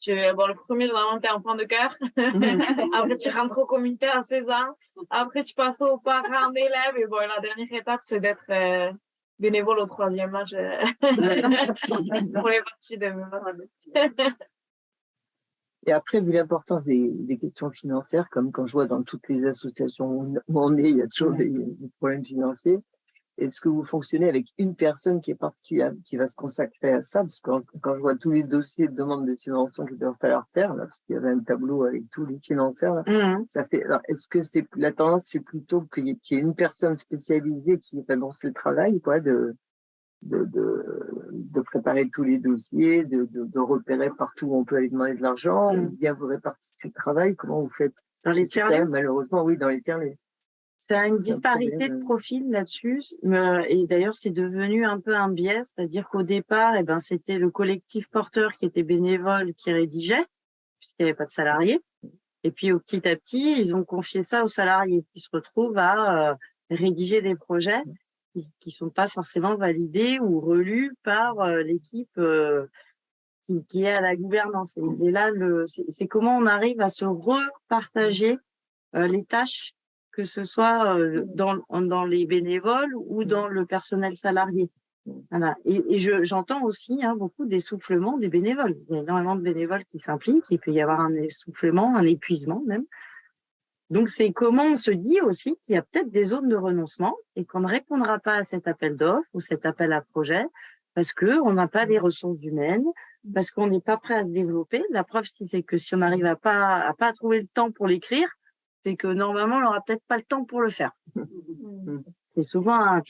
le premier, normalement, tu es enfant de cœur. Après, tu rentres au comité à 16 ans. Après, tu passes aux parents d'élèves. Et bon, la dernière étape, c'est d'être bénévole au 3e âge pour les parties de mes. Et après, vu l'importance des questions financières, comme quand je vois dans toutes les associations où on est, il y a toujours des problèmes financiers. Est-ce que vous fonctionnez avec une personne qui va se consacrer à ça? Parce que quand je vois tous les dossiers de demande de subvention qu'il va falloir faire, là, parce qu'il y avait un tableau avec tous les financeurs, là, ça fait. Alors, est-ce que la tendance, c'est plutôt qu'il y ait une personne spécialisée qui va lancer le travail, quoi, de préparer tous les dossiers, de repérer partout où on peut aller demander de l'argent, ou bien vous répartissez le travail? Comment vous faites? Dans les tiers-lieux? Malheureusement, oui, dans les tiers-lieux. C'est une disparité de profil là-dessus. Et d'ailleurs, c'est devenu un peu un biais, c'est-à-dire qu'au départ, c'était le collectif porteur qui était bénévole qui rédigeait, puisqu'il n'y avait pas de salariés. Et puis, petit à petit, ils ont confié ça aux salariés qui se retrouvent à rédiger des projets qui sont pas forcément validés ou relus par l'équipe qui est à la gouvernance. Et là, c'est comment on arrive à se repartager les tâches, que ce soit dans les bénévoles ou dans le personnel salarié. Voilà. Et j'entends aussi beaucoup d'essoufflement des bénévoles. Il y a énormément de bénévoles qui s'impliquent, il peut y avoir un essoufflement, un épuisement même. Donc, c'est comment on se dit aussi qu'il y a peut-être des zones de renoncement et qu'on ne répondra pas à cet appel d'offres ou cet appel à projet parce qu'on n'a pas les ressources humaines, parce qu'on n'est pas prêt à se développer. La preuve, c'est que si on n'arrive à pas trouver le temps pour l'écrire, c'est que normalement, on n'aura peut-être pas le temps pour le faire. C'est souvent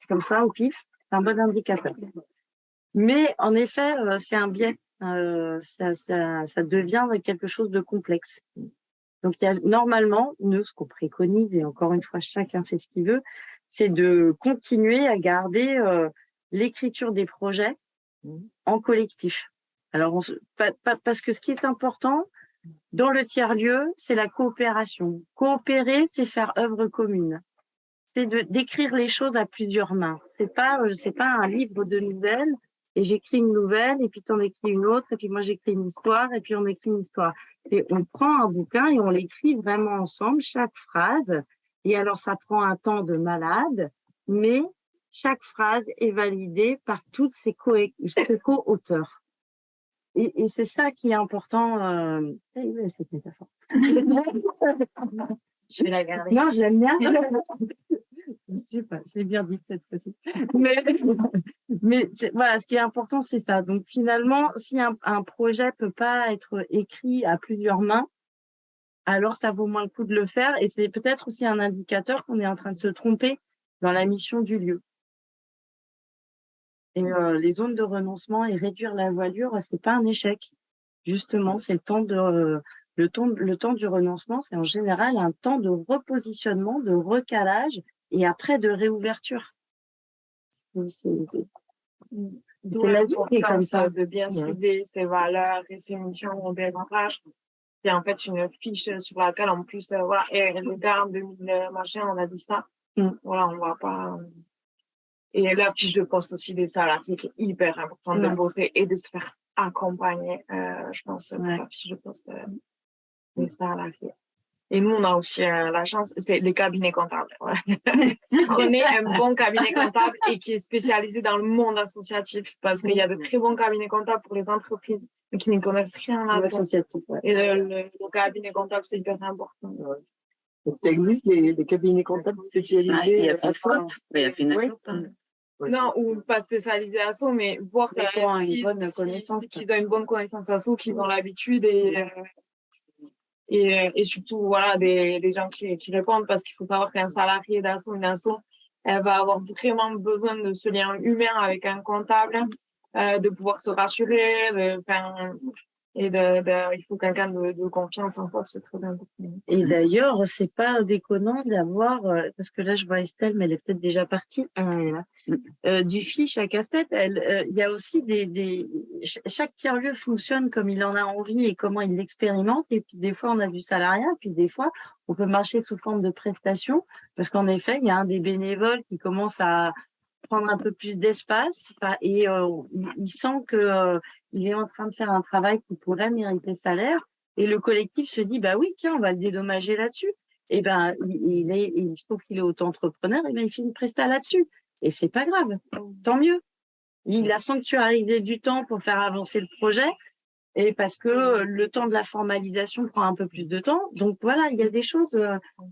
comme ça au pif, c'est un bon indicateur. Mais en effet, c'est un biais. Ça devient quelque chose de complexe. Donc, il y a normalement, nous, ce qu'on préconise, et encore une fois, chacun fait ce qu'il veut, c'est de continuer à garder l'écriture des projets en collectif. Alors, parce que ce qui est important dans le tiers-lieu, c'est la coopération. Coopérer, c'est faire œuvre commune. C'est d'écrire les choses à plusieurs mains. C'est pas un livre de nouvelles et j'écris une nouvelle et puis tu en écris une autre et puis moi j'écris une histoire et puis on écrit une histoire. On prend un bouquin et on l'écrit vraiment ensemble, chaque phrase. Et alors ça prend un temps de malade, mais chaque phrase est validée par tous ses co-auteurs. Et c'est ça qui est important. Cette métaphore. Je vais la garder. Non, je l'aime bien. Super, je l'ai bien dit cette fois-ci. Mais voilà, ce qui est important, c'est ça. Donc finalement, si un projet peut pas être écrit à plusieurs mains, alors ça vaut moins le coup de le faire. Et c'est peut-être aussi un indicateur qu'on est en train de se tromper dans la mission du lieu. Et les zones de renoncement et réduire la voilure, c'est pas un échec. Justement, c'est le temps du renoncement, c'est en général un temps de repositionnement, de recalage et après de réouverture. C'est la vie qui est comme ça. De bien cibler ses valeurs et ses missions des ancrages. C'est en fait une fiche sur laquelle, en plus, voilà, et le gars en 2000 machin, on a dit ça. Voilà, on va pas. Et la fiche de poste aussi des salariés qui est hyper importante de bosser et de se faire accompagner, je pense, pour la fiche de poste des salariés. Et nous, on a aussi la chance, c'est les cabinets comptables. Ouais. Prenez un bon cabinet comptable et qui est spécialisé dans le monde associatif parce qu'il y a de très bons cabinets comptables pour les entreprises mais qui ne connaissent rien à l'associatif. Et le cabinet comptable, c'est hyper important. Ça existe, les cabinets comptables spécialisés. Il y a FINACOP. Il y a FINACOP. Non, ou pas spécialisé à SO, mais voir qu'ils ont une bonne connaissance à SO, qu'ils ont l'habitude et surtout, voilà, des gens qui répondent parce qu'il faut savoir qu'un salarié d'ASSO, une asso, elle va avoir vraiment besoin de ce lien humain avec un comptable, de pouvoir se rassurer, il faut quelqu'un de confiance en soi, c'est très important. Et d'ailleurs, c'est pas déconnant d'avoir, parce que là, je vois Estelle, mais elle est peut-être déjà partie, du fiche à casse-tête. Il y a aussi chaque tiers-lieu fonctionne comme il en a envie et comment il l'expérimente. Et puis, des fois, on a du salariat, puis des fois, on peut marcher sous forme de prestation, parce qu'en effet, il y a un des bénévoles qui commence à prendre un peu plus d'espace et il sent que il est en train de faire un travail qui pourrait mériter salaire et le collectif se dit bah oui tiens on va le dédommager là-dessus et ben il se trouve qu'il est auto-entrepreneur et ben il fait une presta là-dessus et c'est pas grave, tant mieux, il a sanctuarisé du temps pour faire avancer le projet et parce que le temps de la formalisation prend un peu plus de temps, donc voilà, il y a des choses,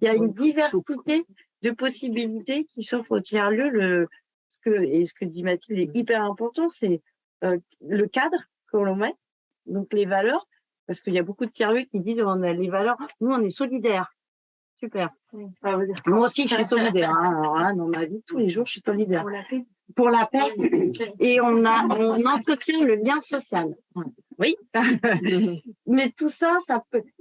il y a une diversité de possibilités qui s'offrent au tiers-lieu. Ce que dit Mathilde est hyper important, c'est le cadre que l'on met, donc les valeurs, parce qu'il y a beaucoup de tiers-lieux qui disent on a les valeurs, nous on est solidaires. Super. Moi aussi je suis solidaire. Alors là, dans ma vie, tous les jours, je suis solidaire. Pour la paix. Et on entretient le lien social. Oui. Mais tout ça,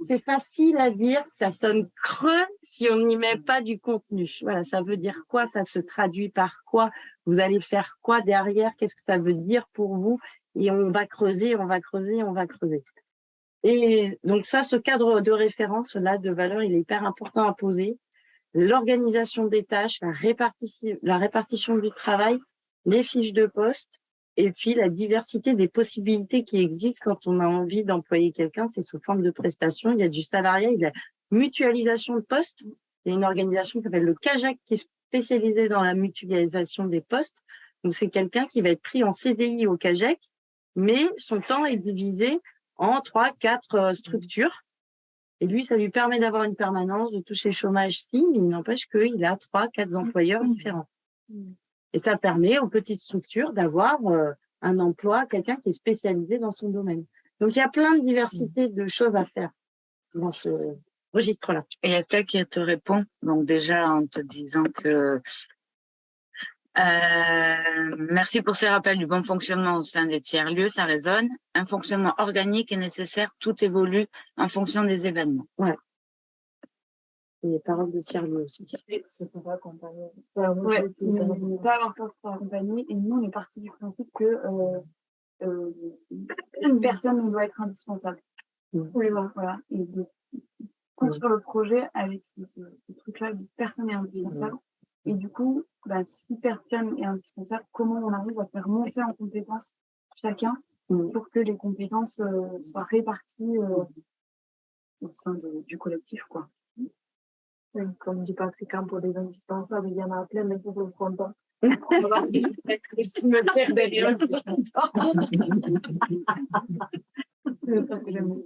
c'est facile à dire, ça sonne creux si on n'y met pas du contenu. Voilà, ça veut dire quoi? Ça se traduit par quoi? Vous allez faire quoi derrière? Qu'est-ce que ça veut dire pour vous? Et on va creuser, on va creuser, on va creuser. Et donc ça, ce cadre de référence-là, de valeur, il est hyper important à poser. L'organisation des tâches, la répartition du travail, les fiches de poste, et puis la diversité des possibilités qui existent quand on a envie d'employer quelqu'un, c'est sous forme de prestation. Il y a du salariat, il y a mutualisation de postes. Il y a une organisation qui s'appelle le CAJAC qui est spécialisée dans la mutualisation des postes. Donc, c'est quelqu'un qui va être pris en CDI au CAJAC, mais son temps est divisé en 3, 4 structures. Et lui, ça lui permet d'avoir une permanence, de toucher le chômage, si, mais il n'empêche qu'il a 3, 4 employeurs différents. Et ça permet aux petites structures d'avoir un emploi, quelqu'un qui est spécialisé dans son domaine. Donc, il y a plein de diversité de choses à faire dans ce registre-là. Et Estelle qui te répond, donc déjà en te disant que merci pour ces rappels du bon fonctionnement au sein des tiers-lieux, ça résonne. Un fonctionnement organique est nécessaire, tout évolue en fonction des événements. Ouais. Et les paroles de tiers-lieux aussi. Se faire accompagner. Ouais, ne pas avoir peur de se faire accompagner. Et nous, on est parti du principe que une personne doit être indispensable. Pour les voir, voilà. Et de construire le projet avec ce truc-là, personne n'est indispensable. Et du coup, si personne est indispensable, comment on arrive à faire monter en compétences chacun pour que les compétences soient réparties au sein du collectif, quoi. Comme dit Patrick, pour des indispensables, il y en a plein, mais il faut le prendre pas. Cimetière derrière. C'est ça que j'aime.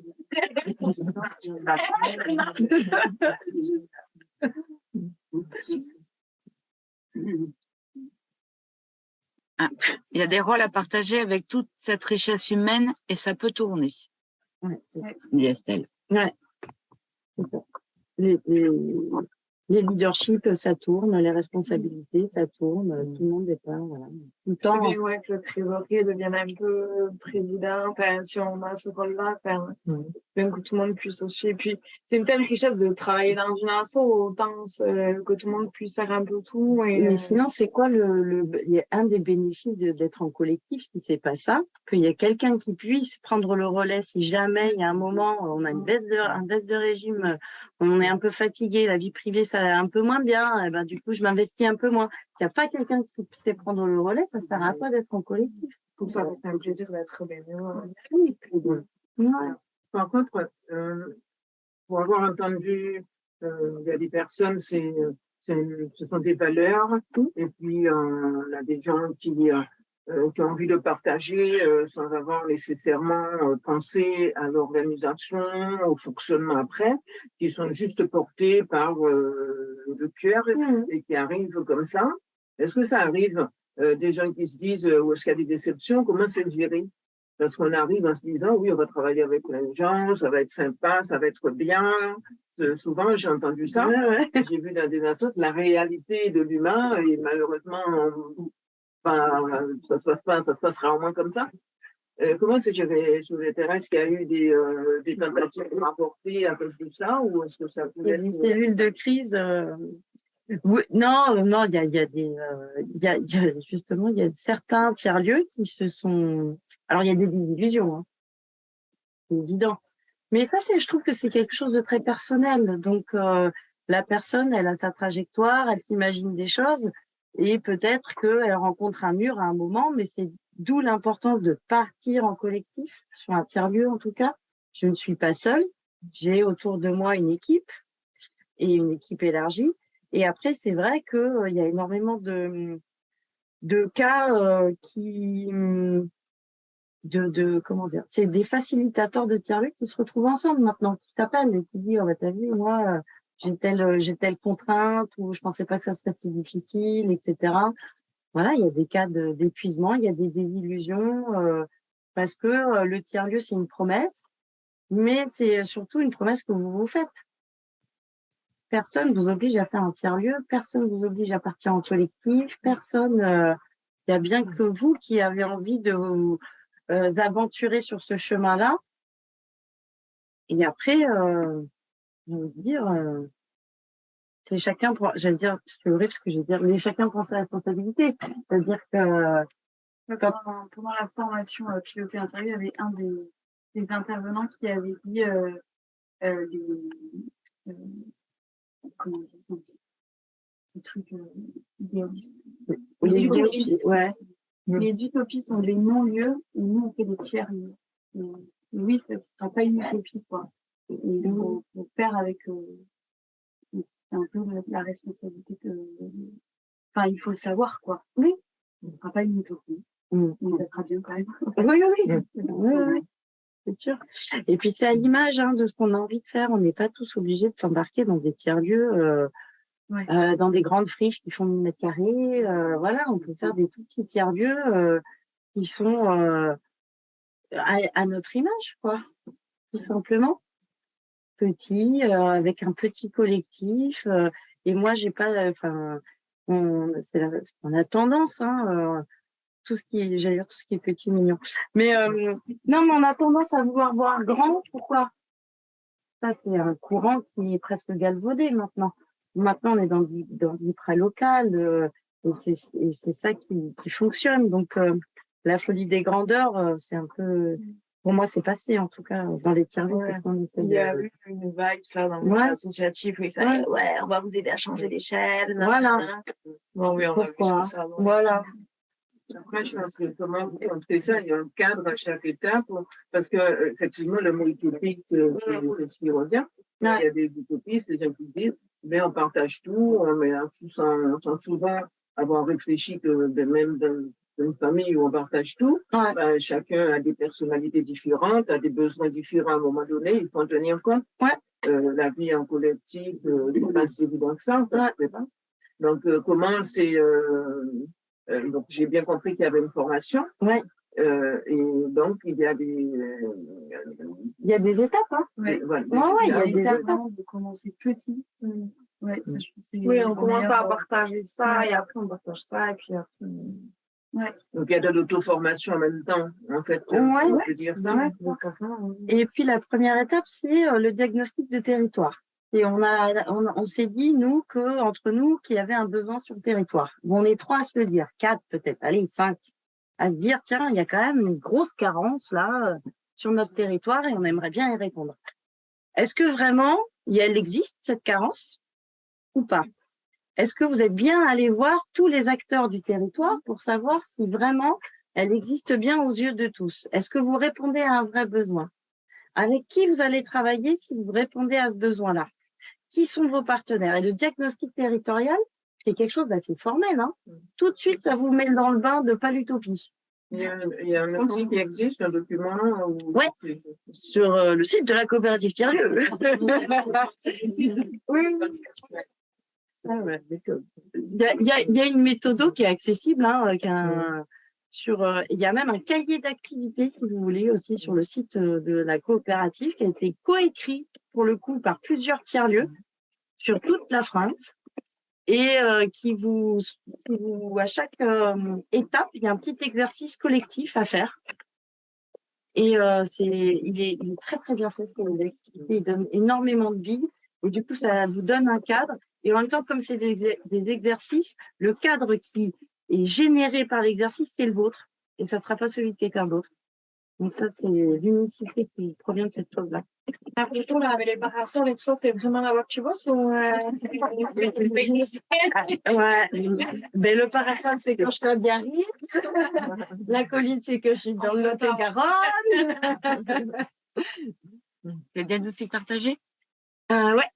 Il y a des rôles à partager avec toute cette richesse humaine et ça peut tourner. Dit Estelle. Ouais. C'est ça. Les leaderships, ça tourne, les responsabilités, ça tourne, tout le monde est pas, voilà. Tout le temps. C'est bien, que le trésorier devienne un peu président, si on a ce rôle-là, bien que tout le monde puisse aussi. Et puis, c'est une telle richesse de travailler dans une asso, autant que tout le monde puisse faire un peu tout. Mais sinon, c'est quoi un des bénéfices d'être en collectif, si c'est pas ça, qu'il y a quelqu'un qui puisse prendre le relais si jamais il y a un moment, on a un baisse de régime, on est un peu fatigué, la vie privée, ça va un peu moins bien, et du coup, je m'investis un peu moins. S'il n'y a pas quelqu'un qui sait prendre le relais, ça sert à quoi d'être en collectif? Pour ça, c'est un plaisir d'être bénévole. Par contre, pour avoir entendu, il y a des personnes, ce sont des valeurs, et puis on a des gens qui ont envie de partager sans avoir nécessairement pensé à l'organisation, au fonctionnement après, qui sont juste portés par le cœur et qui arrivent comme ça. Est-ce que ça arrive des gens qui se disent où est-ce qu'il y a des déceptions, comment c'est géré? Parce qu'on arrive en se disant, oui, on va travailler avec les gens, ça va être sympa, ça va être bien. Souvent, j'ai entendu ça. J'ai vu dans des assos la réalité de l'humain et malheureusement, ça se passera au moins comme ça. Comment c'est géré sur les terrains? Est-ce qu'il y a eu des tentatives rapportées à cause de ça ou est-ce que ça Il y a une cellule de crise. Oui, non, il y a justement, il y a certains tiers-lieux qui se sont. Alors, il y a des illusions, hein. C'est évident. Mais ça, je trouve que c'est quelque chose de très personnel. Donc, la personne, elle a sa trajectoire, elle s'imagine des choses et peut-être qu'elle rencontre un mur à un moment, mais c'est d'où l'importance de partir en collectif, sur un tiers-lieu en tout cas. Je ne suis pas seule. J'ai autour de moi une équipe et une équipe élargie. Et après, c'est vrai qu'il y a énormément de cas comment dire, c'est des facilitateurs de tiers-lieux qui se retrouvent ensemble maintenant, qui s'appellent et qui disent, t'as vu, moi, j'ai telle contrainte ou je pensais pas que ça serait si difficile, etc. Voilà, il y a des cas d'épuisement, il y a des désillusions, parce que le tiers-lieu, c'est une promesse, mais c'est surtout une promesse que vous vous faites. Personne vous oblige à faire un tiers-lieu, personne vous oblige à partir en collectif, personne, il y a bien que vous qui avez envie de vous aventurer sur ce chemin-là. Et après, je veux dire, c'est chacun pour, j'allais dire, c'est horrible ce que je veux dire, mais chacun prend sa responsabilité. C'est-à-dire que pendant la formation pilotée intérieure, il y avait un des intervenants qui avait dit comment dire, les trucs idéalistes. les utopies, ouais. Les utopies sont des non-lieux et nous on fait des tiers-lieux. Oui, ça ne sera pas une utopie, quoi. il faut faire avec c'est un peu la responsabilité enfin, il faut le savoir, quoi. Oui. On ne fera pas une utopie, Mm. mais ça sera bien quand même. Oui, oui, c'est sûr. Et puis c'est à l'image de ce qu'on a envie de faire. On n'est pas tous obligés de s'embarquer dans des tiers-lieux, dans des grandes friches qui font 1000 mètres carrés. Voilà, on peut faire des tout petits tiers-lieux qui sont à notre image, quoi, tout simplement. Petits, avec un petit collectif. Et moi, j'ai pas, enfin, on a tendance, tout ce qui est, j'allais dire tout ce qui est petit, mignon. Mais non, mais on a tendance à vouloir voir grand. Pourquoi? Ça, c'est un courant qui est presque galvaudé maintenant. Maintenant, on est dans l'hyper local, et c'est ça qui fonctionne. Donc, la folie des grandeurs, c'est un peu, pour moi, c'est passé, en tout cas, dans les tiers-lieux. Ouais. Il y a eu une vibe là dans le monde associatif où il fallait, on va vous aider à changer d'échelle. Voilà. Bon, oui, on a vu Pourquoi? ça. Voilà. Après, je pense que comment on fait ça, il y a un cadre à chaque étape, parce que effectivement, le mot utopique, c'est ce qui revient. Il y a des utopistes, des gens qui disent, mais on partage tout, mais sans souvent avoir réfléchi que même dans une famille où on partage tout, ben, chacun a des personnalités différentes, a des besoins différents à un moment donné, il faut en tenir compte. La vie en collectif, c'est pas si évident que ça, en fait, donc, comment c'est donc, j'ai bien compris qu'il y avait une formation. Et donc, il y a des étapes. Il y a des étapes de commencer petit. Oui, on commence à partager ça et après on partage ça et puis après. Donc, il y a de l'auto-formation en même temps, en fait. On peut dire ça. Et puis, la première étape, c'est le diagnostic de territoire. Et on s'est dit, nous, entre nous, qu'il y avait un besoin sur le territoire. Bon, on est 3 à se le dire, 4 peut-être, allez, 5, à se dire, tiens, il y a quand même une grosse carence là sur notre territoire et on aimerait bien y répondre. Est-ce que vraiment, elle existe, cette carence, ou pas? Est-ce que vous êtes bien allé voir tous les acteurs du territoire pour savoir si vraiment elle existe bien aux yeux de tous? Est-ce que vous répondez à un vrai besoin? Avec qui vous allez travailler si vous répondez à ce besoin-là? Qui sont vos partenaires? Et le diagnostic territorial, c'est quelque chose d'assez formel. Tout de suite, ça vous met dans le bain de pas l'utopie. Il y a un outil qui existe, un document. Sur le site de la coopérative Tiers-Lieux. Oui. Il y a une méthode qui est accessible, il y a même un cahier d'activité, si vous voulez, aussi sur le site de la coopérative, qui a été coécrit, pour le coup, par plusieurs tiers-lieux sur toute la France, et qui vous, à chaque étape, il y a un petit exercice collectif à faire. Et il est très, très bien fait, cette activité. Il donne énormément de billes, et du coup, ça vous donne un cadre. Et en même temps, comme c'est des exercices, le cadre qui est généré par l'exercice, c'est le vôtre. Et ça ne sera pas celui de quelqu'un d'autre. Donc ça, c'est l'unicité qui provient de cette chose-là. Plutôt, là, avec les parasols et tout ça, c'est vraiment là-bas que tu bosses ou Ben, le parasol, c'est quand je suis à Biarritz. La colline, c'est que je suis dans le Lot-et-Garonne. C'est des outils partagés? Ouais.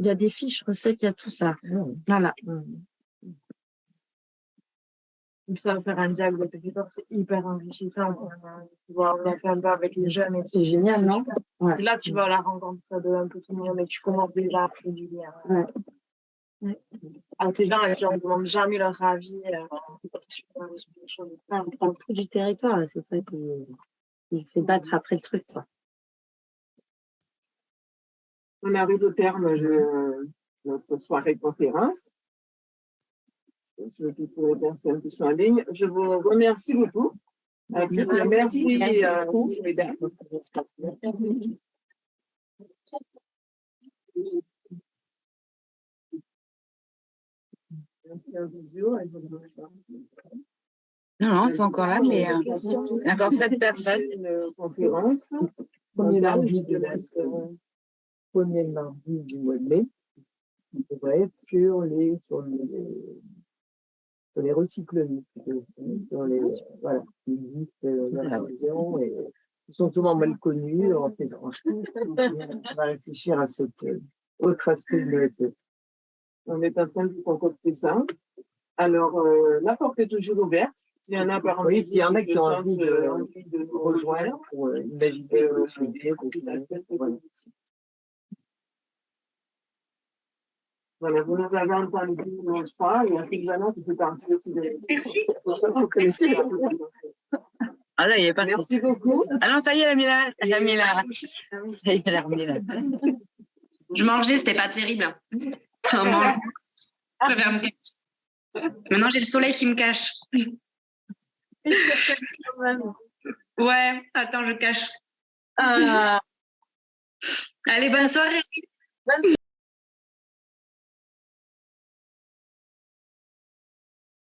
Il y a des fiches recettes, il y a tout ça. Voilà. Et puis ça va faire un dialogue de territoire, c'est hyper enrichissant. Tu vois, on a fait un peu avec les jeunes. C'est génial, non? C'est là que tu vas à la rencontre de un peu tout le monde et tu commences déjà à créer du lien. Alors, ces gens avec qui on ne demande jamais leur avis. On prend tout du territoire, c'est ça qui fait battre après le truc, quoi. On arrive au terme de notre soirée de conférence. Pour les personnes qui sont en ligne, je vous remercie beaucoup. Merci, mesdames. Non, c'est encore là, mais encore 7 personnes. Une conférence. Premier mardi du mois de mai, qui devrait être sur les recycleries, sur les, voilà, qui existent dans la région et Ils sont souvent mal connus. On va réfléchir à cet autre aspect de l'ESF. On est en train de concocter ça. Alors, la porte est toujours ouverte. S'il y en a par Oui, s'il y en a qui ont envie de nous rejoindre pour imaginer des possibilités. Voilà. Voilà, vous nous avez entendu, je crois, il y a Sylvana qui peut partir aussi de... Merci. Vous connaissez. Ah là, il est parti. Merci beaucoup. Ah non, ça y est, elle a mis la. Ça y est, elle a remis la. Je mangeais, c'était pas terrible. En mangeant, je préfère me cacher. Maintenant, j'ai le soleil qui me cache. Ouais, attends, je cache. Ah, Allez, bonne soirée. bonne